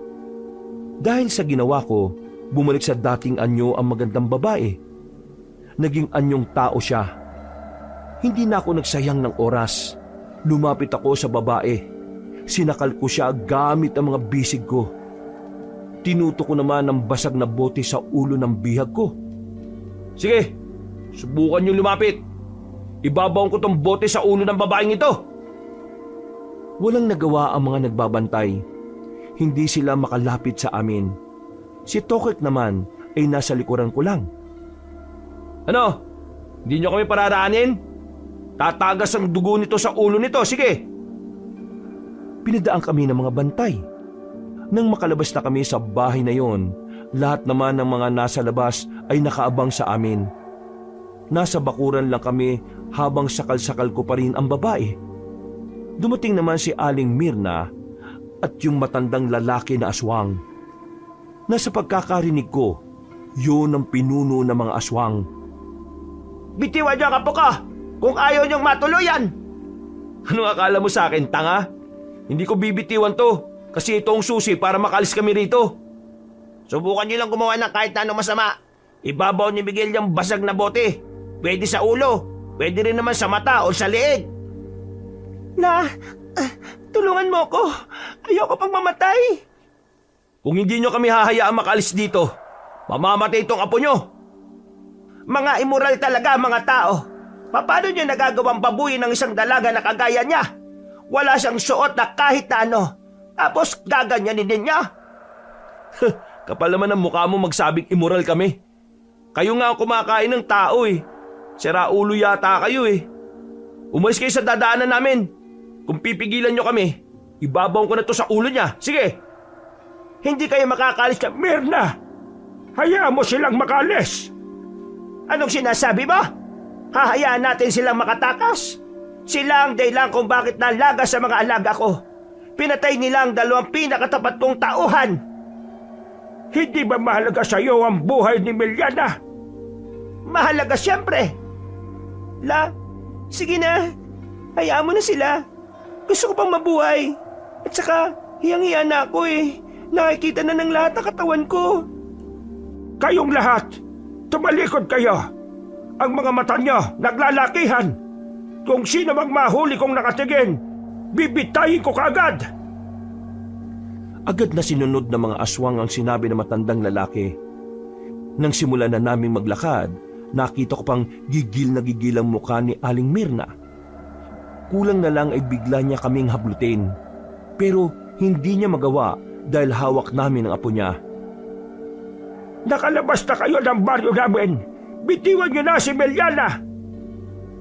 Dahil sa ginawa ko, bumalik sa dating anyo ang magandang babae. Naging anyong tao siya. Hindi na ako nagsayang ng oras. Lumapit ako sa babae. Sinakal ko siya gamit ang mga bisig ko. Tinuto ko naman ang basag na bote sa ulo ng bihag ko. Sige, subukan niyong lumapit. ibabaon ko tong bote sa ulo ng babaeng ito. Walang nagawa ang mga nagbabantay. Hindi sila makalapit sa amin. Si Tokek naman ay nasa likuran ko lang. Ano? Hindi nyo kami pararaanin? Tatagas ang dugo nito sa ulo nito, sige! Pinadaan kami ng mga bantay. Nang makalabas na kami sa bahay na yon, lahat naman ng mga nasa labas ay nakaabang sa amin. Nasa bakuran lang kami habang sakal-sakal ko pa rin ang babae. Dumating naman si Aling Mirna at yung matandang lalaki na aswang. Nasa pagkakarinig ko, yun ang pinuno ng mga aswang. Bitiwan niyo ang apo ko kung ayaw niyong matuluyan. Ano akala mo sa akin, tanga? Hindi ko bibitiwan to kasi ito ang susi para makalis kami rito. Subukan niyo lang gumawa ng kahit na anong masama. Ibabaw ni Miguel yung basag na bote. Pwede sa ulo, pwede rin naman sa mata o sa leeg. Tulungan mo ko. Ayoko pang mamatay. Kung hindi nyo kami hahayaang makalis dito, mamamatay itong apo nyo. Mga immoral talaga mga tao. Paano niyo nagagawang babuyin ng isang dalaga na kagaya niya? Wala siyang suot na kahit na ano. Tapos gaganyanin din niya. Kapal naman ang mukha mo magsabing immoral kami. Kayo nga ang kumakain ng tao eh. Sira ulo yata kayo eh. Umalis kayo sa dadaanan namin. Kung pipigilan nyo kami, ibabaw ko na to sa ulo niya. Sige! Hindi kayo makakalis ka. Mirna, hayaan mo silang makalis. Anong sinasabi mo? Hahayaan natin silang makatakas? Sila ang dahilan kung bakit nalaga sa mga alaga ko. Pinatay nila ang 2 pinakatapat kong tauhan. Hindi ba mahalaga sa iyo ang buhay ni Meliana? Mahalaga siyempre. Sige na. Hayaan mo na sila. Gusto ko pang mabuhay. At saka, hiyang-hiya na ako eh. Nakikita na ng lahat ang katawan ko. Kayong lahat, tumalikod kayo. Ang mga mata nyo naglalakihan. Kung sino mang mahuli kong nakatingin, bibitayin ko kaagad. Agad na sinunod ng mga aswang ang sinabi ng matandang lalaki. Nang simulan na naming maglakad, nakita ko pang gigil na gigil ang mukha ni Aling Mirna. Kulang na lang ay bigla niya kaming hablutin. Pero hindi niya magawa dahil hawak namin ang apo niya. Nakalabas na kayo ng baryo namin. Bitiwan niyo na si Meliana.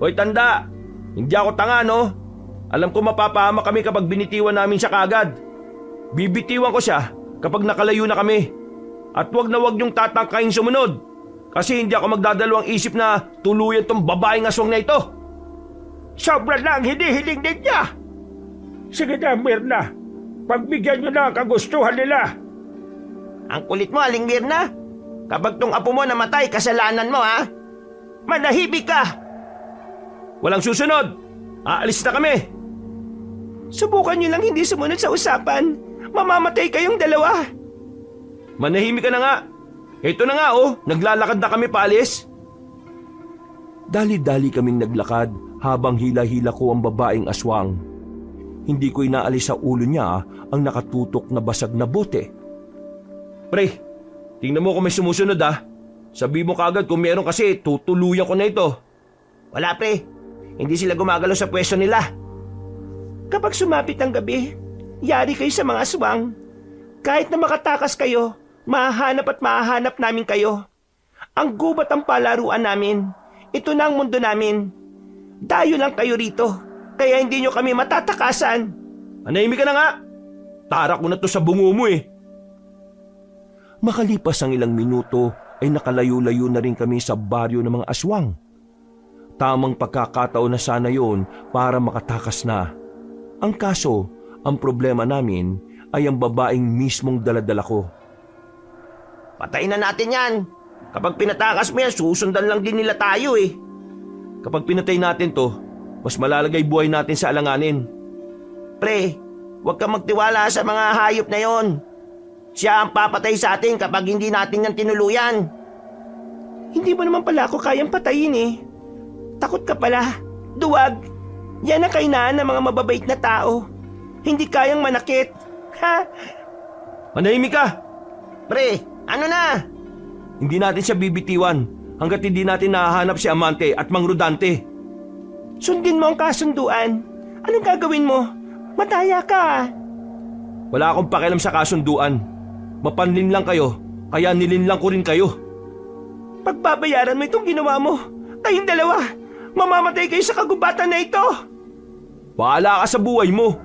Hoy tanda, hindi ako tanga no? Alam ko mapapahama kami kapag binitiwan namin siya kaagad. Bibitiwan ko siya kapag nakalayo na kami. At wag na wag niyong tatangkaing sumunod. Kasi hindi ako magdadalawang isip na tuluyan tong babaeng aswang na ito. Sobra na ang hinihiling ninyo. Sige na, Mirna. Pagbigyan niyo na ang kagustuhan nila. Ang kulit mo, Aling Mirna. Kapag tong apo mo namatay, kasalanan mo ha. Manahimik ka. Walang susunod. Aalis na kami. Subukan niyo lang hindi sumunod sa usapan. Mamamatay kayong dalawa. Manahimik ka na nga. Ito na nga oh, naglalakad na kami paalis. Dali-dali kaming naglakad habang hila-hila ko ang babaeng aswang. Hindi ko inaalis sa ulo niya ang nakatutok na basag na bote. Pre, tingnan mo kung may sumusunod ah. Sabi mo kagad kung meron kasi tutuluyan ko na ito. Wala pre, hindi sila gumagalaw sa pwesto nila. Kapag sumapit ang gabi, yari kayo sa mga aswang. Kahit na makatakas kayo, mahahanap at mahahanap namin kayo. Ang gubat ang palaruan namin. Ito na ang mundo namin. Dayo lang kayo rito, kaya hindi nyo kami matatakasan. Manahimik ka na nga. Tarak ko na to sa bungo mo eh. Makalipas ang ilang minuto ay nakalayo-layo na rin kami sa baryo ng mga aswang. Tamang pagkakataon na sana yon para makatakas na. Ang kaso, ang problema namin ay ang babaeng mismong daladala ko. Patayin na natin yan. Kapag pinatakas mo yan, susundan lang din nila tayo eh. Kapag pinatay natin to, mas malalagay buhay natin sa alanganin. Pre, huwag kang magtiwala sa mga hayop na yon. Siya ang papatay sa atin kapag hindi natin yan tinuluyan. Hindi mo naman pala ako kayang patayin eh. Takot ka pala. Duwag. Yan ang kainaan ng mga mababait na tao. Hindi kayang manakit. Ha? Manahimik ka! Pre, ano na? Hindi natin siya bibitiwan hanggat hindi natin nahahanap si Amante at Mang Rodante. Sundin mo ang kasunduan. Anong gagawin mo? Mataya ka. Wala akong pakialam sa kasunduan. Mapanlin lang kayo, kaya nilinlang ko rin kayo. Pagbabayaran mo itong ginawa mo. Kayong dalawa, mamamatay kayo sa kagubatan na ito. Bahala ka sa buhay mo.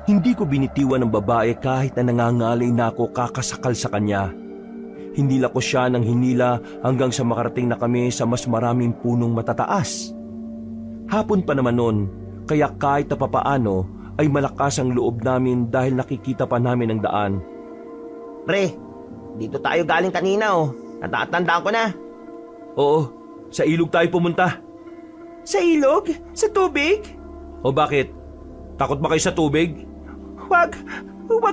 Hindi ko binitiwan ng babae kahit na nangangalay na ako kakasakal sa kanya. Hinila ko siya ng hinila hanggang sa makarating na kami sa mas maraming punong matataas. Hapon pa naman noon, kaya kahit na papaano ay malakas ang loob namin dahil nakikita pa namin ang daan. Pre, dito tayo galing kanina oh. Natatandaan ko na. Oo, sa ilog tayo pumunta. Sa ilog? Sa tubig? O bakit? Takot ba kayo sa tubig? Wag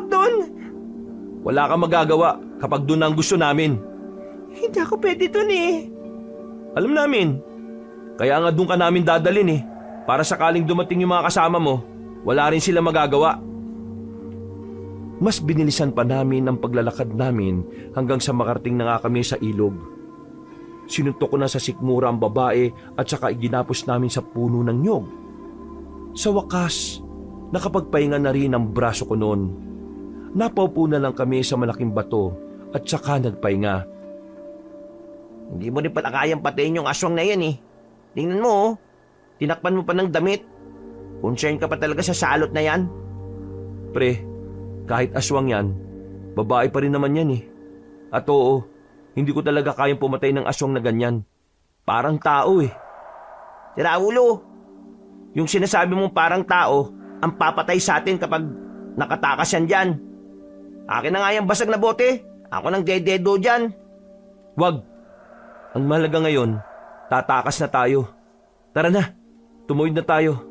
doon. Wala kang magagawa kapag doon ang gusto namin. Hindi ako pwede doon eh. Alam namin. Kaya nga doon ka namin dadalin eh. Para sakaling dumating yung mga kasama mo, wala rin sila magagawa. Mas binilisan pa namin ang paglalakad namin hanggang sa makarating na nga kami sa ilog. Sinuntok ko na sa sikmura ang babae at saka iginapos namin sa puno ng nyog. Sa wakas, nakapagpahinga na rin ang braso ko noon. Napaupo na lang kami sa malaking bato at saka nagpahinga. Hindi mo rin pala kayang patayin yung aswang na yan eh. Tingnan mo oh. Tinakpan mo pa ng damit. Concern ka pa talaga sa salot na yan. Pre, kahit aswang yan, babae pa rin naman yan eh. At oo, hindi ko talaga kayang pumatay ng aswang na ganyan. Parang tao eh. Si Raulo, yung sinasabi mong parang tao, ang papatay sa atin kapag nakatakas yan dyan. Akin na nga yung basag na bote. Ako nang dededo dyan. Wag. Ang mahalaga ngayon, tatakas na tayo. Tara na, tumuwid na tayo.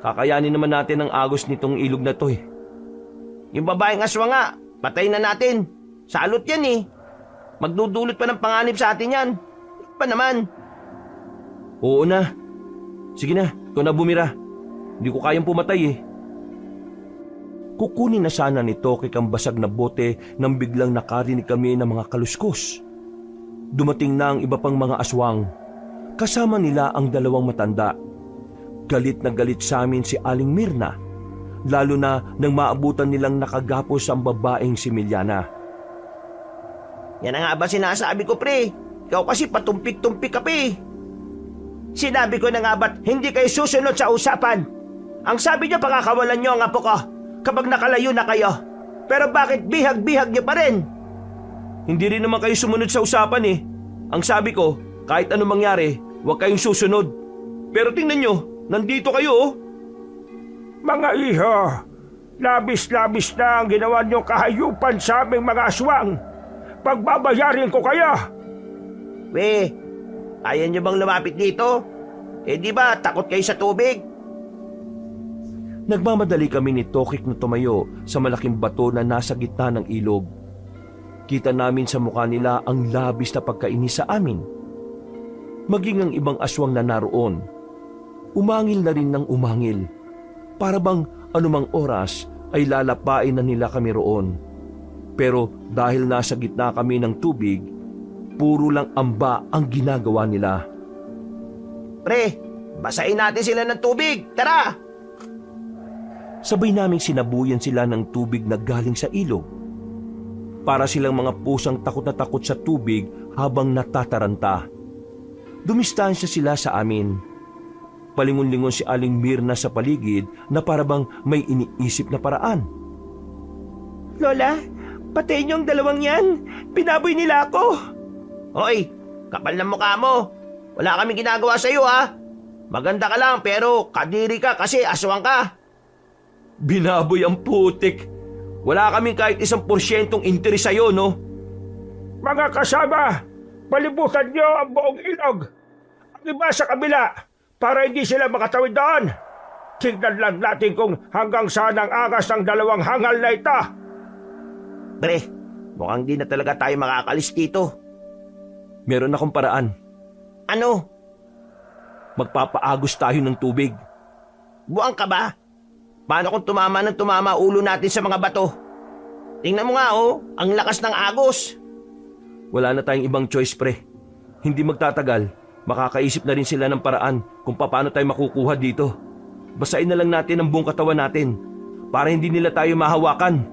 Kakayanin naman natin ang agos nitong ilog na to eh. Yung babaeng aswang nga, patay na natin. Salot yan eh. Magdudulot pa ng panganib sa atin yan. Ano pa naman? Oo na. Sige na, ikaw na bumira. Hindi ko kayang pumatay eh. Kukunin na sana ni Tokik ang basag na bote nang biglang nakarinig kami ng mga kaluskos. Dumating na ang iba pang mga aswang. Kasama nila ang dalawang matanda. Galit na galit sa amin si Aling Mirna, lalo na nang maabutan nilang nakagapos ang babaeng si Miliana. Yan na nga ba sinasabi ko pre? Ikaw kasi patumpik-tumpik ka pa eh. Sinabi ko na nga ba't hindi kayo susunod sa usapan? Ang sabi niyo pakakawalan niyo ang apo ko kapag nakalayo na kayo. Pero bakit bihag-bihag niyo pa rin? Hindi rin naman kayo sumunod sa usapan eh. Ang sabi ko, kahit anong mangyari, huwag kayong susunod. Pero tingnan nyo, nandito kayo oh. Mga iho, labis-labis na ang ginawa niyong kahayupan sa aming mga aswang. Pagbabayarin ko kayo. We, kaya niyo bang lumapit dito? Eh di ba takot kayo sa tubig? Nagmamadali kami ni Tokik na tumayo sa malaking bato na nasa gitna ng ilog. Kita namin sa mukha nila ang labis na pagkainis sa amin. Maging ang ibang aswang na naroon, umangil na rin ng umangil. Para bang anumang oras ay lalapain na nila kami roon. Pero dahil nasa gitna kami ng tubig, puro lang amba ang ginagawa nila. Pre, basahin natin sila ng tubig. Tara! Sabay naming sinabuyan sila ng tubig na galing sa ilog. Para silang mga pusang takot na takot sa tubig habang natataranta. Dumistansya sila sa amin. Palingon-lingon si Aling Mirna sa paligid na parabang may iniisip na paraan. Lola, patayin niyo ang dalawang yan. Pinaboy nila ako. Hoy, kapal ng mukha mo. Wala kaming ginagawa sa iyo ha. Maganda ka lang pero kadiri ka kasi aswang ka. Binaboy ang putik. Wala kaming kahit 1% interes sa'yo, no? Mga kasama, palibutan niyo ang buong ilog. Ang iba sa kabila para hindi sila makatawid doon. Tignan lang natin kung hanggang saan ang angas ng dalawang hangal na ito. Pre, mukhang di na talaga tayo makakalis dito. Meron akong paraan. Ano? Magpapaagos tayo ng tubig. Buwang ka ba? Paano kung tumama ng tumama ulo natin sa mga bato? Tingnan mo nga oh, ang lakas ng agos. Wala na tayong ibang choice pre. Hindi magtatagal. makakaisip na rin sila ng paraan kung paano tayo makukuha dito. Basain na lang natin ang buong katawan natin para hindi nila tayo mahawakan.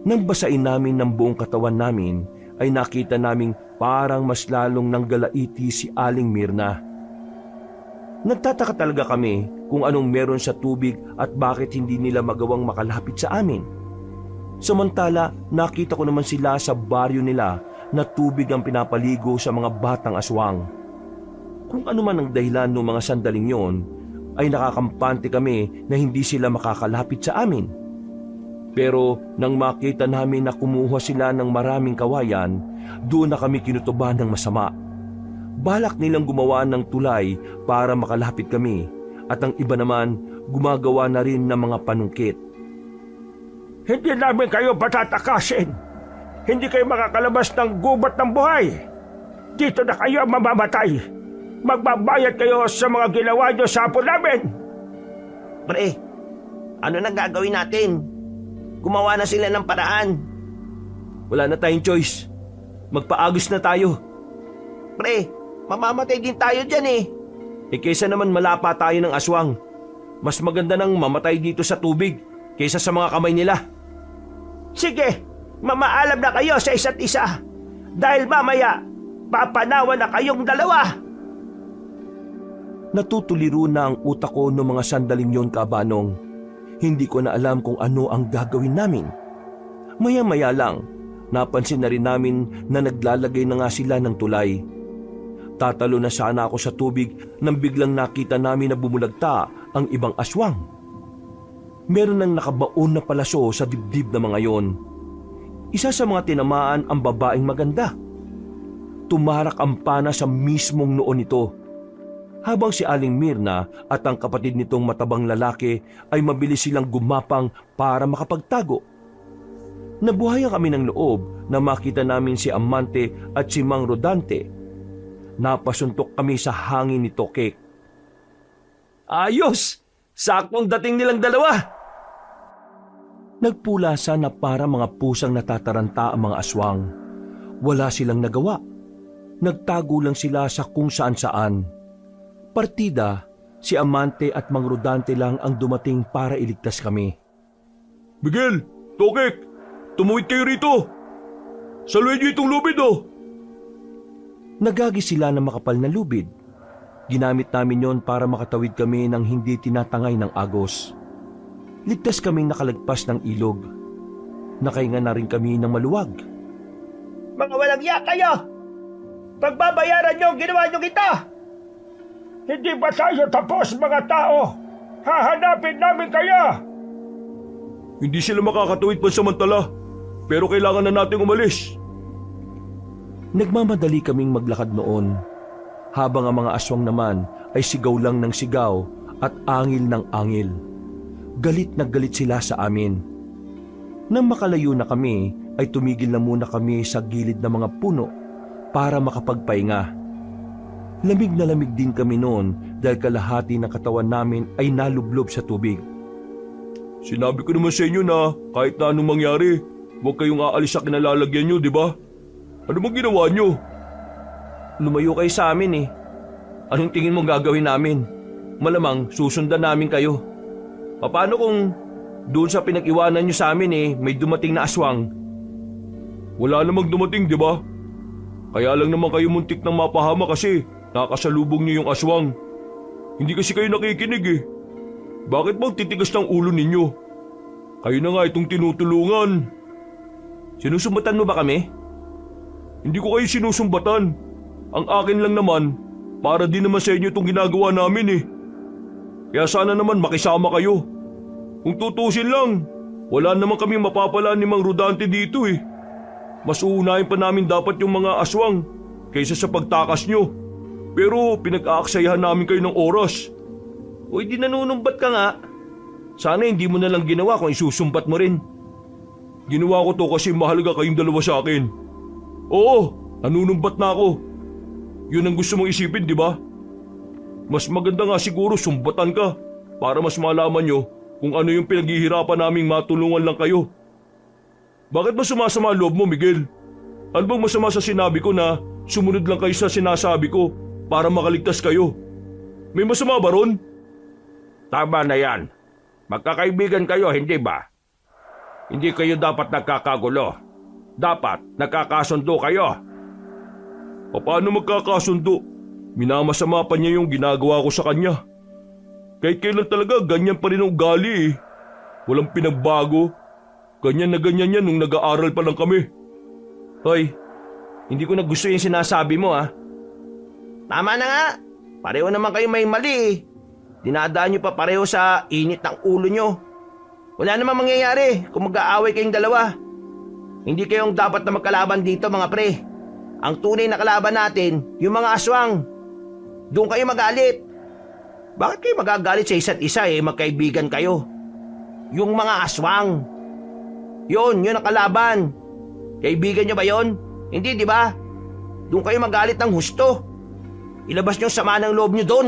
Nang basain namin ng buong katawan namin, ay nakita naming parang mas lalong nanggalaiti si Aling Mirna. Nagtataka talaga kami kung anong meron sa tubig at bakit hindi nila magawang makalapit sa amin. Samantala, nakita ko naman sila sa baryo nila na tubig ang pinapaligo sa mga batang aswang. Kung ano man ang dahilan ng mga sandaling yon, ay nakakampante kami na hindi sila makakalapit sa amin. Pero nang makita namin na kumuha sila ng maraming kawayan, doon na kami kinutuban ng masama. Balak nilang gumawa ng tulay para makalapit kami at ang iba naman gumagawa na rin ng mga panungkit. Hindi namin kayo patatakasin. Hindi kayo makakalabas ng gubat ng buhay. Dito na kayo mamamatay. Magbabayad kayo sa mga ginawa niyo sa apo namin. Pre, ano na gagawin natin? Gumawa na sila ng paraan. Wala na tayong choice. Magpaagos na tayo. Pre, mamamatay din tayo dyan eh. Kaysa naman malapa tayo ng aswang. Mas maganda nang mamatay dito sa tubig kaysa sa mga kamay nila. Sige, mamaalam na kayo sa isa't isa. Dahil mamaya, papanawan na kayong dalawa. Natutuliro na ang utak ko noong mga sandaling yon, Kabanong. Hindi ko na alam kung ano ang gagawin namin. Maya-maya lang, napansin na rin namin na naglalagay na nga sila ng tulay. Tatalo na sana ako sa tubig nang biglang nakita namin na bumulagta ang ibang aswang. Meron nang nakabaon na palaso sa dibdib na mga yon. Isa sa mga tinamaan ang babaeng maganda. Tumarak ang pana sa mismong noon nito. Habang si Aling Mirna at ang kapatid nitong matabang lalaki ay mabilis silang gumapang para makapagtago. Nabuhayan kami ng loob na makita namin si Amante at si Mang Rodante. Napasuntok kami sa hangin ni Tokek. Ayos! Saktong dating nilang dalawa! Nagpulasa na para mga pusang natataranta ang mga aswang. Wala silang nagawa. Nagtago lang sila sa kung saan-saan. Partida, si Amante at Mang Rodante lang ang dumating para iligtas kami. Miguel! Tokek! Tumuwid kayo rito! Saluhin niyo itong lubid oh! Nagagi sila ng makapal na lubid. Ginamit namin yon para makatawid kami ng hindi tinatangay ng agos. Ligtas kaming nakalagpas ng ilog. Nakahinga na rin kami ng maluwag. Mga walang iya kayo! Pagbabayaran niyo ang ginawa niyo kita! Hindi ba tayo tapos, mga tao? Hahanapin namin kayo! Hindi sila makakatuwid pansamantala, pero kailangan na nating umalis. Nagmamadali kaming maglakad noon, habang ang mga aswang naman ay sigaw lang ng sigaw at angil ng angil. Galit na galit sila sa amin. Nang makalayo na kami, ay tumigil na muna kami sa gilid ng mga puno para makapagpahinga. Lamig na lamig din kami noon dahil kalahati ng katawan namin ay nalublob sa tubig. Sinabi ko naman sa inyo na kahit na anong mangyari, huwag kayong aalis sa kinalalagyan nyo, di ba? Ano bang ginawa nyo? Lumayo kayo sa amin eh. Anong tingin mo gagawin namin? Malamang susundan namin kayo. Paano kung doon sa pinag-iwanan nyo sa amin may dumating na aswang? Wala namang dumating, di ba? Kaya lang naman kayo muntik ng mapahama kasi nakasalubong niyo yung aswang. Hindi kasi kayo nakikinig eh. Bakit bang titigas ng ulo ninyo? Kayo na nga itong tinutulungan. Sinusumbatan mo ba kami? Hindi ko kayo sinusumbatan. Ang akin lang naman, para din naman sa inyo itong ginagawa namin eh. Kaya sana naman makisama kayo. Kung tutusin lang, wala naman kami mapapala ni Mang Rodante dito eh. Mas uunahin pa namin dapat yung mga aswang kaysa sa pagtakas nyo. Pero pinag-aaksayahan namin kayo ng oras. O di nanunumbat ka nga. Sana hindi mo na lang ginawa kung isusumbat mo rin. Ginawa ko to kasi mahalaga kayong dalawa sa akin. Oo, nanunumbat na ako. Yun ang gusto mong isipin, di ba? Mas maganda nga siguro sumbatan ka para mas malaman nyo kung ano yung pinaghihirapan naming matulungan lang kayo. Bakit ba sumasama ang loob mo, Miguel? Ano bang masama sa sinabi ko na Sumunod lang kayo sa sinasabi ko para makaligtas kayo. May masama ba ron? Tama na yan. Magkakaibigan kayo, hindi ba? Hindi kayo dapat nagkakagulo. Dapat nagkakasundo kayo. Paano magkakasundo? Minamasama pa niya yung ginagawa ko sa kanya. Kahit kailan talaga ganyan pa rin ang ugali eh. Walang pinagbago. Ganyan na ganyan yan nung nag-aaral pa lang kami. Hoy, hindi ko na gusto yung sinasabi mo ah. Tama na nga. Pareho naman kayo may mali eh. Dinadaan nyo pa pareho sa init ng ulo nyo. Wala namang mangyayari kung mag-aaway kayong dalawa. Hindi kayong dapat na magkalaban dito mga pre. Ang tunay na kalaban natin, yung mga aswang. Doon kayo magalit. Bakit kayo magagalit sa isa't isa eh, magkaibigan kayo? Yung mga aswang. Yun ang kalaban. Kaibigan nyo ba yon? Hindi, di ba? Doon kayo magalit ng husto. Ilabas nyo ang sama ng loob nyo doon.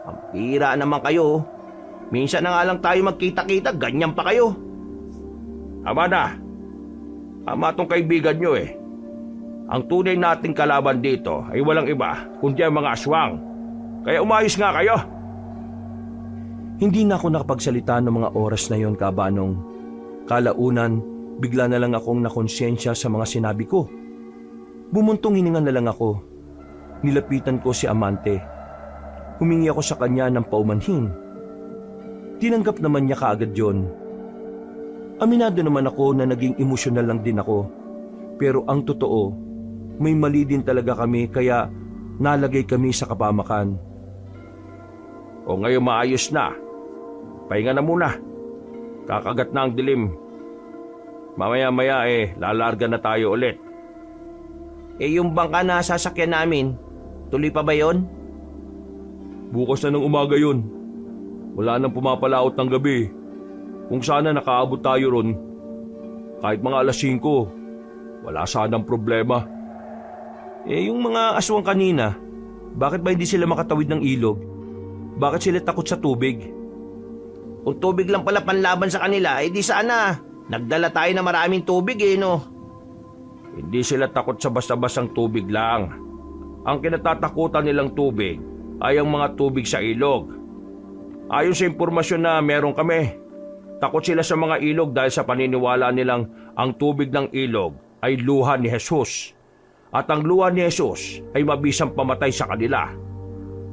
Ang pira naman kayo. Minsan na nga lang tayo magkita-kita, ganyan pa kayo. Tama na. Tama tong kaibigan nyo eh. Ang tunay nating kalaban dito ay walang iba kundi ang mga aswang. Kaya umayos nga kayo. Hindi na ako nakapagsalita ng mga oras na yon, Kabanong. Kalaunan, bigla na lang akong nakonsensya sa mga sinabi ko. Bumuntong hininga na lang ako. Nilapitan ko si Amante. Humingi ako sa kanya ng paumanhin. Tinanggap naman niya kaagad yon. Aminado naman ako na naging emosyonal lang din ako. Pero ang totoo, may mali din talaga kami kaya nalagay kami sa kapamakan. O ngayon maayos na. Pahinga na muna. Kakagat na ang dilim. Mamaya-maya lalarga na tayo ulit. Yung bangka na sasakyan namin, tuloy pa ba yon? Bukas na ng umaga yun. Wala nang pumapalaot ng gabi. Kung sana nakaabot tayo ron, kahit mga alas 5, wala sanang problema. Yung mga aswang kanina, bakit ba hindi sila makatawid ng ilog? Bakit sila takot sa tubig? Kung tubig lang pala panlaban sa kanila, di sana. Nagdala tayo na maraming tubig no? Hindi sila takot sa basta-bastang tubig lang. Ang kinatatakutan nilang tubig ay ang mga tubig sa ilog. Ayon sa impormasyon na meron kami, takot sila sa mga ilog dahil sa paniniwala nilang ang tubig ng ilog ay luha ni Jesus. At ang luha ni Jesus ay mabisang pamatay sa kanila.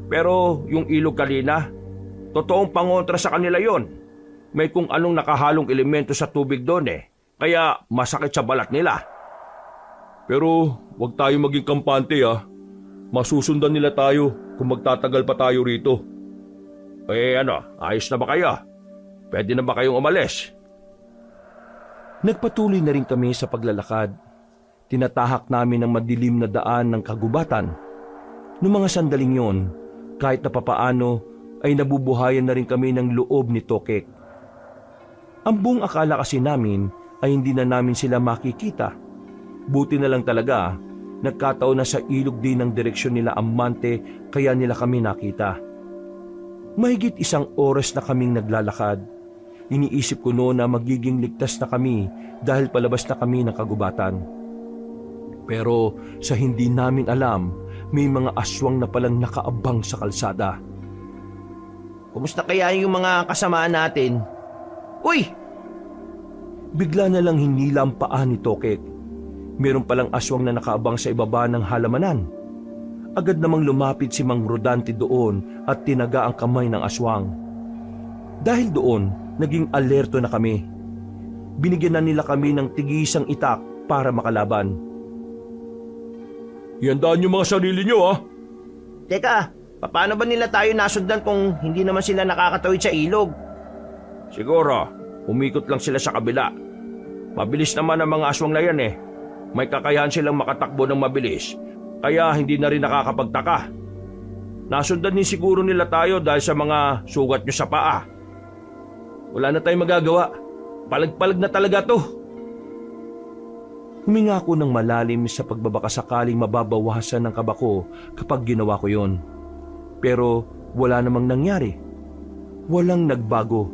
Pero yung ilog kanina, totoong pangontra sa kanila yon. May kung anong nakahalong elemento sa tubig doon kaya masakit sa balat nila. Pero wag tayo maging kampante Masusundan nila tayo kung magtatagal pa tayo rito. Ayos na ba kayo? Pwede na ba kayong umalis? Nagpatuloy na rin kami sa paglalakad. Tinatahak namin ang madilim na daan ng kagubatan. Noong mga sandaling yon, kahit na papaano ay nabubuhayan na rin kami ng loob ni Tokek. Ang buong akala kasi namin ay hindi na namin sila makikita. Buti na lang talaga, nagkataon na sa ilog din ng direksyon nila Amante kaya nila kami nakita. Mahigit 1 oras na kaming naglalakad. Iniisip ko noon na magiging ligtas na kami dahil palabas na kami ng kagubatan. Pero sa hindi namin alam, may mga aswang na palang nakaabang sa kalsada. Kumusta kaya yung mga kasamaan natin? Uy! Bigla na lang hinila ang paa ni Tokek. Meron palang aswang na nakaabang sa ibaba ng halamanan. Agad namang lumapit si Mang Rodante doon at tinaga ang kamay ng aswang. Dahil doon, naging alerto na kami. Binigyan na nila kami ng tigisang itak para makalaban. Ihandaan niyo mga sarili niyo Teka, paano ba nila tayo nasundan kung hindi naman sila nakakatawid sa ilog? Siguro, umikot lang sila sa kabila. Mabilis naman ang mga aswang na yan May kakayahan silang makatakbo ng mabilis, kaya hindi na rin nakakapagtaka. Nasundan din siguro nila tayo dahil sa mga sugat nyo sa paa. Wala na tayong magagawa. Palag-palag na talaga to. Huminga ako ng malalim sa pagbabakasakaling mababawasan ng kaba ko kapag ginawa ko yon. Pero wala namang nangyari. Walang nagbago.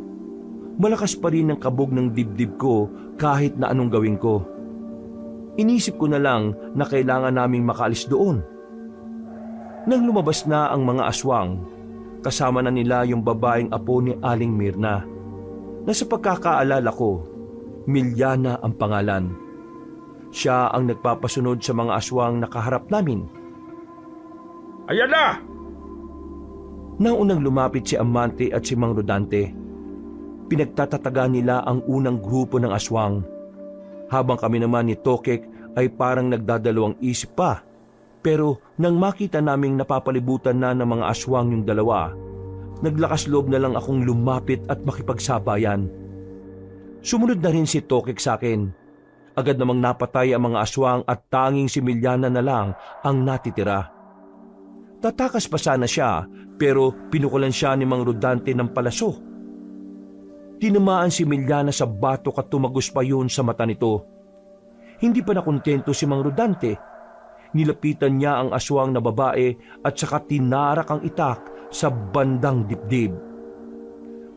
Malakas pa rin ang kabog ng dibdib ko kahit na anong gawin ko. Inisip ko na lang na kailangan naming makaalis doon. Nang lumabas na ang mga aswang, kasama na nila yung babaeng apo ni Aling Mirna, na sa pagkakaalala ko, Milyana ang pangalan. Siya ang nagpapasunod sa mga aswang na kaharap namin. Ayan na! Nang unang lumapit si Amante at si Mang Rodante, pinagtatataga nila ang unang grupo ng aswang, habang kami naman ni Tokek ay parang nagdadalawang isip pa. Pero nang makita naming napapalibutan na ng mga aswang yung dalawa, naglakas loob na lang akong lumapit at makipagsabayan. Sumunod na rin si Tokek sa akin. Agad namang napatay ang mga aswang at tanging si Milyana na lang ang natitira. Tatakas pa sana siya pero pinukulan siya ni Mang Rodante ng palaso. Tinamaan si Milyana sa batok at tumagos pa yun sa mata nito. Hindi pa nakontento si Mang Rodante. Nilapitan niya ang aswang na babae at saka tinarak ang itak sa bandang dibdib.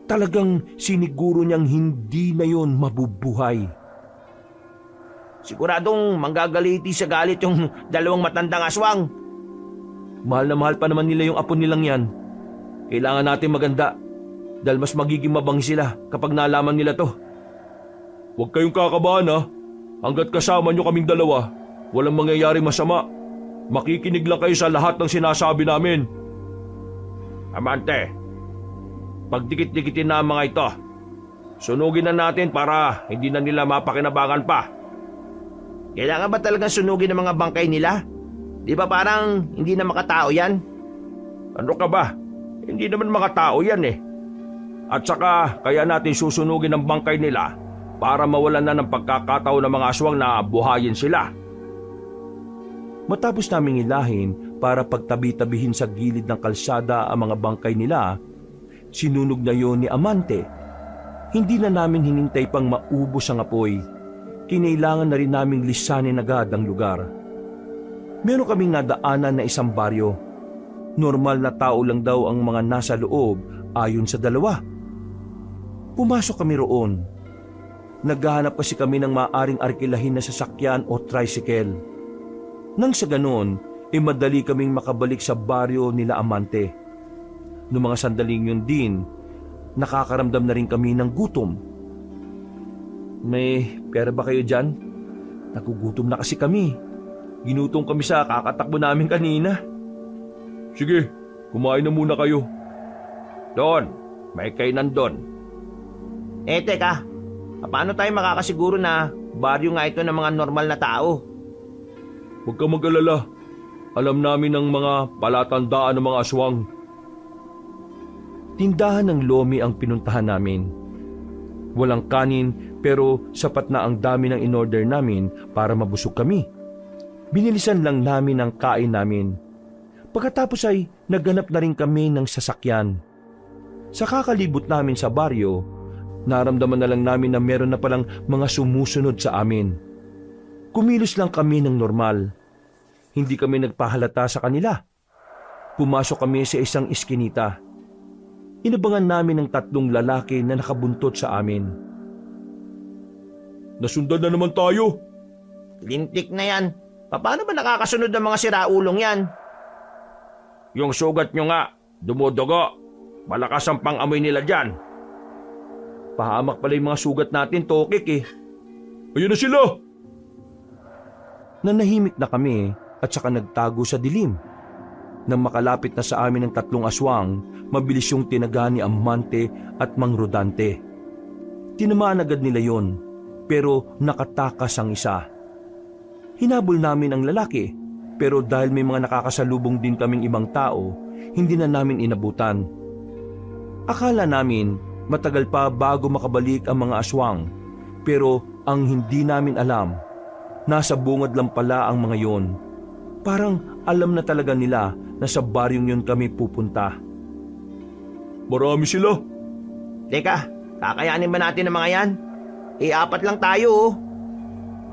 Talagang siniguro niyang hindi na yon mabubuhay. Siguradong manggagaliti sa galit yung dalawang matandang aswang. Mahal na mahal pa naman nila yung apo nilang yan. Kailangan natin maganda dahil mas magiging mabangi sila kapag nalaman nila to. Huwag kayong kakabahan ha. Hanggat kasama nyo kaming dalawa, walang mangyayari masama. Makikinig lang kayo sa lahat ng sinasabi namin. Amante, pagdikit-dikitin na ang mga ito. Sunugin na natin para hindi na nila mapakinabangan pa. Kailangan ba talagang sunugin ng mga bangkay nila? Di ba parang hindi na makatao yan? Ano ka ba? Hindi naman makatao yan eh. At saka kaya natin susunugin ang bangkay nila para mawalan na ng pagkakataon ng mga aswang na buhayin sila. Matapos naming ilahin para pagtabi-tabihin sa gilid ng kalsada ang mga bangkay nila, sinunog na yon ni Amante. Hindi na namin hinintay pang maubos ang apoy. Kinailangan na rin naming lisanin agad ang lugar. Meron kaming nadaanan na isang baryo. Normal na tao lang daw ang mga nasa loob ayon sa dalawa. Pumasok kami roon. Naghahanap kasi kami ng maaring arkilahin na sasakyan o tricycle. Nang sa ganon, madali kaming makabalik sa baryo nila Amante. Noong mga sandaling yun din, nakakaramdam na rin kami ng gutom. May pera ba kayo dyan? Nagugutom na kasi kami. Ginutom kami sa kakatakbo namin kanina. Sige, kumain na muna kayo. Doon, may kainan doon. Teka, paano tayo makakasiguro na baryo nga ito ng mga normal na tao? Huwag ka mag-alala. Alam namin ang mga palatandaan ng mga aswang. Tindahan ng lomi ang pinuntahan namin. Walang kanin pero sapat na ang dami ng in-order namin para mabusog kami. Binilisan lang namin ang kain namin. Pagkatapos ay naghanap na rin kami ng sasakyan. Sa kakalibot namin sa baryo, naramdaman na lang namin na meron na palang mga sumusunod sa amin. Kumilos lang kami ng normal. Hindi kami nagpahalata sa kanila. Pumasok kami sa isang iskinita. Inabangan namin ang 3 lalaki na nakabuntot sa amin. Nasundan na naman tayo. Lintik na yan. Paano ba nakakasunod ng mga siraulong yan? Yung sugat nyo nga, dumudugo. Malakas ang pang-amoy nila dyan. Pahamak pala yung mga sugat natin, Tokek eh. Ayun na sila. Nanahimik na kami at saka nagtago sa dilim. Nang makalapit na sa amin ang 3 aswang, mabilis yung tinaga ni Amante at Mang Rodante. Tinamaan agad nila yon, pero nakatakas ang isa. Hinabol namin ang lalaki, pero dahil may mga nakakasalubong din kaming ibang tao, hindi na namin inabutan. Akala namin matagal pa bago makabalik ang mga aswang, pero ang hindi namin alam, nasa bungad lang pala ang mga yon. Parang alam na talaga nila na sa baryong yun kami pupunta. Marami sila. Teka, kakayanin ba natin ang mga yan? 4 lang tayo oh.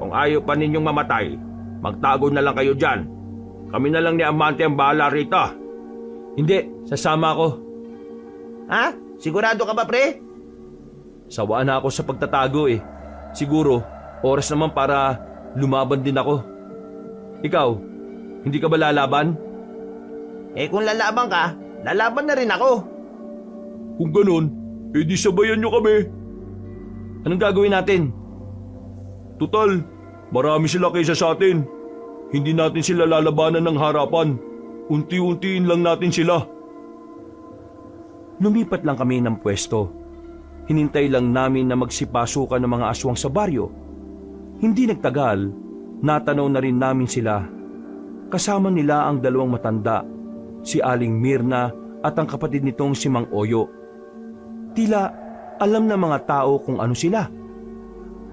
Kung ayaw pa ninyong mamatay, magtago na lang kayo dyan. Kami na lang ni Amante ang bahala rito. Hindi, sasama ako. Ha? Sigurado ka ba, pre? Sawa na ako sa pagtatago eh. Siguro, oras naman para lumaban din ako. Ikaw, hindi ka ba lalaban? Kung lalaban ka, lalaban na rin ako. Kung ganun, edi sabayan nyo kami. Anong gagawin natin? Tutal, marami sila kaysa sa atin. Hindi natin sila lalabanan ng harapan. Unti-untiin lang natin sila. Lumipat lang kami ng pwesto. Hinintay lang namin na magsipasukan ng mga aswang sa baryo. Hindi nagtagal, natanaw na rin namin sila. Kasama nila ang dalawang matanda, si Aling Mirna at ang kapatid nitong si Mang Oyo. Tila alam ng mga tao kung ano sila.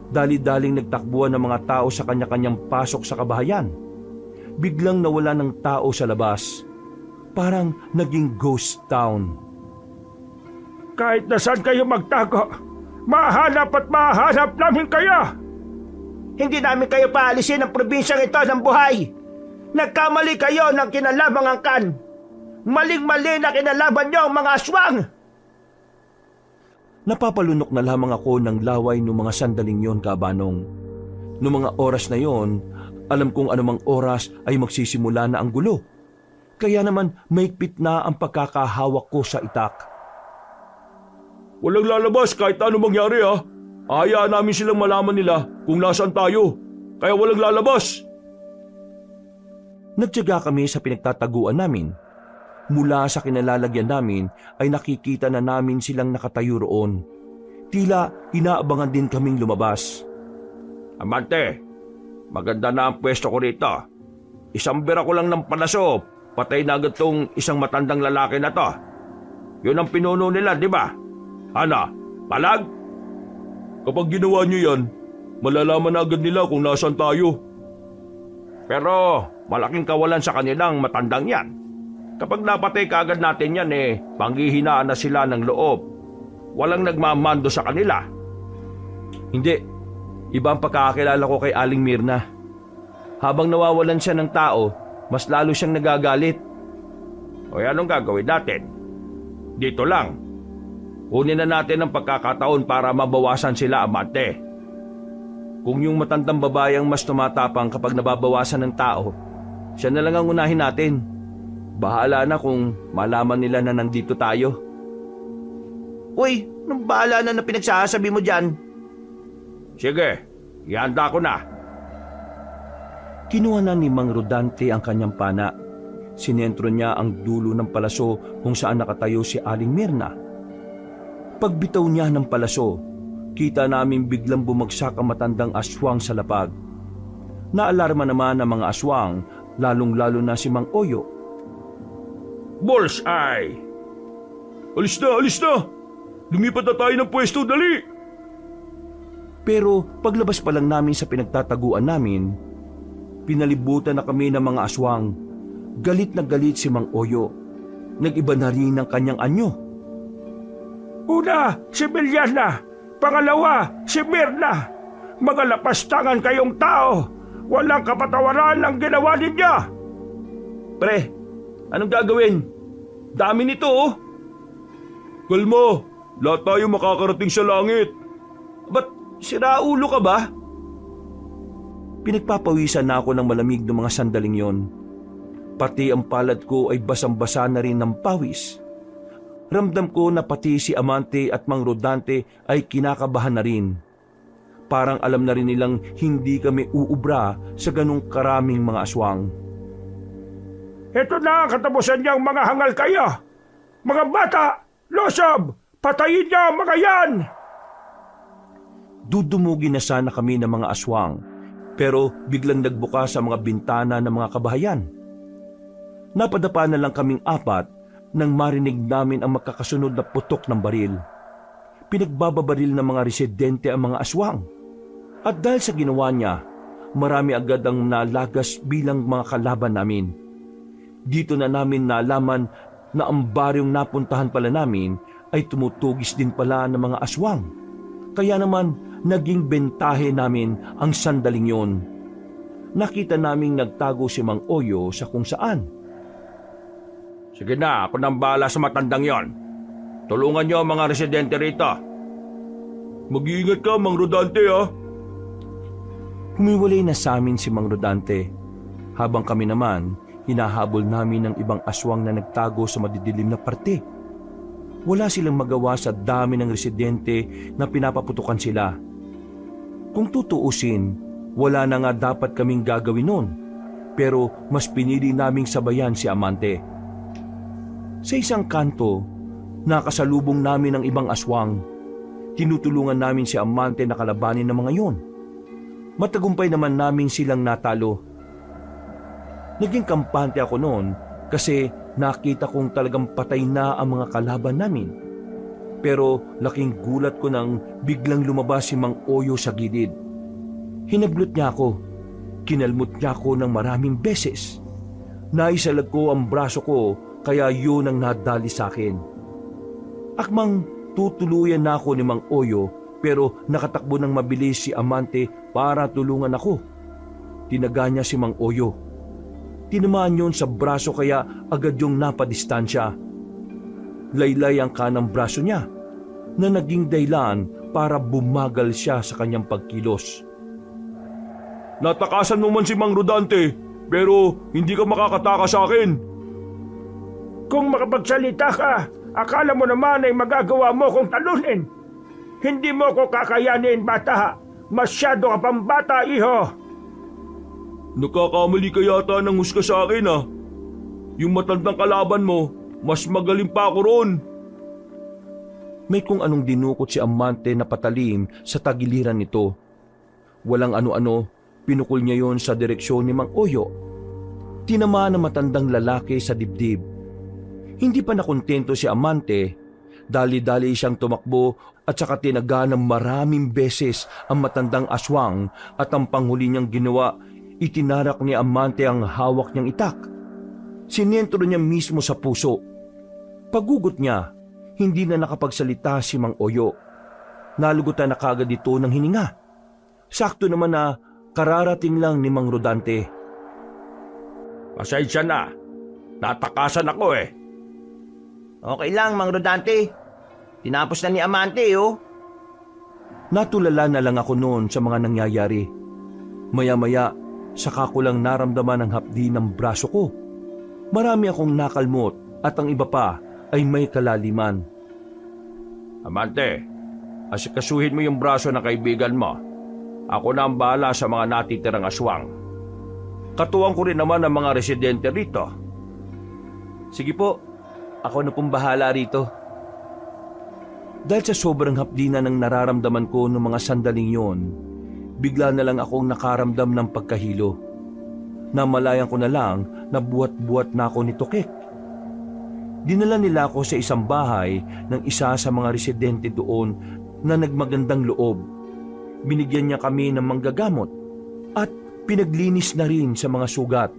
Dali-daling nagtakbuhan ng mga tao sa kanya-kanyang pasok sa kabahayan. Biglang nawala ng tao sa labas. Parang naging ghost town. Kahit na saan kayo magtago, mahanap at mahanap namin kayo. Hindi namin kayo paalisin ng probinsyang ito ng buhay. Nagkamali kayo ng kinalabang angkan. Maling-mali na kinalaban niyo ang mga aswang. Napapalunok na lamang ako ng laway ng mga sandaling yon, Kabanong. Noong mga oras na yon, alam kong anumang oras ay magsisimula na ang gulo. Kaya naman maigpit na ang pagkakahawak ko sa itak. Walang lalabas kahit ano mangyari ha. Hayaan namin silang malaman nila kung nasaan tayo. Kaya walang lalabas. Nagtiyaga kami sa pinagtataguan namin. Mula sa kinalalagyan namin ay nakikita na namin silang nakatayo roon. Tila inaabangan din kaming lumabas. Amante, maganda na ang pwesto ko rito. Isang bira ko lang ng palaso, patay na agad tong isang matandang lalaki na to. Yun ang pinuno nila, di ba? Ana, palag? Kapag ginawa niyo yan, malalaman na agad nila kung nasaan tayo. Pero malaking kawalan sa kanilang matandang yan. Kapag napatay kaagad natin yan panghihinaan na sila ng loob. Walang nagmamando sa kanila. Hindi, iba ang pagkakakilala ko kay Aling Mirna. Habang nawawalan siya ng tao, mas lalo siyang nagagalit. O anong gagawin natin? Dito lang. Kunin na natin ang pagkakataon para mabawasan sila, amante. Kung yung matandang babae ang mas tumatapang kapag nababawasan ng tao, siya na lang ang unahin natin. Bahala na kung malaman nila na nandito tayo. Uy, nang bahala na pinagsasabi mo dyan. Sige, ihanda ko na. Kinuha na ni Mang Rodante ang kanyang pana. Sinentro niya ang dulo ng palaso kung saan nakatayo si Aling Mirna. Pagbitaw niya ng palaso, kita namin biglang bumagsak ang matandang aswang sa lapag. Naalarma naman ang mga aswang, lalong-lalo na si Mang Oyo. Bullseye! Alis na, alis na! Lumipat na tayo ng pwesto, dali! Pero paglabas pa lang namin sa pinagtataguan namin, pinalibutan na kami ng mga aswang. Galit na galit si Mang Oyo. Nag-iba na rin ang kanyang anyo. Una, si Bilyana. Pangalawa, si Mirna. Mga lapastangan kayong tao. Walang kapatawaran ang ginawa ninyo. Pre, anong gagawin? Dami nito oh. Kalma, lahat tayo makakarating sa langit. Ba't sira ulo ka ba? Pinagpapawisan na ako ng malamig ng mga sandaling yon. Pati ang palad ko ay basang-basa na rin ng pawis. Ramdam ko na pati si Amante at Mang Rodante ay kinakabahan na rin. Parang alam na rin nilang hindi kami uubra sa ganong karaming mga aswang. Ito na ang katapusan niyang mga hangal kayo. Mga bata, losob, patayin niyo mga yan! Dudumugin na sana kami ng mga aswang, pero biglang nagbukas sa mga bintana ng mga kabahayan. Napadapa na lang kaming apat nang marinig namin ang magkakasunod na putok ng baril. Pinagbababaril ng mga residente ang mga aswang. At dahil sa ginawa niya, marami agad ang nalagas bilang mga kalaban namin. Dito na namin nalaman na ang baryong napuntahan pala namin ay tumutugis din pala ng mga aswang. Kaya naman naging bentahe namin ang sandaling yon. Nakita naming nagtago si Mang Oyo sa kung saan. Sige na, ako nang bahala sa matandang yon. Tulungan niyo ang mga residente rito. Mag-iingat ka, Mang Rodante ha. Humiwalay na sa amin si Mang Rodante, habang kami naman hinahabol namin ng ibang aswang na nagtago sa madidilim na parte. Wala silang magawa sa dami ng residente na pinapaputukan sila. Kung tutuusin, wala na nga dapat kaming gagawin noon, pero mas pinili naming sabayan si Amante. Sa isang kanto, nakasalubong namin ang ibang aswang. Tinutulungan namin si Amante na kalabanin ng mga yon. Matagumpay naman namin silang natalo. Naging kampante ako noon kasi nakita kong talagang patay na ang mga kalaban namin. Pero laking gulat ko nang biglang lumabas si Mang Oyo sa gilid. Hinablot niya ako. Kinalmot niya ako ng maraming beses. Naisalag ko ang braso ko kaya yun ang nadali sa akin. Akmang tutuluyan na ako ni Mang Oyo pero nakatakbo ng mabilis si Amante para tulungan ako. Tinaga niya si Mang Oyo. Tinamaan yun sa braso kaya agad yung napadistansya. Laylay ang kanang braso niya na naging dahilan para bumagal siya sa kanyang pagkilos. Natakasan mo man si Mang Rodante, pero hindi ka makakatakas sa akin. Kung makapagsalita ka, akala mo naman ay magagawa mo kong talunin. Hindi mo ko kakayanin, bata. Masyado ka pang bata, iho. Nagkakamali ka yata ng husga sa akin Yung matandang kalaban mo, mas magaling pa ako roon. May kung anong dinukot si Amante na patalim sa tagiliran nito. Walang ano-ano, pinukol niya yon sa direksyon ni Mang Oyo. Tinamaan ang matandang lalaki sa dibdib. Hindi pa nakontento si Amante. Dali-dali siyang tumakbo at saka tinaga ng maraming beses ang matandang aswang at ang panghuli niyang ginawa, itinarak ni Amante ang hawak niyang itak. Sinentro niya mismo sa puso. Pagugot niya, hindi na nakapagsalita si Mang Oyo. Nalugutan na kagad ito ng hininga. Sakto naman na kararating lang ni Mang Rodante. Pasensya na. Natakasan ako eh. Okay lang, Mang Rodante. Tinapos na ni Amante, oh. Natulala na lang ako noon sa mga nangyayari. Maya-maya, saka ko lang naramdaman ang hapdi ng braso ko. Marami akong nakalmot at ang iba pa ay may kalaliman. Amante, asikasuhin mo yung braso ng kaibigan mo. Ako na ang bahala sa mga natitirang aswang. Katuwang ko rin naman ang mga residente rito. Sige po, ako na pong bahala rito. Dahil sa sobrang hapdi na ng nararamdaman ko noong mga sandaling yon, bigla na lang akong nakaramdam ng pagkahilo. Namalayan ko na lang na buwat-buwat na ako ni Tokek. Dinala nila ako sa isang bahay ng isa sa mga residente doon na nagmagandang loob. Binigyan niya kami ng manggagamot at pinaglinis na rin sa mga sugat.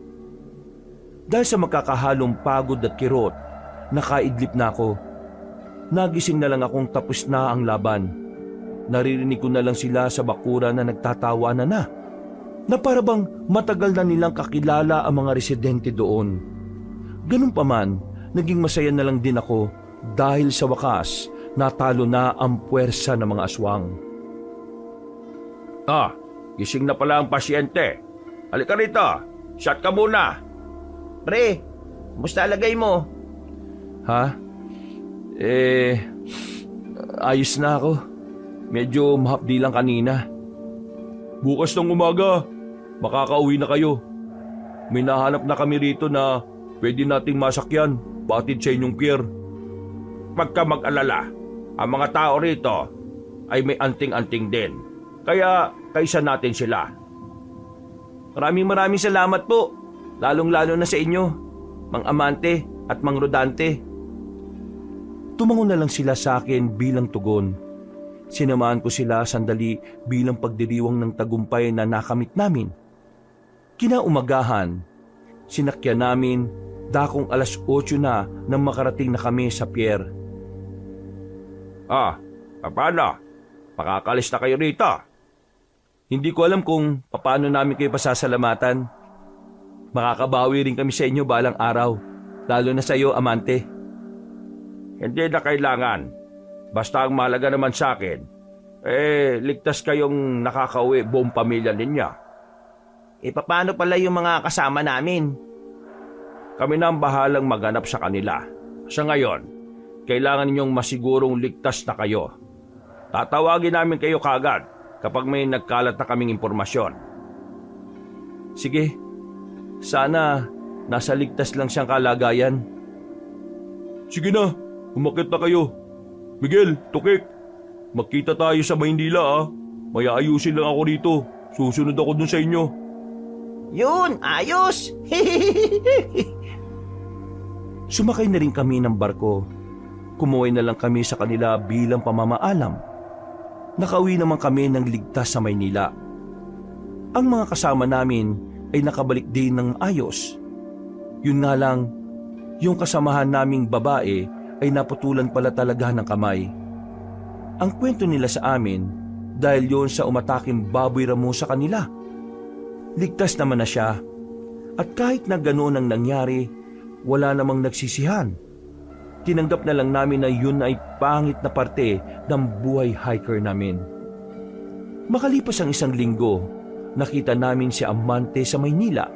Dahil sa makakahalong pagod at kirot, nakaidlip na ako. Nagising na lang akong tapos na ang laban. Naririnig ko na lang sila sa bakura na nagtatawanan na para bang matagal na nilang kakilala ang mga residente doon. Ganun pa man, naging masaya na lang din ako dahil sa wakas natalo na ang puwersa ng mga aswang. Gising na pala ang pasyente. Halika rito, shot ka muna. Pre, kumusta alagay mo? Ha? Ayos na ako. Medyo mahapdi lang kanina. Bukas ng umaga, makakauwi na kayo. May nahanap na kami rito na pwede nating masakyan, batid sa inyong pier. Pag ka mag-alala, ang mga tao rito ay may anting-anting din. Kaya kaysa natin sila. Maraming salamat po. Lalong-lalo na sa inyo, Mang Amante at Mang Rodante. Tumango na lang sila sa akin bilang tugon. Sinamaan ko sila sandali bilang pagdiriwang ng tagumpay na nakamit namin. Kinaumagahan, sinakyan namin dakong 8:00 na nang makarating na kami sa pier. Paano? Makakalis na kayo rito? Hindi ko alam kung paano namin kayo pasasalamatan. Makakabawi rin kami sa inyo balang araw, lalo na sa iyo, Amante. Hindi na kailangan. Basta ang mahalaga naman sa akin, ligtas kayong nakakauwi buong pamilya ninyo. paano pala yung mga kasama namin? Kami na ang bahalang maghanap sa kanila. Sa ngayon, kailangan ninyong masigurong ligtas na kayo. Tatawagin namin kayo kagad kapag may nagkalat na kaming impormasyon. Sige, sana nasa ligtas lang siyang kalagayan. Sige na, umakit na kayo. Miguel, Tukik, magkita tayo sa Maynila ah. May ayusin lang ako dito. Susunod ako dun sa inyo. Yun, ayos! Sumakay na rin kami ng barko. Kumuway na lang kami sa kanila bilang pamamaalam. Nakauwi naman kami ng ligtas sa Maynila. Ang mga kasama namin ay nakabalik din ng ayos. Yun nga lang, yung kasamahan naming babae ay naputulan pala talaga ng kamay. Ang kwento nila sa amin, dahil yon sa umataking baboy ramo sa kanila. Ligtas naman na siya. At kahit na gano'n ang nangyari, wala namang nagsisihan. Tinanggap na lang namin na yun ay pangit na parte ng buhay hiker namin. Makalipas ang 1 linggo, nakita namin si Amante sa Maynila.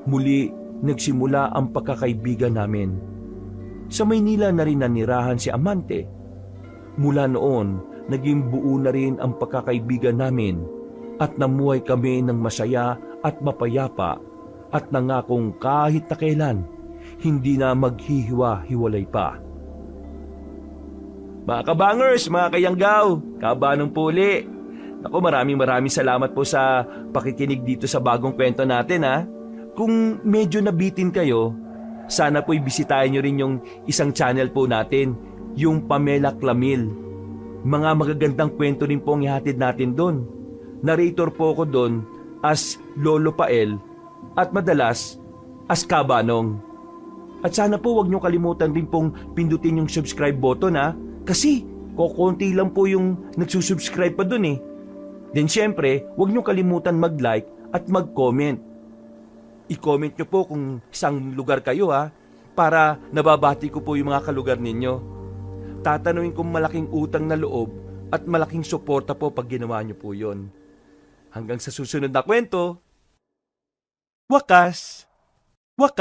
Muli, nagsimula ang pagkakaibigan namin. Sa Maynila na rin nanirahan si Amante. Mula noon, naging buo na rin ang pagkakaibigan namin at namuhay kami ng masaya at mapayapa at nangakong kahit na kailan, hindi na maghihiwa-hiwalay pa. Mga kabangers, mga kayanggaw, kabanong puli. Naku, maraming salamat po sa pakikinig dito sa bagong kwento natin ha. Kung medyo nabitin kayo, sana po'y bisitahin nyo rin yung isang channel po natin, yung Pamela Clamil. Mga magagandang kwento rin po ang ihatid natin doon. Narrator po ako doon as Lolo Pael at madalas as Kabanong. At sana po wag nyo kalimutan din pong pindutin yung subscribe button ha, kasi kokonti lang po yung nagsusubscribe pa doon eh. Then syempre, wag nyo kalimutan mag-like at mag-comment. I-comment nyo po kung isang lugar kayo ha, para nababati ko po yung mga kalugar ninyo. Tatanungin kong malaking utang na loob at malaking suporta po pag ginawa nyo po yon. Hanggang sa susunod na kwento. Wakas!